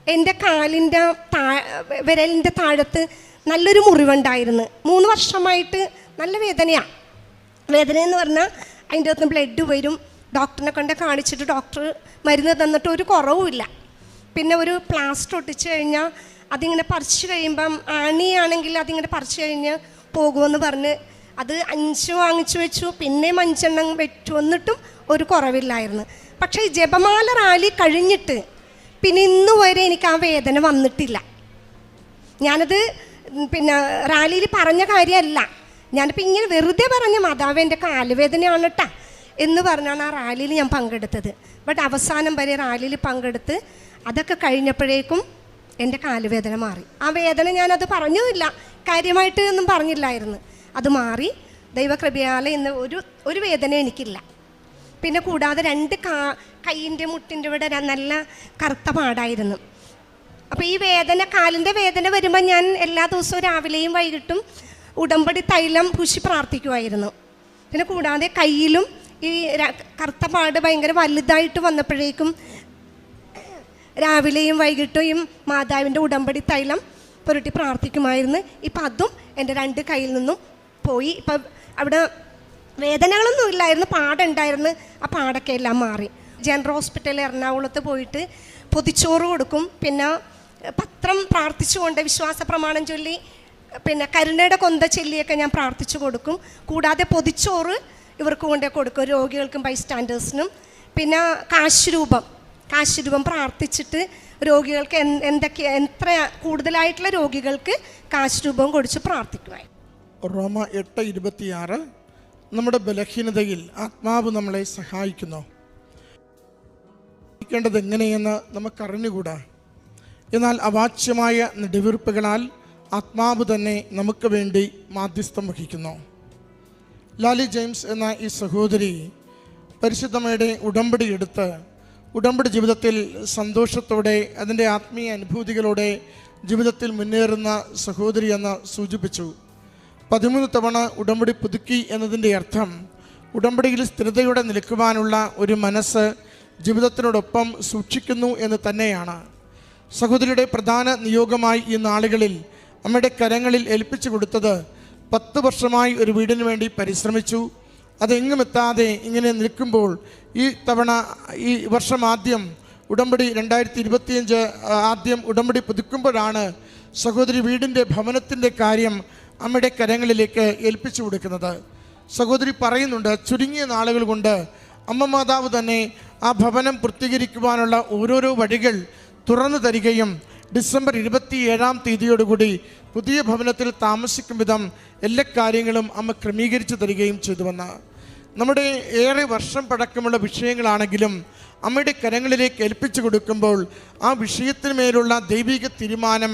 എൻ്റെ കാലിൻ്റെ വിരലിൻ്റെ താഴത്ത് നല്ലൊരു മുറിവുണ്ടായിരുന്നു. 3 വർഷമായിട്ട് നല്ല വേദനയാണ്. വേദന എന്ന് പറഞ്ഞാൽ അതിൻ്റെ അകത്ത് ബ്ലഡ് വരും, ഡോക്ടറിനെ കൊണ്ട് കാണിച്ചിട്ട് ഡോക്ടർ മരുന്ന് തന്നിട്ട് ഒരു കുറവുമില്ല. പിന്നെ ഒരു പ്ലാസ്റ്റർ ഒട്ടിച്ച് കഴിഞ്ഞാൽ അതിങ്ങനെ പറിച്ച് കഴിയുമ്പം ആണിയാണെങ്കിൽ അതിങ്ങനെ പറിച്ച് കഴിഞ്ഞ് പോകുമെന്ന് പറഞ്ഞ് അത് 5 വാങ്ങിച്ചു വെച്ചു. പിന്നെയും 5 എണ്ണം വെച്ചു, എന്നിട്ടും ഒരു കുറവില്ലായിരുന്നു. പക്ഷേ ഈ ജപമാല റാലി കഴിഞ്ഞിട്ട് പിന്നെ ഇന്ന് വരെ എനിക്ക് ആ വേദന വന്നിട്ടില്ല. ഞാനത് പിന്നെ റാലിയിൽ പറഞ്ഞ കാര്യമല്ല, ഞാനിപ്പോൾ ഇങ്ങനെ വെറുതെ പറഞ്ഞ മാതാവ് എൻ്റെ കാലുവേദനയാണ് കേട്ടാ എന്ന് പറഞ്ഞാണ് ആ റാലിയിൽ ഞാൻ പങ്കെടുത്തത്. ബട്ട് അവസാനം വരെ റാലിയിൽ പങ്കെടുത്ത് അതൊക്കെ കഴിഞ്ഞപ്പോഴേക്കും എൻ്റെ കാലുവേദന മാറി. ആ വേദന ഞാനത് പറഞ്ഞില്ല, കാര്യമായിട്ട് ഒന്നും പറഞ്ഞില്ലായിരുന്നു. അത് മാറി ദൈവകൃപയാലെ ഇന്ന് ഒരു വേദന എനിക്കില്ല. പിന്നെ കൂടാതെ 2 കൈയിൻ്റെ മുട്ടിൻ്റെ ഇവിടെ നല്ല കറുത്ത പാടായിരുന്നു. അപ്പോൾ ഈ വേദന, കാലിൻ്റെ വേദന വരുമ്പോൾ ഞാൻ എല്ലാ ദിവസവും രാവിലെയും വൈകിട്ടും ഉടമ്പടി തൈലം പൂശി പ്രാർത്ഥിക്കുമായിരുന്നു. പിന്നെ കൂടാതെ കയ്യിലും ഈ കറുത്ത പാട് ഭയങ്കര വലുതായിട്ട് വന്നപ്പോഴേക്കും രാവിലെയും വൈകിട്ടും മാതാവിൻ്റെ ഉടമ്പടി തൈലം പുരട്ടി പ്രാർത്ഥിക്കുമായിരുന്നു. ഇപ്പം അതും എൻ്റെ 2 കയ്യിൽ നിന്നും പോയി. ഇപ്പം അവിടെ വേദനകളൊന്നും ഇല്ലായിരുന്നു, പാടുണ്ടായിരുന്നു. ആ പാടൊക്കെ എല്ലാം മാറി. ജനറൽ ഹോസ്പിറ്റൽ എറണാകുളത്ത് പോയിട്ട് പൊതിച്ചോറ് കൊടുക്കും. പിന്നെ പത്രം പ്രാർത്ഥിച്ചുകൊണ്ട് വിശ്വാസ പ്രമാണം ചൊല്ലി, പിന്നെ കരുണയുടെ കൊന്ത ചൊല്ലിയൊക്കെ ഞാൻ പ്രാർത്ഥിച്ചു കൊടുക്കും. കൂടാതെ പൊതിച്ചോറ് ഇവർക്ക് കൊണ്ടേ കൊടുക്കും, രോഗികൾക്കും ബൈസ്റ്റാൻഡേഴ്സിനും. പിന്നെ കാശുരൂപം പ്രാർത്ഥിച്ചിട്ട് രോഗികൾക്ക് എത്ര കൂടുതലായിട്ടുള്ള രോഗികൾക്ക് കാശുരൂപം കൊടുത്ത് പ്രാർത്ഥിക്കുമായി. റോമ 8:26 നമ്മുടെ ബലഹീനതയിൽ ആത്മാവ് നമ്മളെ സഹായിക്കുന്നു. േണ്ടത് എങ്ങനെയെന്ന് നമുക്കറിഞ്ഞുകൂടാ. എന്നാൽ അവാച്യമായ നെടുവീർപ്പുകളാൽ ആത്മാവ് തന്നെ നമുക്ക് വേണ്ടി മാധ്യസ്ഥം വഹിക്കുന്നു. ലാലി ജെയിംസ് എന്ന ഈ സഹോദരി പരിശുദ്ധമ്മയുടെ ഉടമ്പടി എടുത്ത് ഉടമ്പടി ജീവിതത്തിൽ സന്തോഷത്തോടെ അതിൻ്റെ ആത്മീയ അനുഭൂതികളോടെ ജീവിതത്തിൽ മുന്നേറുന്ന സഹോദരി എന്ന് സൂചിപ്പിച്ചു. 13 തവണ ഉടമ്പടി പുതുക്കി എന്നതിൻ്റെ അർത്ഥം ഉടമ്പടിയിൽ സ്ഥിരതയോടെ നിൽക്കുവാനുള്ള ഒരു മനസ്സ് ജീവിതത്തിനോടൊപ്പം സൂക്ഷിക്കുന്നു എന്ന് തന്നെയാണ്. സഹോദരിയുടെ പ്രധാന നിയോഗമായി ഈ നാളുകളിൽ അമ്മയുടെ കരങ്ങളിൽ ഏൽപ്പിച്ചു കൊടുത്തത് 10 വർഷമായി ഒരു വീടിന് വേണ്ടി പരിശ്രമിച്ചു. അതെങ്ങും എത്താതെ ഇങ്ങനെ നിൽക്കുമ്പോൾ ഈ വർഷം ആദ്യം ഉടമ്പടി 2025 ആദ്യം ഉടമ്പടി പുതുക്കുമ്പോഴാണ് സഹോദരി വീടിൻ്റെ ഭവനത്തിൻ്റെ കാര്യം അമ്മയുടെ കരങ്ങളിലേക്ക് ഏൽപ്പിച്ചു കൊടുക്കുന്നത്. സഹോദരി പറയുന്നുണ്ട്, ചുരുങ്ങിയ നാളുകൾ കൊണ്ട് അമ്മ മാതാവ് തന്നെ ആ ഭവനം പൂർത്തീകരിക്കുവാനുള്ള ഓരോരോ വഴികൾ തുറന്നു തരികയും ഡിസംബർ 27-ാം തീയതിയോടുകൂടി പുതിയ ഭവനത്തിൽ താമസിക്കും വിധം എല്ലാ കാര്യങ്ങളും അമ്മ ക്രമീകരിച്ചു തരികയും ചെയ്തുവെന്ന്. നമ്മുടെ ഏറെ വർഷം പഴക്കമുള്ള വിഷയങ്ങളാണെങ്കിലും അമ്മയുടെ കരങ്ങളിലേക്ക് ഏൽപ്പിച്ചു കൊടുക്കുമ്പോൾ ആ വിഷയത്തിന് മേലുള്ള ദൈവിക തീരുമാനം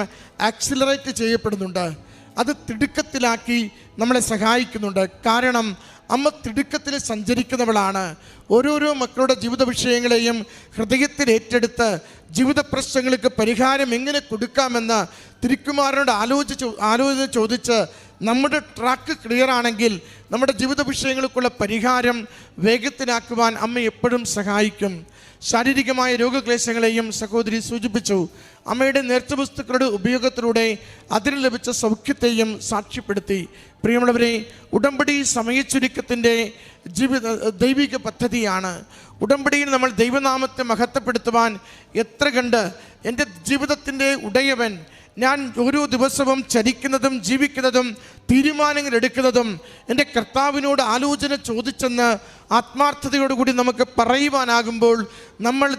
ആക്സിലറേറ്റ് ചെയ്യപ്പെടുന്നുണ്ട്. അത് തിടുക്കത്തിലാക്കി നമ്മളെ സഹായിക്കുന്നുണ്ട്. കാരണം അമ്മ തിടുക്കത്തിൽ സഞ്ചരിക്കുന്നവളാണ്. ഓരോരോ മക്കളുടെ ജീവിത വിഷയങ്ങളെയും ഹൃദയത്തിൽ ഏറ്റെടുത്ത് ജീവിത പ്രശ്നങ്ങൾക്ക് പരിഹാരം എങ്ങനെ കൊടുക്കാമെന്ന് തിരുക്കുമാരനോട് ആലോചന ചോദിച്ച് നമ്മുടെ ട്രാക്ക് ക്ലിയർ ആണെങ്കിൽ നമ്മുടെ ജീവിത വിഷയങ്ങൾക്കുള്ള പരിഹാരം വേഗത്തിലാക്കുവാൻ അമ്മ എപ്പോഴും സഹായിക്കും. ശാരീരികമായ രോഗക്ലേശങ്ങളെയും സഹോദരി സൂചിപ്പിച്ചു. അമ്മയുടെ നേർച്ചവസ്തുക്കളുടെ ഉപയോഗത്തിലൂടെ അതിന് ലഭിച്ച സൗഖ്യത്തെയും സാക്ഷ്യപ്പെടുത്തി. പ്രിയമുള്ളവരെ, ഉടമ്പടി സമയച്ചുരുക്കത്തിൻ്റെ ദൈവിക പദ്ധതിയാണ്. ഉടമ്പടിയിൽ നമ്മൾ ദൈവനാമത്തെ മഹത്വപ്പെടുത്തുവാൻ എത്ര കണ്ട് എൻ്റെ ജീവിതത്തിൻ്റെ ഉടയവൻ, ഞാൻ ഓരോ ദിവസവും ചരിക്കുന്നതും ജീവിക്കുന്നതും തീരുമാനങ്ങൾ എടുക്കുന്നതും എൻ്റെ കർത്താവിനോട് ആലോചന ചോദിച്ചെന്ന് ആത്മാർത്ഥതയോടുകൂടി നമുക്ക് പറയുവാനാകുമ്പോൾ നമ്മൾ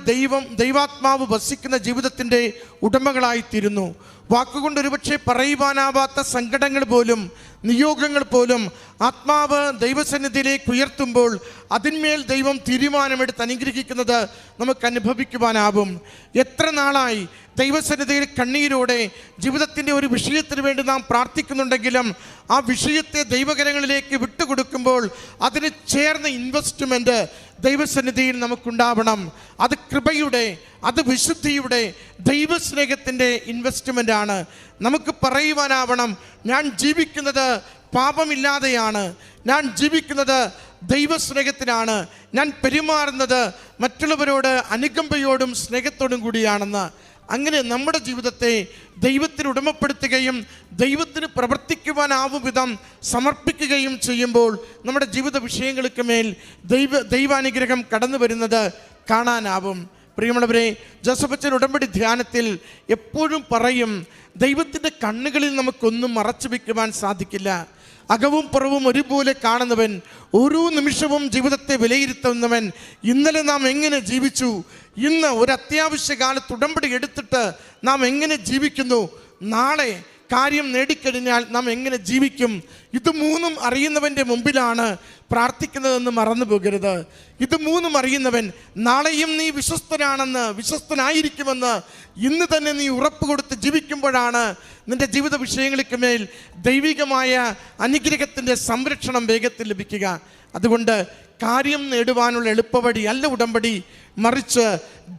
ദൈവാത്മാവ് വസിക്കുന്ന ജീവിതത്തിൻ്റെ ഉടമകളായിത്തീരുന്നു. വാക്കുകൊണ്ട് ഒരുപക്ഷെ പറയുവാനാവാത്ത സങ്കടങ്ങൾ പോലും നിയോഗങ്ങൾ പോലും ആത്മാവ് ദൈവസന്നിധിയിലേക്ക് ഉയർത്തുമ്പോൾ അതിന്മേൽ ദൈവം തീരുമാനമെടുത്ത് അനുഗ്രഹിക്കുന്നത് നമുക്ക് അനുഭവിക്കുവാനാവും. എത്ര നാളായി ദൈവസന്നിധിയിൽ കണ്ണീരോടെ ജീവിതത്തിൻ്റെ ഒരു വിഷയത്തിന് വേണ്ടി നാം പ്രാർത്ഥിക്കുന്നുണ്ടെങ്കിലും ആ വിഷയത്തെ ദൈവകരങ്ങളിലേക്ക് വിട്ടുകൊടുക്കുമ്പോൾ അതിന് ചേർന്ന ഇൻവെസ്റ്റ്മെൻറ്റ് ദൈവസന്നിധിയിൽ നമുക്കുണ്ടാവണം. അത് കൃപയുടെ, അത് വിശുദ്ധിയുടെ, ദൈവസ്നേഹത്തിൻ്റെ ഇൻവെസ്റ്റ്മെൻ്റാണ്. നമുക്ക് പറയുവാനാവണം, ഞാൻ ജീവിക്കുന്നത് പാപമില്ലാതെയാണ്, ഞാൻ ജീവിക്കുന്നത് ദൈവസ്നേഹത്തിനാണ്, ഞാൻ പെരുമാറുന്നത് മറ്റുള്ളവരോട് അനുകമ്പയോടും സ്നേഹത്തോടും കൂടിയാണെന്ന്. അങ്ങനെ നമ്മുടെ ജീവിതത്തെ ദൈവത്തിന് ഉടമപ്പെടുത്തുകയും ദൈവത്തിന് പ്രവർത്തിക്കുവാനാവും വിധം സമർപ്പിക്കുകയും ചെയ്യുമ്പോൾ നമ്മുടെ ജീവിത വിഷയങ്ങൾക്ക് മേൽ ദൈവാനുഗ്രഹം കടന്നു വരുന്നത് കാണാനാവും. പ്രിയമുള്ളവരെ, ജോസഫ് അച്ഛൻ ഉടമ്പടി ധ്യാനത്തിൽ എപ്പോഴും പറയും, ദൈവത്തിൻ്റെ കണ്ണുകളിൽ നമുക്കൊന്നും മറച്ചു വയ്ക്കുവാൻ സാധിക്കില്ല. അകവും പുറവും ഒരുപോലെ കാണുന്നവൻ, ഓരോ നിമിഷവും ജീവിതത്തെ വിലയിരുത്തുന്നവൻ, ഇന്നലെ നാം എങ്ങനെ ജീവിച്ചു, ഇന്ന് ഒരു അത്യാവശ്യ കാലത്ത് ഉടമ്പടി എടുത്തിട്ട് നാം എങ്ങനെ ജീവിക്കുന്നു, നാളെ കാര്യം നേടിക്കഴിഞ്ഞാൽ നാം എങ്ങനെ ജീവിക്കും, ഇത് മൂന്നും അറിയുന്നവൻ്റെ മുമ്പിലാണ് പ്രാർത്ഥിക്കുന്നതെന്ന് മറന്നു പോകരുത്. ഇത് മൂന്നും അറിയുന്നവൻ നാളെയും നീ വിശ്വസ്തനായിരിക്കുമെന്ന് ഇന്ന് തന്നെ നീ ഉറപ്പ് കൊടുത്ത് ജീവിക്കുമ്പോഴാണ് നിൻ്റെ ജീവിത വിഷയങ്ങൾക്ക് മേൽ ദൈവികമായ അനുഗ്രഹത്തിൻ്റെ സംരക്ഷണം വേഗത്തിൽ ലഭിക്കുക. അതുകൊണ്ട് കാര്യം നേടുവാനുള്ള എളുപ്പവഴി അല്ല ഉടമ്പടി, മറിച്ച്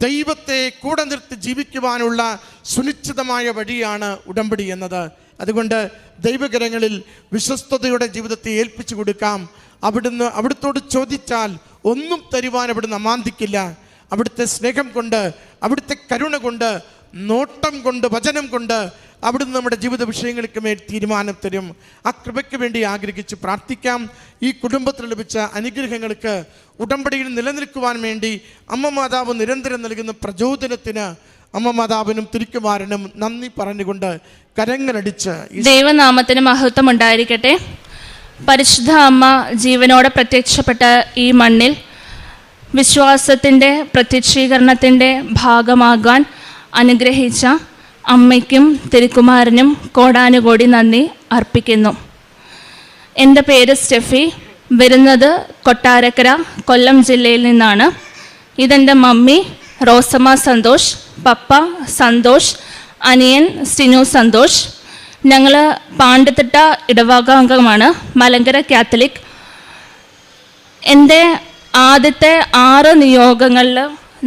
ദൈവത്തെ കൂടെ നിർത്തി ജീവിക്കുവാനുള്ള സുനിശ്ചിതമായ വഴിയാണ് ഉടമ്പടി എന്നത്. അതുകൊണ്ട് ദൈവകരങ്ങളിൽ വിശ്വസ്തയോടെ ജീവിതത്തെ ഏൽപ്പിച്ചു കൊടുക്കാം. അവിടുത്തോട് ചോദിച്ചാൽ ഒന്നും തരുവാൻ അവിടുന്ന് അമാന്തിക്കില്ല. അവിടുത്തെ സ്നേഹം കൊണ്ട്, അവിടുത്തെ കരുണ കൊണ്ട്, നോട്ടം കൊണ്ട്, വചനം കൊണ്ട് അവിടുന്ന് നമ്മുടെ ജീവിത വിഷയങ്ങൾക്ക് മേൽ തീരുമാനം തരും. ആ കൃപയ്ക്ക് വേണ്ടി ആഗ്രഹിച്ച് പ്രാർത്ഥിക്കാം. ഈ കുടുംബത്തിൽ ലഭിച്ച അനുഗ്രഹങ്ങൾക്ക് ഉടമ്പടിയിൽ നിലനിൽക്കുവാൻ വേണ്ടി അമ്മ മാതാവ് നിരന്തരം നൽകുന്ന പ്രചോദനത്തിന് അമ്മ മാതാവിനും തിരുക്കുമാരനും നന്ദി പറഞ്ഞുകൊണ്ട് കരങ്ങളടിച്ച് ദൈവനാമത്തിന് മഹത്വം ഉണ്ടായിരിക്കട്ടെ. പരിശുദ്ധ അമ്മ ജീവനോടെ പ്രത്യക്ഷപ്പെട്ട ഈ മണ്ണിൽ വിശ്വാസത്തിൻ്റെ പ്രത്യക്ഷീകരണത്തിൻ്റെ ഭാഗമാകാൻ അനുഗ്രഹിച്ച അമ്മയ്ക്കും തിരുക്കുമാരനും കോടാനുകോടി നന്ദി അർപ്പിക്കുന്നു. എൻ്റെ പേര് സ്റ്റെഫി, വരുന്നത് കൊട്ടാരക്കര, കൊല്ലം ജില്ലയിൽ നിന്നാണ്. ഇതെൻ്റെ മമ്മി റോസമ്മ സന്തോഷ്, പപ്പ സന്തോഷ്, അനിയൻ സ്റ്റിനു സന്തോഷ്. ഞങ്ങൾ പാണ്ടിത്തിട്ട ഇടവകാംഗമാണ്, മലങ്കര കാത്തലിക്. എൻ്റെ ആദ്യത്തെ 6 നിയോഗങ്ങളിൽ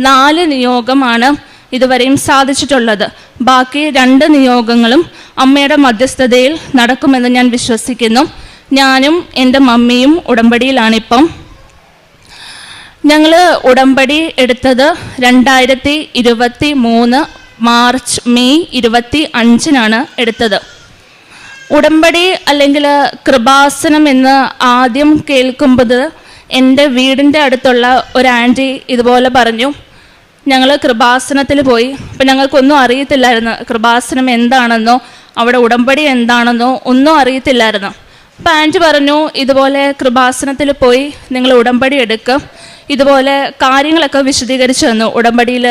4 നിയോഗമാണ് ഇതുവരെയും സാധിച്ചിട്ടുള്ളത്. ബാക്കി 2 നിയോഗങ്ങളും അമ്മയുടെ മധ്യസ്ഥതയിൽ നടക്കുമെന്ന് ഞാൻ വിശ്വസിക്കുന്നു. ഞാനും എൻ്റെ മമ്മിയും ഉടമ്പടിയിലാണിപ്പം. ഞങ്ങൾ ഉടമ്പടി എടുത്തത് 2023 മെയ് 25 എടുത്തത്. ഉടമ്പടി അല്ലെങ്കിൽ കൃപാസനം എന്ന് ആദ്യം കേൾക്കുമ്പോൾ എൻ്റെ വീടിൻ്റെ അടുത്തുള്ള ഒരു ആൻറ്റി ഇതുപോലെ പറഞ്ഞു, ഞങ്ങൾ കൃപാസനത്തിൽ പോയി. അപ്പം ഞങ്ങൾക്കൊന്നും അറിയത്തില്ലായിരുന്നു കൃപാസനം എന്താണെന്നോ അവിടെ ഉടമ്പടി എന്താണെന്നോ ഒന്നും അറിയത്തില്ലായിരുന്നു. അപ്പം ആൻറ്റി പറഞ്ഞു, ഇതുപോലെ കൃപാസനത്തിൽ പോയി നിങ്ങൾ ഉടമ്പടി എടുക്കും, ഇതുപോലെ കാര്യങ്ങളൊക്കെ വിശദീകരിച്ചു തന്നു. ഉടമ്പടിയിൽ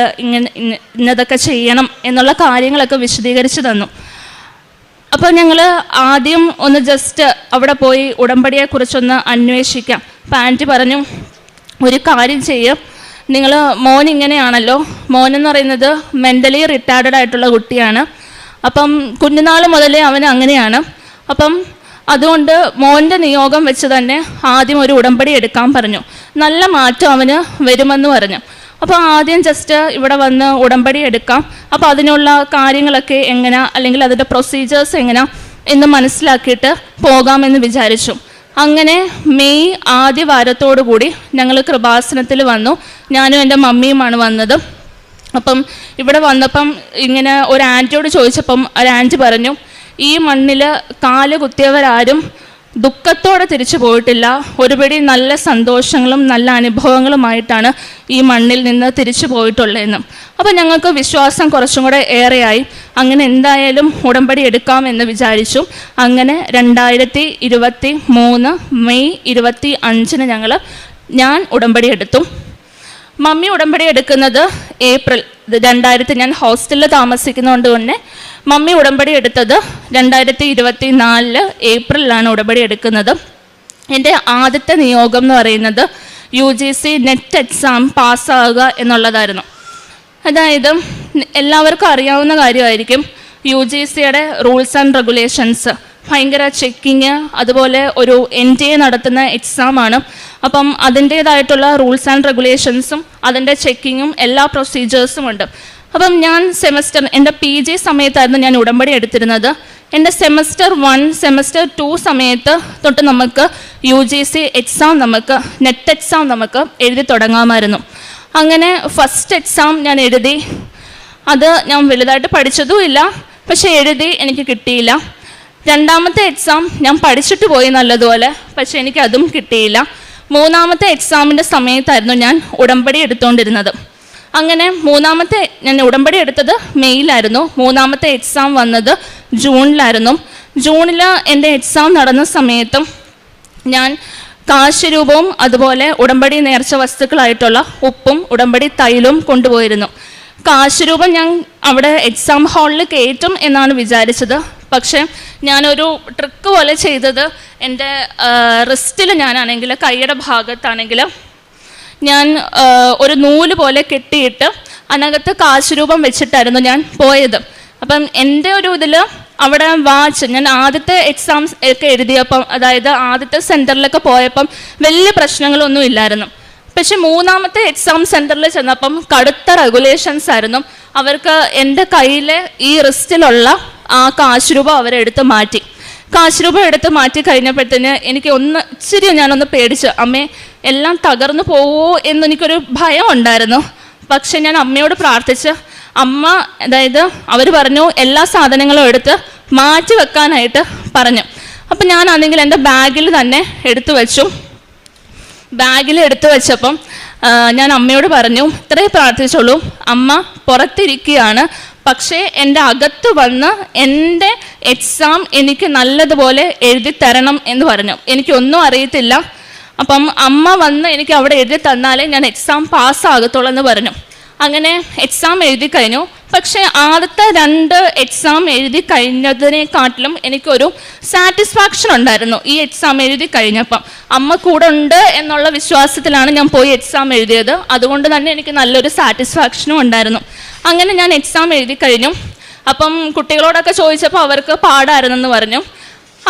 ഇന്നതൊക്കെ ചെയ്യണം എന്നുള്ള കാര്യങ്ങളൊക്കെ വിശദീകരിച്ചു തന്നു. അപ്പോൾ ഞങ്ങൾ ആദ്യം ഒന്ന് ജസ്റ്റ് അവിടെ പോയി ഉടമ്പടിയെക്കുറിച്ചൊന്ന് അന്വേഷിക്കാം. അപ്പം ആൻറ്റി പറഞ്ഞു, ഒരു കാര്യം ചെയ്യും, നിങ്ങൾ മോൻ ഇങ്ങനെയാണല്ലോ, മോനെന്ന് പറയുന്നത് മെൻ്റലി റിട്ടാർഡഡ് ആയിട്ടുള്ള കുട്ടിയാണ്. അപ്പം കുഞ്ഞുനാൾ മുതലേ അവൻ അങ്ങനെയാണ്. അപ്പം അതുകൊണ്ട് മോൻ്റെ നിയോഗം വെച്ച് തന്നെ ആദ്യം ഒരു ഉടമ്പടി എടുക്കാൻ പറഞ്ഞു. നല്ല മാറ്റം അവന് വരുമെന്ന് പറഞ്ഞു. അപ്പോൾ ആദ്യം ജസ്റ്റ് ഇവിടെ വന്ന് ഉടമ്പടി എടുക്കാം, അപ്പോൾ അതിനുള്ള കാര്യങ്ങളൊക്കെ എങ്ങനെ, അല്ലെങ്കിൽ അതിൻ്റെ പ്രൊസീജിയേഴ്സ് എങ്ങനെ എന്ന് മനസ്സിലാക്കിയിട്ട് പോകാമെന്ന് വിചാരിച്ചു. അങ്ങനെ മെയ് ആദ്യ വാരത്തോടു കൂടി ഞങ്ങൾ കൃപാസനത്തിൽ വന്നു. ഞാനും എൻ്റെ മമ്മിയുമാണ് വന്നത്. അപ്പം ഇവിടെ വന്നപ്പം ഇങ്ങനെ ഒരു ആൻറ്റിയോട് ചോദിച്ചപ്പം ഒരു ആൻറ്റി പറഞ്ഞു, ഈ മണ്ണിൽ കാല് കുത്തിയവരാരും ദുഃഖത്തോടെ തിരിച്ചു പോയിട്ടില്ല, ഒരുപടി നല്ല സന്തോഷങ്ങളും നല്ല അനുഭവങ്ങളുമായിട്ടാണ് ഈ മണ്ണിൽ നിന്ന് തിരിച്ചു പോയിട്ടുള്ളതെന്നും. അപ്പോൾ ഞങ്ങൾക്ക് വിശ്വാസം കുറച്ചും കൂടെ ഏറെയായി. അങ്ങനെ എന്തായാലും ഉടമ്പടി എടുക്കാമെന്ന് വിചാരിച്ചു. അങ്ങനെ 2023 മെയ് 25 ഞാൻ ഉടമ്പടി എടുത്തു. മമ്മി ഉടമ്പടി എടുക്കുന്നത് ഏപ്രിൽ 2000, ഞാൻ ഹോസ്റ്റലിൽ താമസിക്കുന്നതുകൊണ്ട് തന്നെ മമ്മി ഉടമ്പടി എടുത്തത് 2024 ഏപ്രിലാണ് ഉടമ്പടി എടുക്കുന്നത്. എൻ്റെ ആദ്യത്തെ നിയോഗം എന്ന് പറയുന്നത് UGC നെറ്റ് എക്സാം പാസ്സാവുക എന്നുള്ളതായിരുന്നു. അതായത് എല്ലാവർക്കും അറിയാവുന്ന കാര്യമായിരിക്കും, UGCയുടെ റൂൾസ് ആൻഡ് റെഗുലേഷൻസ് ഭയങ്കര ചെക്കിങ്, അതുപോലെ ഒരു NTA നടത്തുന്ന എക്സാമാണ്. അപ്പം അതിൻ്റേതായിട്ടുള്ള റൂൾസ് ആൻഡ് റെഗുലേഷൻസും അതിൻ്റെ ചെക്കിങ്ങും എല്ലാ പ്രൊസീജിയേഴ്സും ഉണ്ട്. അപ്പം ഞാൻ എൻ്റെ PG സമയത്തായിരുന്നു ഞാൻ ഉടമ്പടി എടുത്തിരുന്നത്. എൻ്റെ സെമസ്റ്റർ 1 സെമസ്റ്റർ 2 സമയത്ത് തൊട്ട് നമുക്ക് UGC എക്സാം, നെറ്റ് എക്സാം നമുക്ക് എഴുതി തുടങ്ങാമായിരുന്നു. അങ്ങനെ ഫസ്റ്റ് എക്സാം ഞാൻ എഴുതി. അത് ഞാൻ വലുതായിട്ട് പഠിച്ചതുമില്ല, പക്ഷെ എഴുതി എനിക്ക് കിട്ടിയില്ല. രണ്ടാമത്തെ എക്സാം ഞാൻ പഠിച്ചിട്ട് പോയി നല്ലതുപോലെ, പക്ഷെ എനിക്ക് അതും കിട്ടിയില്ല. മൂന്നാമത്തെ എക്സാമിൻ്റെ സമയത്തായിരുന്നു ഞാൻ ഉടമ്പടി എടുത്തുകൊണ്ടിരുന്നത്. അങ്ങനെ ഞാൻ ഉടമ്പടി എടുത്തത് മെയ്യിലായിരുന്നു. മൂന്നാമത്തെ എക്സാം വന്നത് ജൂണിലായിരുന്നു. ജൂണിൽ എൻ്റെ എക്സാം നടന്ന സമയത്തും ഞാൻ കാശുരൂപവും അതുപോലെ ഉടമ്പടി നേർച്ച വസ്തുക്കളായിട്ടുള്ള ഉപ്പും ഉടമ്പടി തൈലവും കൊണ്ടുപോയിരുന്നു. കാശുരൂപം ഞാൻ അവിടെ എക്സാം ഹാളിൽ കയറ്റും എന്നാണ് വിചാരിച്ചത്. പക്ഷേ ഞാനൊരു ട്രിക്ക് പോലെ ചെയ്തത്, എൻ്റെ റിസ്റ്റിൽ ഞാനാണെങ്കിൽ കൈയുടെ ഭാഗത്താണെങ്കിൽ ഞാൻ ഒരു നൂല് പോലെ കെട്ടിയിട്ട് അതിനകത്ത് കാശുരൂപം വെച്ചിട്ടായിരുന്നു ഞാൻ പോയത്. അപ്പം എൻ്റെ ഒരു ഇതിൽ അവിടെ ഞാൻ ആദ്യത്തെ എക്സാംസ് ഒക്കെ എഴുതിയപ്പം, അതായത് ആദ്യത്തെ സെൻറ്ററിലൊക്കെ പോയപ്പം വലിയ പ്രശ്നങ്ങളൊന്നും ഇല്ലായിരുന്നു. പക്ഷെ മൂന്നാമത്തെ എക്സാം സെൻറ്ററിൽ ചെന്നപ്പം കടുത്ത റെഗുലേഷൻസ് ആയിരുന്നു. അവർക്ക് എൻ്റെ കയ്യിലെ ഈ റിസ്റ്റിലുള്ള ആ കാശുരൂപം അവരെടുത്ത് മാറ്റി. കാശുരൂപം എടുത്ത് മാറ്റി കഴിഞ്ഞപ്പോഴത്തേന് എനിക്ക് ഇച്ചിരി ഞാനൊന്ന് പേടിച്ചു. അമ്മേ, എല്ലാം തകർന്നു പോവോ എന്നെനിക്കൊരു ഭയം ഉണ്ടായിരുന്നു. പക്ഷെ ഞാൻ അമ്മയോട് പ്രാർത്ഥിച്ച്, അതായത് അവർ പറഞ്ഞു എല്ലാ സാധനങ്ങളും എടുത്ത് മാറ്റി വെക്കാനായിട്ട് പറഞ്ഞു. അപ്പം ഞാനാണെങ്കിൽ എൻ്റെ ബാഗിൽ തന്നെ എടുത്തു വെച്ചു. ബാഗിൽ എടുത്തു വെച്ചപ്പം ഞാൻ അമ്മയോട് പറഞ്ഞു, ഇത്രയും പ്രാർത്ഥിച്ചോളൂ, അമ്മ പുറത്തിരിക്കുകയാണ്, പക്ഷേ എൻ്റെ അകത്ത് വന്ന് എൻ്റെ എക്സാം എനിക്ക് നല്ലതുപോലെ എഴുതി തരണം എന്ന് പറഞ്ഞു. എനിക്കൊന്നും അറിയത്തില്ല, അപ്പം അമ്മ വന്ന് എനിക്ക് അവിടെ എഴുതി തന്നാലേ ഞാൻ എക്സാം പാസ്സാകത്തുള്ളൂ എന്ന് പറഞ്ഞു. അങ്ങനെ എക്സാം എഴുതി കഴിഞ്ഞു. പക്ഷേ ആദ്യത്തെ 2 എക്സാം എഴുതി കഴിഞ്ഞതിനെക്കാട്ടിലും എനിക്കൊരു സാറ്റിസ്ഫാക്ഷൻ ഉണ്ടായിരുന്നു ഈ എക്സാം എഴുതി കഴിഞ്ഞപ്പം. അമ്മ കൂടെ ഉണ്ട് എന്നുള്ള വിശ്വാസത്തിലാണ് ഞാൻ പോയി എക്സാം എഴുതിയത്. അതുകൊണ്ട് തന്നെ എനിക്ക് നല്ലൊരു സാറ്റിസ്ഫാക്ഷനും ഉണ്ടായിരുന്നു. അങ്ങനെ ഞാൻ എക്സാം എഴുതി കഴിഞ്ഞു. അപ്പം കുട്ടികളോടൊക്കെ ചോദിച്ചപ്പോൾ അവർക്ക് പാടായിരുന്നെന്ന് പറഞ്ഞു.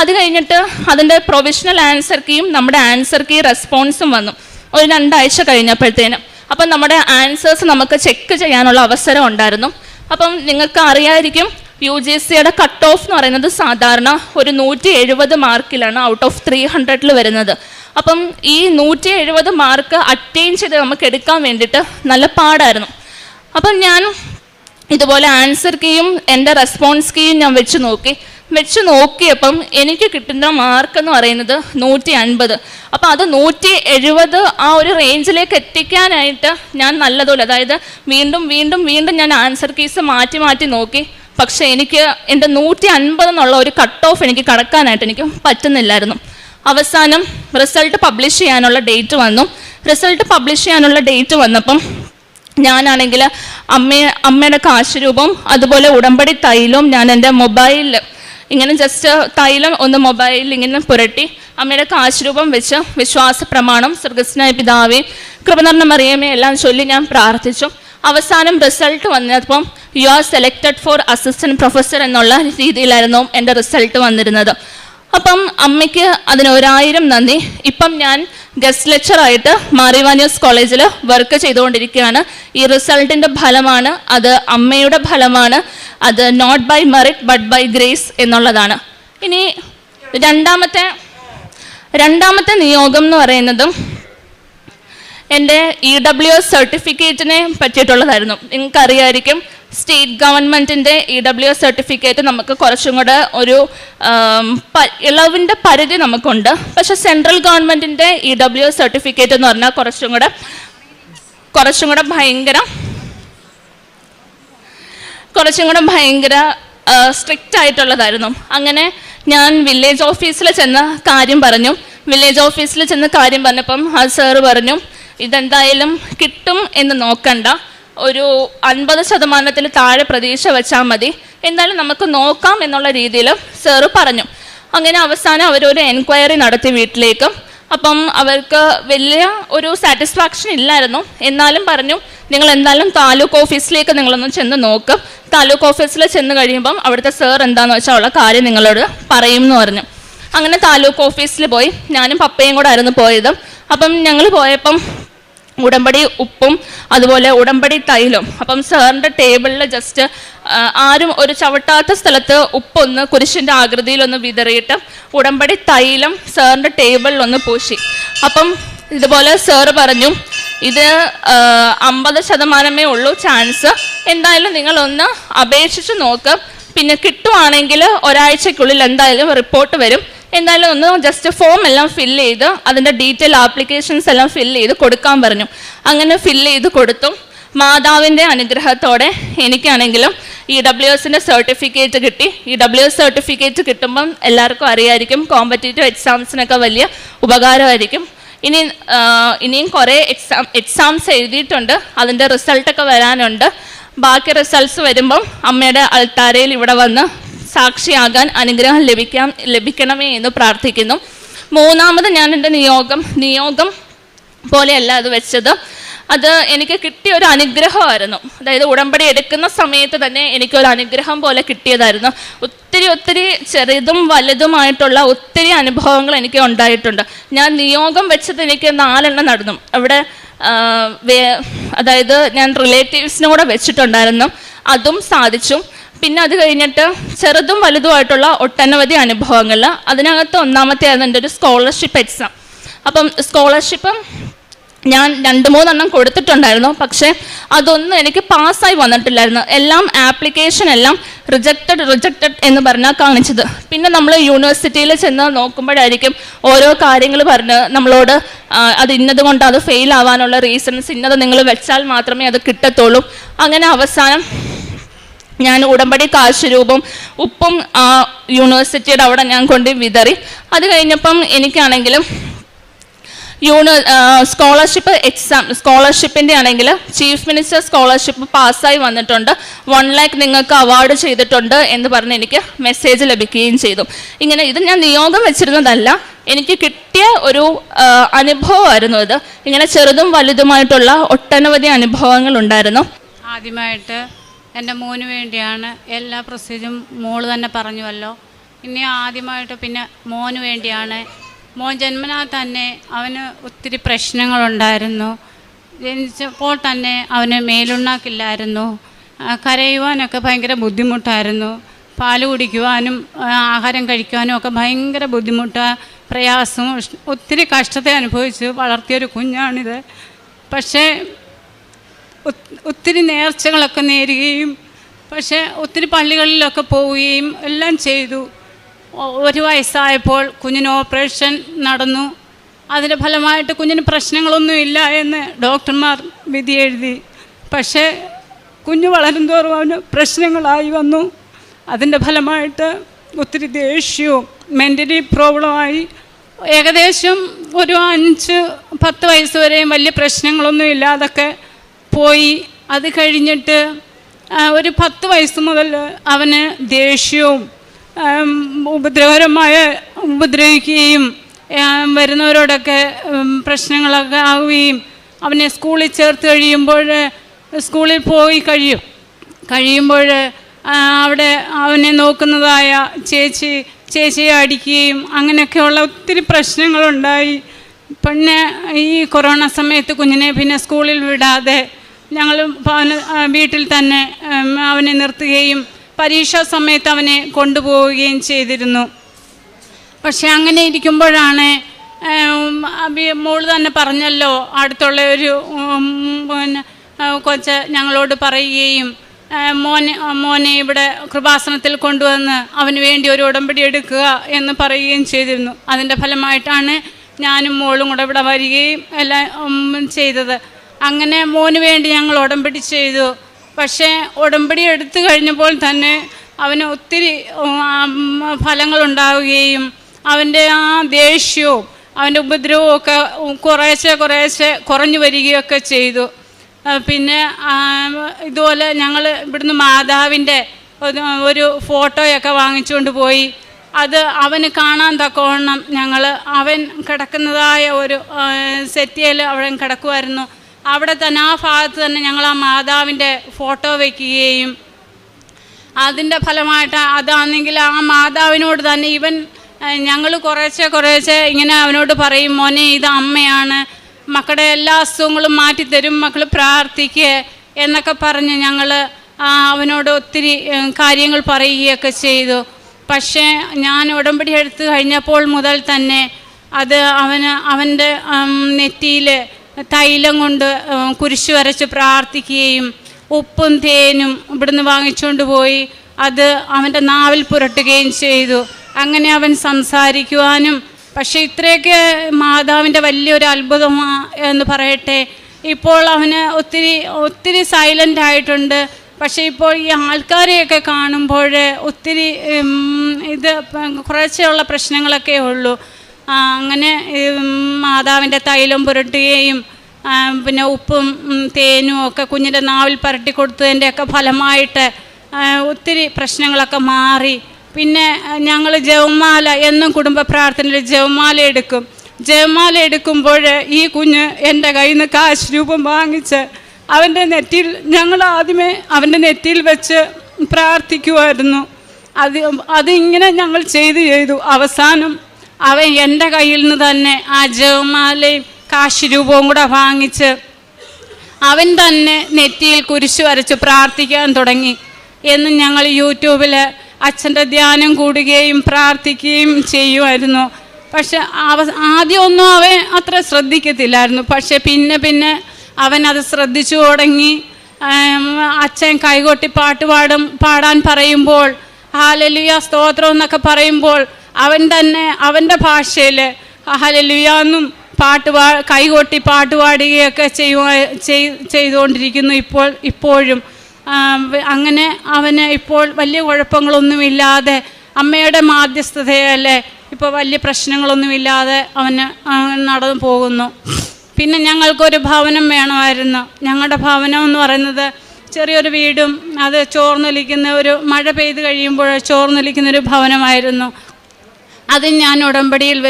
അത് കഴിഞ്ഞിട്ട് അതിൻ്റെ പ്രൊവിഷണൽ ആൻസർ കീയും നമ്മുടെ ആൻസർ കീ റെസ്പോൺസും വന്നു ഒരു 2 ആഴ്ച കഴിഞ്ഞപ്പോഴത്തേനും. അപ്പം നമ്മുടെ ആൻസേഴ്സ് നമുക്ക് ചെക്ക് ചെയ്യാനുള്ള അവസരം ഉണ്ടായിരുന്നു. അപ്പം നിങ്ങൾക്ക് അറിയായിരിക്കും, UGCയുടെ കട്ട് ഓഫ് എന്ന് പറയുന്നത് സാധാരണ ഒരു 170 മാർക്കിലാണ് ഔട്ട് ഓഫ് 300 വരുന്നത്. അപ്പം ഈ 170 മാർക്ക് അറ്റൈൻ ചെയ്ത് നമുക്ക് എടുക്കാൻ വേണ്ടിയിട്ട് നല്ല പാടായിരുന്നു. അപ്പം ഞാൻ ഇതുപോലെ ആൻസർ കീയും എൻ്റെ റെസ്പോൺസ് കീയും ഞാൻ വെച്ച് നോക്കിയപ്പം എനിക്ക് കിട്ടുന്ന മാർക്ക് എന്ന് പറയുന്നത് 150. അപ്പം അത് 170 ആ ഒരു റേഞ്ചിലേക്ക് എത്തിക്കാനായിട്ട് ഞാൻ നല്ലതുപോലെ, അതായത് വീണ്ടും വീണ്ടും വീണ്ടും ഞാൻ ആൻസർ കീസ് മാറ്റി നോക്കി. പക്ഷേ എനിക്ക് എൻ്റെ 150 എന്നുള്ള ഒരു കട്ട് ഓഫ് എനിക്ക് കടക്കാനായിട്ട് എനിക്ക് പറ്റുന്നില്ലായിരുന്നു. അവസാനം റിസൾട്ട് പബ്ലിഷ് ചെയ്യാനുള്ള ഡേറ്റ് വന്നു. റിസൾട്ട് പബ്ലിഷ് ചെയ്യാനുള്ള ഡേറ്റ് വന്നപ്പം ഞാനാണെങ്കിൽ അമ്മയുടെ കാശുരൂപം അതുപോലെ ഉടമ്പടി തൈലവും ഞാൻ എൻ്റെ മൊബൈലിൽ ഇങ്ങനെ ജസ്റ്റ് തൈലം ഒന്ന് മൊബൈലിൽ ഇങ്ങനെ പുരട്ടി അമ്മയുടെ കാശുരൂപം വെച്ച് വിശ്വാസ പ്രമാണം, സ്വർഗ്ഗസ്ഥനായ പിതാവേ, കൃപ നിറഞ്ഞ മറിയമേ എല്ലാം ചൊല്ലി ഞാൻ പ്രാർത്ഥിച്ചു. അവസാനം റിസൾട്ട് വന്നപ്പം you are selected four assistant professor എന്നുള്ള രീതിയിലായിരുന്നു എൻ്റെ റിസൾട്ട് വന്നിരുന്നത്. അപ്പം അമ്മയ്ക്ക് അതിന് 1000 നന്ദി. ഇപ്പം ഞാൻ ഗസ്റ്റ് ലെക്ചറായിട്ട് മാറിവാനിയോസ് കോളേജിൽ വർക്ക് ചെയ്തുകൊണ്ടിരിക്കുകയാണ്. ഈ റിസൾട്ടിൻ്റെ ഫലമാണ്, അത് അമ്മയുടെ ഫലമാണ്, അത് not by merit but by grace എന്നുള്ളതാണ്. ഇനി രണ്ടാമത്തെ നിയോഗം എന്ന് പറയുന്നത് എൻ്റെ EWS സർട്ടിഫിക്കറ്റിനെ പറ്റിയിട്ടുള്ളതായിരുന്നു. നിങ്ങൾക്കറിയായിരിക്കും, സ്റ്റേറ്റ് ഗവൺമെൻറ്റിൻ്റെ EWS സർട്ടിഫിക്കറ്റ് നമുക്ക് കുറച്ചും കൂടെ ഒരു ഇളവിൻ്റെ പരിധി നമുക്കുണ്ട്. പക്ഷേ സെൻട്രൽ ഗവൺമെൻറ്റിൻ്റെ EWS സർട്ടിഫിക്കറ്റ് എന്ന് പറഞ്ഞാൽ കുറച്ചും കൂടെ ഭയങ്കര സ്ട്രിക്റ്റ് ആയിട്ടുള്ളതായിരുന്നു. അങ്ങനെ ഞാൻ വില്ലേജ് ഓഫീസിൽ ചെന്ന് കാര്യം പറഞ്ഞപ്പം ആ സാറ് പറഞ്ഞു, ഇതെന്തായാലും കിട്ടും എന്ന് നോക്കണ്ട, ഒരു 50% താഴെ പ്രതീക്ഷ വെച്ചാൽ മതി, എന്തായാലും നമുക്ക് നോക്കാം എന്നുള്ള രീതിയിൽ സാറ് പറഞ്ഞു. അങ്ങനെ അവസാനം അവരൊരു എൻക്വയറി നടത്തി വീട്ടിലേക്ക്. അപ്പം അവർക്ക് വലിയ ഒരു സാറ്റിസ്ഫാക്ഷൻ ഇല്ലായിരുന്നു. എന്നാലും പറഞ്ഞു, നിങ്ങൾ എന്തായാലും താലൂക്ക് ഓഫീസിലേക്ക് നിങ്ങളൊന്ന് ചെന്ന് നോക്ക്, താലൂക്ക് ഓഫീസിൽ ചെന്ന് കഴിയുമ്പം അവിടുത്തെ സാർ എന്താണെന്ന് വെച്ചാൽ ഉള്ള കാര്യം നിങ്ങളോട് പറയും എന്ന് പറഞ്ഞു. അങ്ങനെ താലൂക്ക് ഓഫീസിൽ പോയി ഞാനും പപ്പയും കൂടെ ആയിരുന്നു പോയത്. അപ്പം ഞങ്ങൾ പോയപ്പം ഉടമ്പടി ഉപ്പും അതുപോലെ ഉടമ്പടി തൈലും, അപ്പം സാറിൻ്റെ ടേബിളിൽ ജസ്റ്റ് ആരും ഒരു ചവിട്ടാത്ത സ്ഥലത്ത് ഉപ്പൊന്ന് കുരിശിൻ്റെ ആകൃതിയിലൊന്ന് വിതറിയിട്ട് ഉടമ്പടി തൈലം സാറിൻ്റെ ടേബിളിലൊന്ന് പൂശി. അപ്പം ഇതുപോലെ സാറ് പറഞ്ഞു, ഇത് 50% ഉള്ളൂ ചാൻസ്. എന്തായാലും നിങ്ങളൊന്ന് അപേക്ഷിച്ച് നോക്ക്. പിന്നെ കിട്ടുവാണെങ്കിൽ ഒരാഴ്ചക്കുള്ളിൽ എന്തായാലും റിപ്പോർട്ട് വരും. എന്തായാലും ഒന്ന് ജസ്റ്റ് ഫോം എല്ലാം ഫില്ല് ചെയ്ത് അതിൻ്റെ ഡീറ്റെയിൽ ആപ്ലിക്കേഷൻസ് എല്ലാം ഫില്ല് ചെയ്ത് കൊടുക്കാൻ പറഞ്ഞു. അങ്ങനെ ഫില്ല് ചെയ്ത് കൊടുത്തു. മാതാവിൻ്റെ അനുഗ്രഹത്തോടെ എനിക്കാണെങ്കിലും EWSൻ്റെ സർട്ടിഫിക്കറ്റ് കിട്ടി. EWS സർട്ടിഫിക്കറ്റ് കിട്ടുമ്പം എല്ലാവർക്കും അറിയായിരിക്കും കോമ്പറ്റേറ്റീവ് എക്സാംസിനൊക്കെ വലിയ ഉപകാരമായിരിക്കും. ഇനിയും കുറേ എക്സാംസ് എഴുതിയിട്ടുണ്ട്. അതിൻ്റെ റിസൾട്ടൊക്കെ വരാനുണ്ട്. ബാക്കി റിസൾട്ട്സ് വരുമ്പം അമ്മയുടെ അൾത്താരയിൽ ഇവിടെ വന്ന് സാക്ഷിയാകാൻ അനുഗ്രഹം ലഭിക്കണമേ എന്ന് പ്രാർത്ഥിക്കുന്നു. മൂന്നാമത് ഞാൻ എൻ്റെ നിയോഗം പോലെയല്ല അത് വെച്ചത്. അത് എനിക്ക് കിട്ടിയ ഒരു അനുഗ്രഹമായിരുന്നു. അതായത് ഉടമ്പടി എടുക്കുന്ന സമയത്ത് തന്നെ എനിക്കൊരു അനുഗ്രഹം പോലെ കിട്ടിയതായിരുന്നു. ഒത്തിരി ചെറുതും വലുതുമായിട്ടുള്ള ഒത്തിരി അനുഭവങ്ങൾ എനിക്ക് ഉണ്ടായിട്ടുണ്ട്. ഞാൻ നിയോഗം വെച്ചത് എനിക്ക് 4 നടന്നു. അവിടെ അതായത് ഞാൻ റിലേറ്റീവ്സിനോട് വെച്ചിട്ടുണ്ടായിരുന്നു, അതും സാധിച്ചു. പിന്നെ അത് കഴിഞ്ഞിട്ട് ചെറുതും വലുതുമായിട്ടുള്ള ഒട്ടനവധി അനുഭവങ്ങൾ. അതിനകത്ത് ഒന്നാമത്തെയായിരുന്നു എൻ്റെ ഒരു സ്കോളർഷിപ്പ് എക്സാം. അപ്പം സ്കോളർഷിപ്പ് ഞാൻ 2-3 കൊടുത്തിട്ടുണ്ടായിരുന്നു. പക്ഷേ അതൊന്നും എനിക്ക് പാസ്സായി വന്നിട്ടില്ലായിരുന്നു. എല്ലാം ആപ്ലിക്കേഷൻ എല്ലാം റിജക്റ്റഡ് എന്ന് പറഞ്ഞാൽ കാണിച്ചത്. പിന്നെ നമ്മൾ യൂണിവേഴ്സിറ്റിയിൽ ചെന്ന് നോക്കുമ്പോഴായിരിക്കും ഓരോ കാര്യങ്ങൾ പറഞ്ഞ് നമ്മളോട് അത് ഇന്നത് കൊണ്ട് അത് ഫെയിൽ ആവാനുള്ള റീസൺസ് ഇന്നത് നിങ്ങൾ വെച്ചാൽ മാത്രമേ അത് കിട്ടത്തുള്ളൂ. അങ്ങനെ അവസാനം ഞാൻ ഉടമ്പടി കാശുരൂപം ഉപ്പും യൂണിവേഴ്സിറ്റിയുടെ അവിടെ ഞാൻ കൊണ്ട് വിതറി. അത് കഴിഞ്ഞപ്പം എനിക്കാണെങ്കിലും സ്കോളർഷിപ്പിൻ്റെ ആണെങ്കിൽ ചീഫ് മിനിസ്റ്റർ സ്കോളർഷിപ്പ് പാസ്സായി വന്നിട്ടുണ്ട്. 1 lakh നിങ്ങൾക്ക് അവാർഡ് ചെയ്തിട്ടുണ്ട് എന്ന് പറഞ്ഞ് എനിക്ക് മെസ്സേജ് ലഭിക്കുകയും ചെയ്തു. ഇങ്ങനെ ഇത് ഞാൻ നിയോഗം വെച്ചിരുന്നതല്ല, എനിക്ക് കിട്ടിയ ഒരു അനുഭവമായിരുന്നു ഇത്. ഇങ്ങനെ ചെറുതും വലുതുമായിട്ടുള്ള ഒട്ടനവധി അനുഭവങ്ങൾ ഉണ്ടായിരുന്നു. ആദ്യമായിട്ട് എൻ്റെ മോന് വേണ്ടിയാണ് എല്ലാ പ്രൊസീജറും മോള് തന്നെ പറഞ്ഞുവല്ലോ. ഇനി ആദ്യമായിട്ട് പിന്നെ മോന് വേണ്ടിയാണ്. മോൻ ജന്മനാ തന്നെ അവന് ഒത്തിരി പ്രശ്നങ്ങളുണ്ടായിരുന്നു. ജനിച്ചപ്പോൾ തന്നെ അവന് മേലുണ്ണാക്കില്ലായിരുന്നു. കരയുവാനൊക്കെ ഭയങ്കര ബുദ്ധിമുട്ടായിരുന്നു. പാല് കുടിക്കുവാനും ആഹാരം കഴിക്കുവാനും ഒക്കെ ഭയങ്കര പ്രയാസവും ഒത്തിരി കഷ്ടത്തെ അനുഭവിച്ച് വളർത്തിയൊരു കുഞ്ഞാണിത്. പക്ഷേ ഒത്തിരി നേർച്ചകളൊക്കെ നേരുകയും പക്ഷേ ഒത്തിരി പള്ളികളിലൊക്കെ പോവുകയും എല്ലാം ചെയ്തു. 1 വയസ്സായപ്പോൾ കുഞ്ഞിന് ഓപ്പറേഷൻ നടന്നു. അതിൻ്റെ ഫലമായിട്ട് കുഞ്ഞിന് പ്രശ്നങ്ങളൊന്നുമില്ല എന്ന് ഡോക്ടർമാർ വിധി എഴുതി. പക്ഷേ കുഞ്ഞ് വളരുന്തോറും അവന് പ്രശ്നങ്ങളായി വന്നു. അതിൻ്റെ ഫലമായിട്ട് ഒത്തിരി ദേഷ്യവും മെൻ്റലി പ്രോബ്ലമായി. ഏകദേശം ഒരു 5-10 വയസ്സ് വരെയും വലിയ പ്രശ്നങ്ങളൊന്നും ഇല്ലാതൊക്കെ പോയി. അത് കഴിഞ്ഞിട്ട് ഒരു 10 വയസ്സ് മുതൽ അവന് ദേഷ്യവും ഉപദ്രവിക്കുകയും വരുന്നവരോടൊക്കെ പ്രശ്നങ്ങളൊക്കെ ആവുകയും അവനെ സ്കൂളിൽ ചേർത്ത് സ്കൂളിൽ പോയി കഴിയുമ്പോൾ അവിടെ അവനെ നോക്കുന്നതായ ചേച്ചിയെ അടിക്കുകയും അങ്ങനെയൊക്കെയുള്ള ഒത്തിരി പ്രശ്നങ്ങളുണ്ടായി. പിന്നെ ഈ കൊറോണ സമയത്ത് കുഞ്ഞിനെ പിന്നെ സ്കൂളിൽ വിടാതെ ഞങ്ങൾ വീട്ടിൽ തന്നെ അവനെ നിർത്തുകയും പരീക്ഷാ സമയത്ത് അവനെ കൊണ്ടുപോവുകയും ചെയ്തിരുന്നു. പക്ഷെ അങ്ങനെ ഇരിക്കുമ്പോഴാണ് മോള് തന്നെ പറഞ്ഞല്ലോ, അടുത്തുള്ള ഒരു കൊച്ച് ഞങ്ങളോട് പറയുകയും മോനെ ഇവിടെ കൃപാസനത്തിൽ കൊണ്ടുവന്ന് അവന് വേണ്ടി ഒരു ഉടമ്പടി എടുക്കുക എന്ന് പറയുകയും ചെയ്തിരുന്നു. അതിൻ്റെ ഫലമായിട്ടാണ് ഞാനും മോളും കൂടെ ഇവിടെ വരികയും എല്ലാം ചെയ്തത്. അങ്ങനെ മോന് വേണ്ടി ഞങ്ങൾ ഉടമ്പടി ചെയ്തു. പക്ഷേ ഉടമ്പടി എടുത്തു കഴിഞ്ഞപ്പോൾ തന്നെ അവന് ഒത്തിരി ഫലങ്ങളുണ്ടാവുകയും അവൻ്റെ ആ ദേഷ്യവും അവൻ്റെ ഉപദ്രവവും ഒക്കെ കുറേശ്ശെ കുറഞ്ഞു വരികയൊക്കെ ചെയ്തു. പിന്നെ ഇതുപോലെ ഞങ്ങൾ ഇവിടുന്ന് മാതാവിൻ്റെ ഒരു ഫോട്ടോയൊക്കെ വാങ്ങിച്ചുകൊണ്ട് പോയി. അത് അവന് കാണാൻ തക്കവണ്ണം അവൻ കിടക്കുന്നതായ ഒരു സെറ്റിയിൽ അവിടെ കിടക്കുമായിരുന്നു. അവിടെ തന്നെ ആ ഭാഗത്ത് തന്നെ ഞങ്ങൾ ആ മാതാവിൻ്റെ ഫോട്ടോ വയ്ക്കുകയും അതിൻ്റെ ഫലമായിട്ട് അതാണെങ്കിൽ ആ മാതാവിനോട് തന്നെ ഞങ്ങൾ കുറേശ്ശെ ഇങ്ങനെ അവനോട് പറയും, മോനെ ഇത് അമ്മയാണ്, മക്കളുടെ എല്ലാ അസുഖങ്ങളും മാറ്റിത്തരും, മക്കൾ പ്രാർത്ഥിക്കുക എന്നൊക്കെ പറഞ്ഞ് ഞങ്ങൾ അവനോട് ഒത്തിരി കാര്യങ്ങൾ പറയുകയൊക്കെ ചെയ്തു. പക്ഷേ ഞാൻ ഉടമ്പടി എടുത്തു കഴിഞ്ഞപ്പോൾ മുതൽ തന്നെ അത് അവൻ്റെ നെറ്റിയിൽ തൈലം കൊണ്ട് കുരിശ് വരച്ച് പ്രാർത്ഥിക്കുകയും ഉപ്പും തേനും ഇവിടുന്ന് വാങ്ങിച്ചുകൊണ്ട് പോയി അത് അവൻ്റെ നാവിൽ പുരട്ടുകയും ചെയ്തു. അങ്ങനെ അവൻ സംസാരിക്കുവാനും, പക്ഷേ ഇത്രയൊക്കെ മാതാവിൻ്റെ വലിയൊരു അത്ഭുതമാ എന്ന് പറയട്ടെ. ഇപ്പോൾ അവന് ഒത്തിരി സൈലൻ്റ് ആയിട്ടുണ്ട്. പക്ഷേ ഇപ്പോൾ ഈ ആൾക്കാരെയൊക്കെ കാണുമ്പോൾ ഒത്തിരി ഇത് കുറച്ചുള്ള പ്രശ്നങ്ങളൊക്കെ ഉള്ളൂ. അങ്ങനെ മാതാവിൻ്റെ തൈലം പുരട്ടുകയും പിന്നെ ഉപ്പും തേനും ഒക്കെ കുഞ്ഞിൻ്റെ നാവിൽ പുരട്ടി കൊടുത്തതിൻ്റെയൊക്കെ ഫലമായിട്ട് ഒത്തിരി പ്രശ്നങ്ങളൊക്കെ മാറി. പിന്നെ ഞങ്ങൾ ജപമാല എന്നും കുടുംബ പ്രാർത്ഥനയിൽ ജപമാല എടുക്കും. ജപമാല എടുക്കുമ്പോൾ ഈ കുഞ്ഞ് എൻ്റെ കയ്യിൽ നിന്ന് കാശ് രൂപം വാങ്ങിച്ച് അവൻ്റെ നെറ്റിയിൽ, ഞങ്ങൾ ആദ്യമേ അവൻ്റെ നെറ്റിയിൽ വെച്ച് പ്രാർത്ഥിക്കുമായിരുന്നു. അതിങ്ങനെ ഞങ്ങൾ ചെയ്തു അവസാനം അവൻ എൻ്റെ കയ്യിൽ നിന്ന് തന്നെ ആ ജപമാലയും കാശ് രൂപവും കൂടെ വാങ്ങിച്ച് അവൻ തന്നെ നെറ്റിയിൽ കുരിശ് വരച്ച് പ്രാർത്ഥിക്കാൻ തുടങ്ങി. എന്നും ഞങ്ങൾ യൂട്യൂബിൽ അച്ഛൻ്റെ ധ്യാനം കൂടുകയും പ്രാർത്ഥിക്കുകയും ചെയ്യുമായിരുന്നു. പക്ഷെ ആദ്യമൊന്നും അവൻ അത്ര ശ്രദ്ധിക്കത്തില്ലായിരുന്നു. പക്ഷെ പിന്നെ അവൻ അത് ശ്രദ്ധിച്ചു തുടങ്ങി. അച്ഛൻ കൈകൊട്ടി പാടാൻ പറയുമ്പോൾ, ഹല്ലേലൂയ സ്തോത്രം എന്നൊക്കെ പറയുമ്പോൾ അവൻ തന്നെ അവൻ്റെ ഭാഷയിൽ ഹല്ലേലൂയ എന്നും കൈകൊട്ടി പാട്ടുപാടുകയൊക്കെ ചെയ്തുകൊണ്ടിരിക്കുന്നു ഇപ്പോഴും. അങ്ങനെ അവന് ഇപ്പോൾ വലിയ കുഴപ്പങ്ങളൊന്നുമില്ലാതെ അമ്മയുടെ മാധ്യസ്ഥതയല്ലേ ഇപ്പോൾ വലിയ പ്രശ്നങ്ങളൊന്നുമില്ലാതെ അവന് നടന്നു പോകുന്നു. പിന്നെ ഞങ്ങൾക്കൊരു ഭവനം വേണമായിരുന്നു. ഞങ്ങളുടെ ഭവനം എന്ന് പറയുന്നത് ചെറിയൊരു വീടും അത് ചോർന്നൊലിക്കുന്ന ഒരു മഴ പെയ്ത് കഴിയുമ്പോൾ ചോർന്നൊലിക്കുന്നൊരു ഭവനമായിരുന്നു. അത് ഞാൻ ഉടമ്പടിയിൽ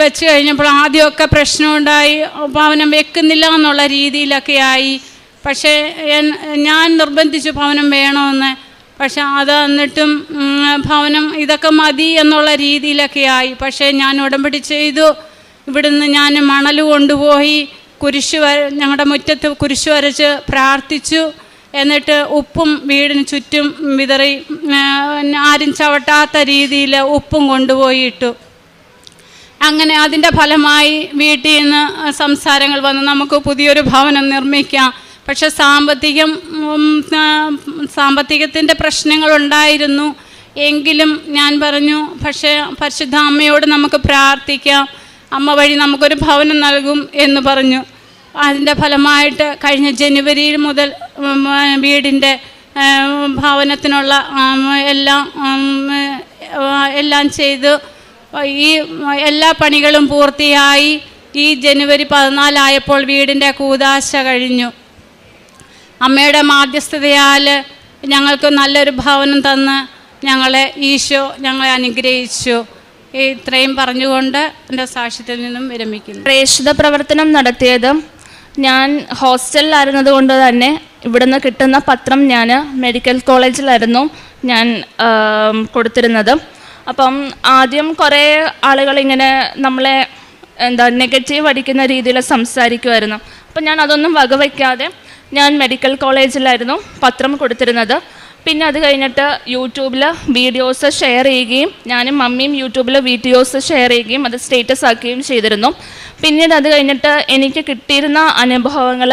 വെച്ച് കഴിഞ്ഞപ്പോൾ ആദ്യമൊക്കെ പ്രശ്നമുണ്ടായി, ഭവനം വെക്കുന്നില്ല എന്നുള്ള രീതിയിലൊക്കെ ആയി. പക്ഷേ ഞാൻ നിർബന്ധിച്ചു ഭവനം വേണമെന്ന്. പക്ഷെ അത് എന്നിട്ടും ഭവനം ഇതൊക്കെ മതി എന്നുള്ള രീതിയിലൊക്കെ ആയി. പക്ഷേ ഞാൻ ഉടമ്പടി ചെയ്തു. ഇവിടുന്ന് ഞാൻ മണൽ കൊണ്ടുപോയി ഞങ്ങളുടെ മുറ്റത്ത് കുരിശ് വരച്ച് പ്രാർത്ഥിച്ചു. എന്നിട്ട് ഉപ്പും വീടിന് ചുറ്റും വിതറി, ആരും ചവിട്ടാത്ത രീതിയിൽ ഉപ്പും കൊണ്ടുപോയി ഇട്ടു. അങ്ങനെ അതിൻ്റെ ഫലമായി വീട്ടിൽ നിന്ന് സംസാരങ്ങൾ വന്ന് നമുക്ക് പുതിയൊരു ഭവനം നിർമ്മിക്കാം. പക്ഷെ സാമ്പത്തികത്തിൻ്റെ പ്രശ്നങ്ങളുണ്ടായിരുന്നു. എങ്കിലും ഞാൻ പറഞ്ഞു, പക്ഷേ പരിശുദ്ധ അമ്മയോട് നമുക്ക് പ്രാർത്ഥിക്കാം, അമ്മ വഴി നമുക്കൊരു ഭവനം നൽകും എന്ന് പറഞ്ഞു. അതിൻ്റെ ഫലമായിട്ട് കഴിഞ്ഞ ജനുവരിയിൽ മുതൽ വീടിൻ്റെ ഭവനത്തിനുള്ള എല്ലാം ചെയ്തു. ഈ എല്ലാ പണികളും പൂർത്തിയായി. ഈ ജനുവരി 14 വീടിൻ്റെ കൂദാശ കഴിഞ്ഞു. അമ്മയുടെ മാധ്യസ്ഥതയാൽ ഞങ്ങൾക്ക് നല്ലൊരു ഭവനം തന്ന് ഈശോ ഞങ്ങളെ അനുഗ്രഹിച്ചു. ഇത്രയും പറഞ്ഞുകൊണ്ട് എൻ്റെ സാക്ഷ്യത്തിൽ നിന്നും വിരമിക്കുന്നു. പ്രേക്ഷിത പ്രവർത്തനം നടത്തിയത് ഞാൻ ഹോസ്റ്റലിലായിരുന്നത് കൊണ്ട് തന്നെ ഇവിടുന്ന് കിട്ടുന്ന പത്രം ഞാൻ മെഡിക്കൽ കോളേജിലായിരുന്നു ഞാൻ കൊടുത്തിരുന്നത്. അപ്പം ആദ്യം കുറേ ആളുകളിങ്ങനെ നമ്മളെ നെഗറ്റീവ് അടിക്കുന്ന രീതിയിൽ സംസാരിക്കുമായിരുന്നു. അപ്പം ഞാൻ അതൊന്നും വകവയ്ക്കാതെ ഞാൻ മെഡിക്കൽ കോളേജിലായിരുന്നു പത്രം കൊടുത്തിരുന്നത്. പിന്നെ അത് കഴിഞ്ഞിട്ട് യൂട്യൂബിൽ വീഡിയോസ് ഷെയർ ചെയ്യുകയും ഞാനും മമ്മിയും യൂട്യൂബിൽ വീഡിയോസ് ഷെയർ ചെയ്യുകയും അത് സ്റ്റേറ്റസ് ആക്കുകയും ചെയ്തിരുന്നു. പിന്നീട് അത് കഴിഞ്ഞിട്ട് എനിക്ക് കിട്ടിയിരുന്ന അനുഭവങ്ങൾ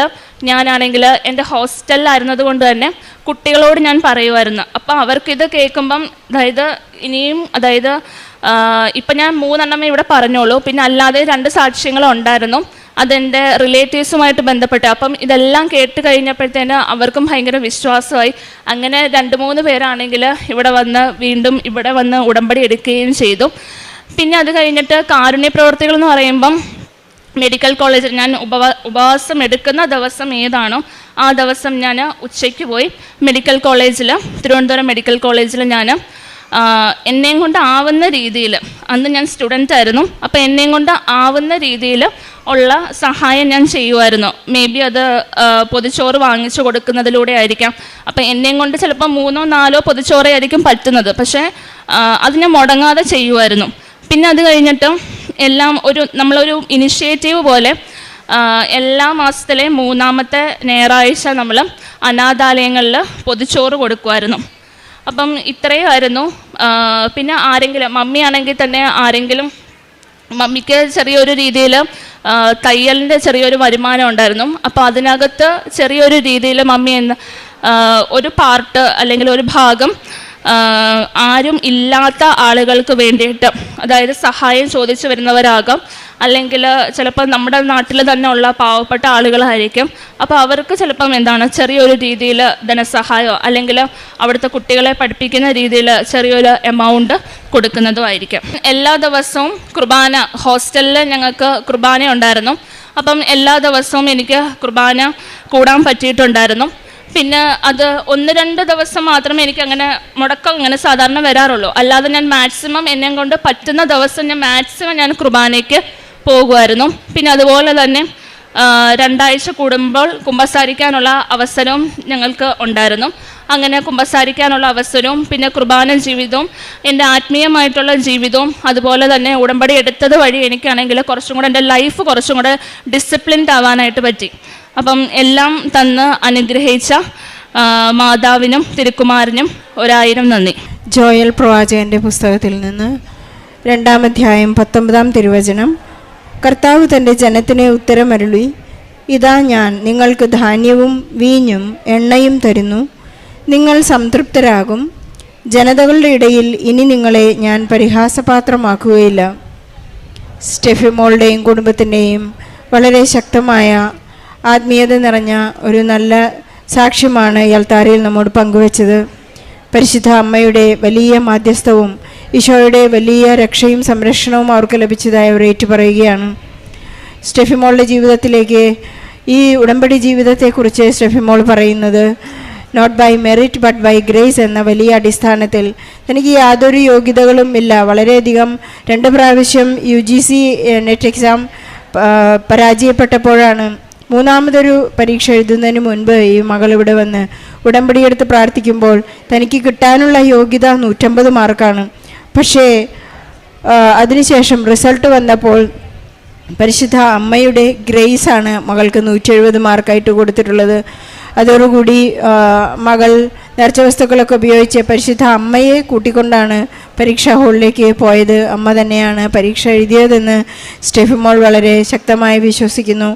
ഞാനാണെങ്കിൽ എൻ്റെ ഹോസ്റ്റലിലായിരുന്നത് കൊണ്ട് തന്നെ കുട്ടികളോട് ഞാൻ പറയുമായിരുന്നു. അപ്പോൾ അവർക്കിത് കേൾക്കുമ്പം ഇനിയും ഇപ്പം ഞാൻ 3 എണ്ണമേ ഇവിടെ പറഞ്ഞോളൂ. പിന്നെ അല്ലാതെ 2 സാക്ഷ്യങ്ങളുണ്ടായിരുന്നു. അതെൻ്റെ റിലേറ്റീവ്സുമായിട്ട് ബന്ധപ്പെട്ട്. അപ്പം ഇതെല്ലാം കേട്ട് കഴിഞ്ഞപ്പോഴത്തേന് അവർക്കും ഭയങ്കര വിശ്വാസമായി. അങ്ങനെ 2-3 പേരാണെങ്കിൽ വീണ്ടും ഇവിടെ വന്ന് ഉടമ്പടി എടുക്കുകയും ചെയ്തു. പിന്നെ അത് കഴിഞ്ഞിട്ട് കാരുണ്യ പ്രവർത്തികൾ എന്ന് പറയുമ്പം മെഡിക്കൽ കോളേജിൽ ഞാൻ ഉപവാസം എടുക്കുന്ന ദിവസം ഏതാണോ ആ ദിവസം ഞാൻ ഉച്ചയ്ക്ക് പോയി തിരുവനന്തപുരം മെഡിക്കൽ കോളേജിൽ ഞാൻ എന്നെയും കൊണ്ട് ആവുന്ന രീതിയിൽ, അന്ന് ഞാൻ സ്റ്റുഡൻ്റ് ആയിരുന്നു, അപ്പോൾ എന്നെയും കൊണ്ട് ആവുന്ന രീതിയിൽ ഉള്ള സഹായം ഞാൻ ചെയ്യുമായിരുന്നു. മേ ബി അത് പൊതിച്ചോറ് വാങ്ങിച്ചു കൊടുക്കുന്നതിലൂടെ ആയിരിക്കാം. അപ്പം എന്നെയും കൊണ്ട് ചിലപ്പോൾ 3-4 പൊതിച്ചോറേ ആയിരിക്കും പറ്റുന്നത്. പക്ഷേ അത് ഞാൻ മുടങ്ങാതെ ചെയ്യുമായിരുന്നു. പിന്നെ അത് കഴിഞ്ഞിട്ട് നമ്മളൊരു ഇനിഷ്യേറ്റീവ് പോലെ എല്ലാ മാസത്തിലെ 3-ാമത്തെ ഞായറാഴ്ച നമ്മൾ അനാഥാലയങ്ങളിൽ പൊതിച്ചോറ് കൊടുക്കുമായിരുന്നു. അപ്പം ഇത്രയുമായിരുന്നു. പിന്നെ മമ്മിയാണെങ്കിൽ തന്നെ മമ്മിക്ക് ചെറിയൊരു രീതിയിൽ തയ്യലിൻ്റെ ചെറിയൊരു വരുമാനം ഉണ്ടായിരുന്നു. അപ്പോൾ അതിനകത്ത് ചെറിയൊരു രീതിയിൽ മമ്മി ഒരു പാർട്ട് അല്ലെങ്കിൽ ഒരു ഭാഗം ആരും ഇല്ലാത്ത ആളുകൾക്ക് വേണ്ടിയിട്ട്, അതായത് സഹായം ചോദിച്ചു വരുന്നവരാകാം, അല്ലെങ്കിൽ ചിലപ്പോൾ നമ്മുടെ നാട്ടിൽ തന്നെ ഉള്ള പാവപ്പെട്ട ആളുകളായിരിക്കും. അപ്പോൾ അവർക്ക് ചിലപ്പം ചെറിയൊരു രീതിയിൽ ധനസഹായമോ അല്ലെങ്കിൽ അവിടുത്തെ കുട്ടികളെ പഠിപ്പിക്കുന്ന രീതിയിൽ ചെറിയൊരു എമൗണ്ട് കൊടുക്കുന്നതുമായിരിക്കും. എല്ലാ ദിവസവും കുർബാന, ഹോസ്റ്റലിൽ ഞങ്ങൾക്ക് കുർബാന ഉണ്ടായിരുന്നു. അപ്പം എല്ലാ ദിവസവും എനിക്ക് കുർബാന കൂടാൻ പറ്റിയിട്ടുണ്ടായിരുന്നു. പിന്നെ അത് 1-2 ദിവസം മാത്രമേ എനിക്ക് മുടക്കം സാധാരണ വരാറുള്ളൂ. അല്ലാതെ ഞാൻ മാക്സിമം എന്നെ കൊണ്ട് പറ്റുന്ന ദിവസം ഞാൻ കുർബാനയ്ക്ക് പോകുമായിരുന്നു. പിന്നെ അതുപോലെ തന്നെ 2 ആഴ്ച കൂടുമ്പോൾ കുമ്പസാരിക്കാനുള്ള അവസരവും ഞങ്ങൾക്ക് ഉണ്ടായിരുന്നു. അങ്ങനെ കുമ്പസാരിക്കാനുള്ള അവസരവും പിന്നെ കുർബാന ജീവിതവും എൻ്റെ ആത്മീയമായിട്ടുള്ള ജീവിതവും അതുപോലെ തന്നെ ഉടമ്പടി എടുത്തത് വഴി എനിക്കാണെങ്കിൽ കുറച്ചും കൂടെ എൻ്റെ ലൈഫ് കുറച്ചും കൂടെ ഡിസിപ്ലിൻഡ് ആവാനായിട്ട് പറ്റി. അപ്പം എല്ലാം തന്ന് അനുഗ്രഹിച്ച മാതാവിനും തിരുക്കുമാരനും 1000 നന്ദി. ജോയൽ പ്രവാചകൻ്റെ പുസ്തകത്തിൽ നിന്ന് 2-ാം അധ്യായം 19-ാം തിരുവചനം. കർത്താവ് തൻ്റെ ജനത്തിന് ഉത്തരമരുളി, ഇതാ ഞാൻ നിങ്ങൾക്ക് ധാന്യവും വീഞ്ഞും എണ്ണയും തരുന്നു, നിങ്ങൾ സംതൃപ്തരാകും. ജനതകളുടെ ഇടയിൽ ഇനി നിങ്ങളെ ഞാൻ പരിഹാസപാത്രമാക്കുകയില്ല. സ്റ്റെഫിമോളുടെയും കുടുംബത്തിൻ്റെയും വളരെ ശക്തമായ ആത്മീയത നിറഞ്ഞ ഒരു നല്ല സാക്ഷ്യമാണ് യൽത്താരയിൽ നമ്മോട് പങ്കുവച്ചത്. പരിശുദ്ധ അമ്മയുടെ വലിയ മാധ്യസ്ഥവും ഈശോയുടെ വലിയ രക്ഷയും സംരക്ഷണവും അവർക്ക് ലഭിച്ചതായി അവർ ഏറ്റുപറയുകയാണ്. സ്റ്റെഫിമോളുടെ ജീവിതത്തിലേക്ക്, ഈ ഉടമ്പടി ജീവിതത്തെക്കുറിച്ച് സ്റ്റെഫിമോൾ പറയുന്നത്, not by merit but by grace എന്ന വലിയ അടിസ്ഥാനത്തിൽ തനിക്ക് യാതൊരു യോഗ്യതകളും ഇല്ല. വളരെയധികം 2 പ്രാവശ്യം UGC നെറ്റ് എക്സാം പരാജയപ്പെട്ടപ്പോഴാണ് 3ാമതൊരു പരീക്ഷ എഴുതുന്നതിന് മുൻപ് ഈ മകൾ ഇവിടെ വന്ന് ഉടമ്പടിയെടുത്ത് പ്രാർത്ഥിക്കുമ്പോൾ തനിക്ക് കിട്ടാനുള്ള യോഗ്യത 150 മാർക്കാണ്. പക്ഷേ അതിനുശേഷം റിസൾട്ട് വന്നപ്പോൾ പരിശുദ്ധ അമ്മയുടെ ഗ്രേസാണ് മകൾക്ക് 170 മാർക്കായിട്ട് കൊടുത്തിട്ടുള്ളത്. അതോടുകൂടി മകൾ നേർച്ച വസ്തുക്കളൊക്കെ ഉപയോഗിച്ച് പരിശുദ്ധ അമ്മയെ കൂട്ടിക്കൊണ്ടാണ് പരീക്ഷാ ഹാളിലേക്ക് പോയത്. അമ്മ തന്നെയാണ് പരീക്ഷ എഴുതിയതെന്ന് സ്റ്റെഫിമോൾ വളരെ ശക്തമായി വിശ്വസിക്കുന്നു.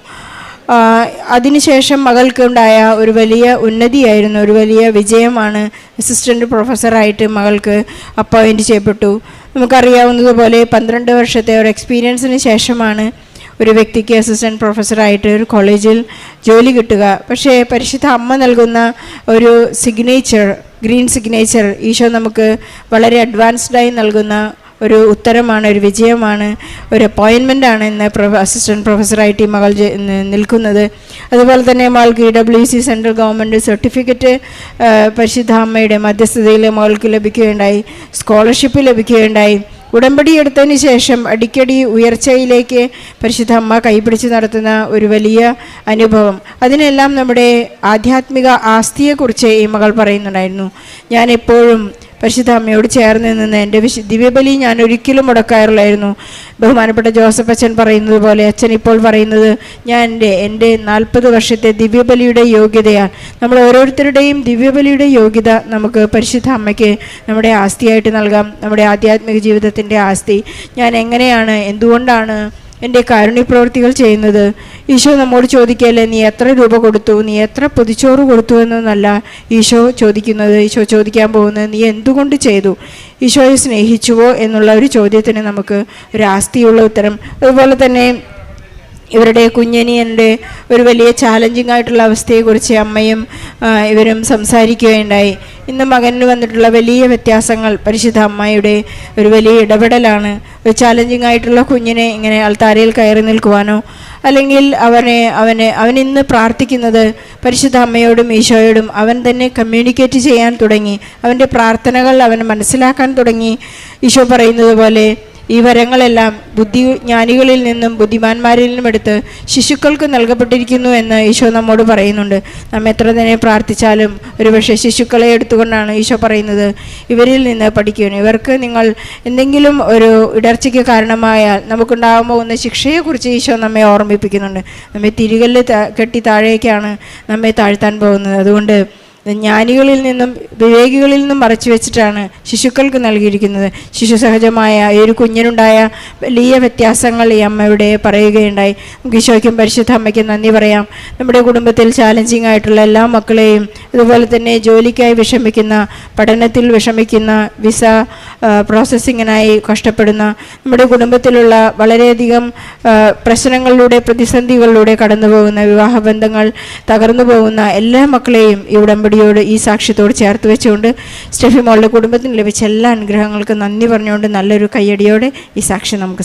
അതിനുശേഷം മകൾക്കുണ്ടായ ഒരു വലിയ ഉന്നതിയായിരുന്നു, ഒരു വലിയ വിജയമാണ്. അസിസ്റ്റൻ്റ് പ്രൊഫസറായിട്ട് മകൾക്ക് അപ്പോയിൻറ്റ് ചെയ്യപ്പെട്ടു. നമുക്കറിയാവുന്നതുപോലെ 12 വർഷത്തെ ഒരു എക്സ്പീരിയൻസിന് ശേഷമാണ് ഒരു വ്യക്തിക്ക് അസിസ്റ്റൻറ്റ് പ്രൊഫസറായിട്ട് ഒരു കോളേജിൽ ജോലി കിട്ടുക. പക്ഷേ പരിശുദ്ധ അമ്മ നൽകുന്ന ഒരു സിഗ്നേച്ചർ, ഗ്രീൻ സിഗ്നേച്ചർ, ഈശോ നമുക്ക് വളരെ അഡ്വാൻസ്ഡായി നൽകുന്ന ഒരു ഉത്തരമാണ്, ഒരു വിജയമാണ്, ഒരു അപ്പോയിൻമെൻ്റാണ് ഇന്ന് അസിസ്റ്റൻറ്റ് പ്രൊഫസറായിട്ട് ഈ മകൾ നിൽക്കുന്നത്. അതുപോലെ തന്നെ മകൾക്ക് EWC സെൻട്രൽ ഗവൺമെൻറ് സർട്ടിഫിക്കറ്റ് പരിശുദ്ധ അമ്മയുടെ മധ്യസ്ഥതയിൽ മകൾക്ക് ലഭിക്കുകയുണ്ടായി, സ്കോളർഷിപ്പ് ലഭിക്കുകയുണ്ടായി. ഉടമ്പടി എടുത്തതിന് ശേഷം അടിക്കടി ഉയർച്ചയിലേക്ക് പരിശുദ്ധ അമ്മ കൈപിടിച്ച് നടത്തുന്ന ഒരു വലിയ അനുഭവം. അതിനെല്ലാം നമ്മുടെ ആധ്യാത്മിക ആസ്തിയെക്കുറിച്ച് ഈ മകൾ പറയുന്നുണ്ടായിരുന്നു. ഞാൻ എപ്പോഴും പരിശുദ്ധ അമ്മയോട് ചേർന്ന് നിന്ന് എൻ്റെ ദിവ്യബലി ഞാൻ ഒരിക്കലും മുടക്കാറില്ലായിരുന്നു. ബഹുമാനപ്പെട്ട ജോസഫ് അച്ഛൻ പറയുന്നത് പോലെ അച്ഛൻ ഇപ്പോൾ പറയുന്നത്, ഞാൻ എൻ്റെ 40 വർഷത്തെ ദിവ്യബലിയുടെ യോഗ്യതയാണ്. നമ്മൾ ഓരോരുത്തരുടെയും ദിവ്യബലിയുടെ യോഗ്യത നമുക്ക് പരിശുദ്ധ അമ്മയ്ക്ക് നമ്മുടെ ആസ്തിയായിട്ട് നൽകാം, നമ്മുടെ ആധ്യാത്മിക ജീവിതത്തിൻ്റെ ആസ്തി. ഞാൻ എങ്ങനെയാണ്, എന്തുകൊണ്ടാണ് എൻ്റെ കാരുണ്യപ്രവൃത്തികൾ ചെയ്യുന്നത്? ഈശോ നമ്മോട് ചോദിക്കുകയല്ലേ, നീ എത്ര രൂപ കൊടുത്തു, നീ എത്ര പൊതിച്ചോറ് കൊടുത്തു എന്നല്ല ഈശോ ചോദിക്കുന്നത്. ഈശോ ചോദിക്കാൻ പോകുന്നത്, നീ എന്തുകൊണ്ട് ചെയ്തു, ഈശോയെ സ്നേഹിച്ചുവോ എന്നുള്ള ഒരു ചോദ്യത്തിന് നമുക്ക് ഒരു ആസ്തിയുള്ള ഉത്തരം. അതുപോലെ തന്നെ ഇവരുടെ കുഞ്ഞനിയൻ്റെ ഒരു വലിയ ചാലഞ്ചിങ് ആയിട്ടുള്ള അവസ്ഥയെക്കുറിച്ച് അമ്മയും ഇവരും സംസാരിക്കുകയുണ്ടായി. ഇന്ന് മകന് വന്നിട്ടുള്ള വലിയ വ്യത്യാസങ്ങൾ പരിശുദ്ധ അമ്മയുടെ ഒരു വലിയ ഇടപെടലാണ്. ഒരു ചാലഞ്ചിങ് ആയിട്ടുള്ള കുഞ്ഞിനെ ഇങ്ങനെ അൾത്താരയിൽ കയറി നിൽക്കുവാനോ അല്ലെങ്കിൽ അവൻ ഇന്ന് പ്രാർത്ഥിക്കുന്നത് പരിശുദ്ധ അമ്മയോടും ഈശോയോടും അവൻ തന്നെ കമ്മ്യൂണിക്കേറ്റ് ചെയ്യാൻ തുടങ്ങി. അവൻ്റെ പ്രാർത്ഥനകൾ അവൻ മനസ്സിലാക്കാൻ തുടങ്ങി. ഈശോ പറയുന്നത് പോലെ ഈ വരങ്ങളെല്ലാം ജ്ഞാനികളിൽ നിന്നും ബുദ്ധിമാന്മാരിൽ നിന്നും എടുത്ത് ശിശുക്കൾക്ക് നൽകപ്പെട്ടിരിക്കുന്നു എന്ന് ഈശോ നമ്മോട് പറയുന്നുണ്ട്. നാം എത്ര തന്നെ പ്രാർത്ഥിച്ചാലും ഒരുപക്ഷെ ശിശുക്കളെ എടുത്തുകൊണ്ടാണ് ഈശോ പറയുന്നത്, ഇവരിൽ നിന്ന് പഠിക്കുകയാണ്. ഇവർക്ക് നിങ്ങൾ എന്തെങ്കിലും ഒരു ഇടർച്ചയ്ക്ക് കാരണമായാൽ നമുക്കുണ്ടാകാൻ പോകുന്ന ശിക്ഷയെക്കുറിച്ച് ഈശോ നമ്മെ ഓർമ്മിപ്പിക്കുന്നുണ്ട്. നമ്മെ തിരികല്ല് കെട്ടി താഴേക്കാണ് നമ്മെ താഴ്ത്താൻ പോകുന്നത്. അതുകൊണ്ട് ജ്ഞാനികളിൽ നിന്നും വിവേകികളിൽ നിന്നും മറച്ചു വെച്ചിട്ടാണ് ശിശുക്കൾക്ക് നൽകിയിരിക്കുന്നത്. ശിശു സഹജമായ ഈ ഒരു കുഞ്ഞിനുണ്ടായ വലിയ വ്യത്യാസങ്ങൾ ഈ അമ്മയുടെ പറയുകയുണ്ടായി. നമുക്ക് ഈശോയ്ക്കും പരിശുദ്ധ അമ്മയ്ക്കും നന്ദി പറയാം. നമ്മുടെ കുടുംബത്തിൽ ചാലഞ്ചിങ് ആയിട്ടുള്ള എല്ലാ മക്കളെയും, അതുപോലെ തന്നെ ജോലിക്കായി വിഷമിക്കുന്ന, പഠനത്തിൽ വിഷമിക്കുന്ന, വിസ പ്രോസസ്സിങ്ങിനായി കഷ്ടപ്പെടുന്ന, നമ്മുടെ കുടുംബത്തിലുള്ള വളരെയധികം പ്രശ്നങ്ങളിലൂടെ, പ്രതിസന്ധികളിലൂടെ കടന്നു പോകുന്ന, വിവാഹബന്ധങ്ങൾ തകർന്നു പോകുന്ന എല്ലാ മക്കളെയും ഈ ഉടമ്പടിയോട്, ഈ സാക്ഷ്യത്തോട് ചേർത്ത് വെച്ചുകൊണ്ട് സ്റ്റെഫി മോളുടെ കുടുംബത്തിന് ലഭിച്ച എല്ലാ അനുഗ്രഹങ്ങൾക്കും നന്ദി പറഞ്ഞുകൊണ്ട് നല്ലൊരു കയ്യടിയോടെ ഈ സാക്ഷ്യം നമുക്ക്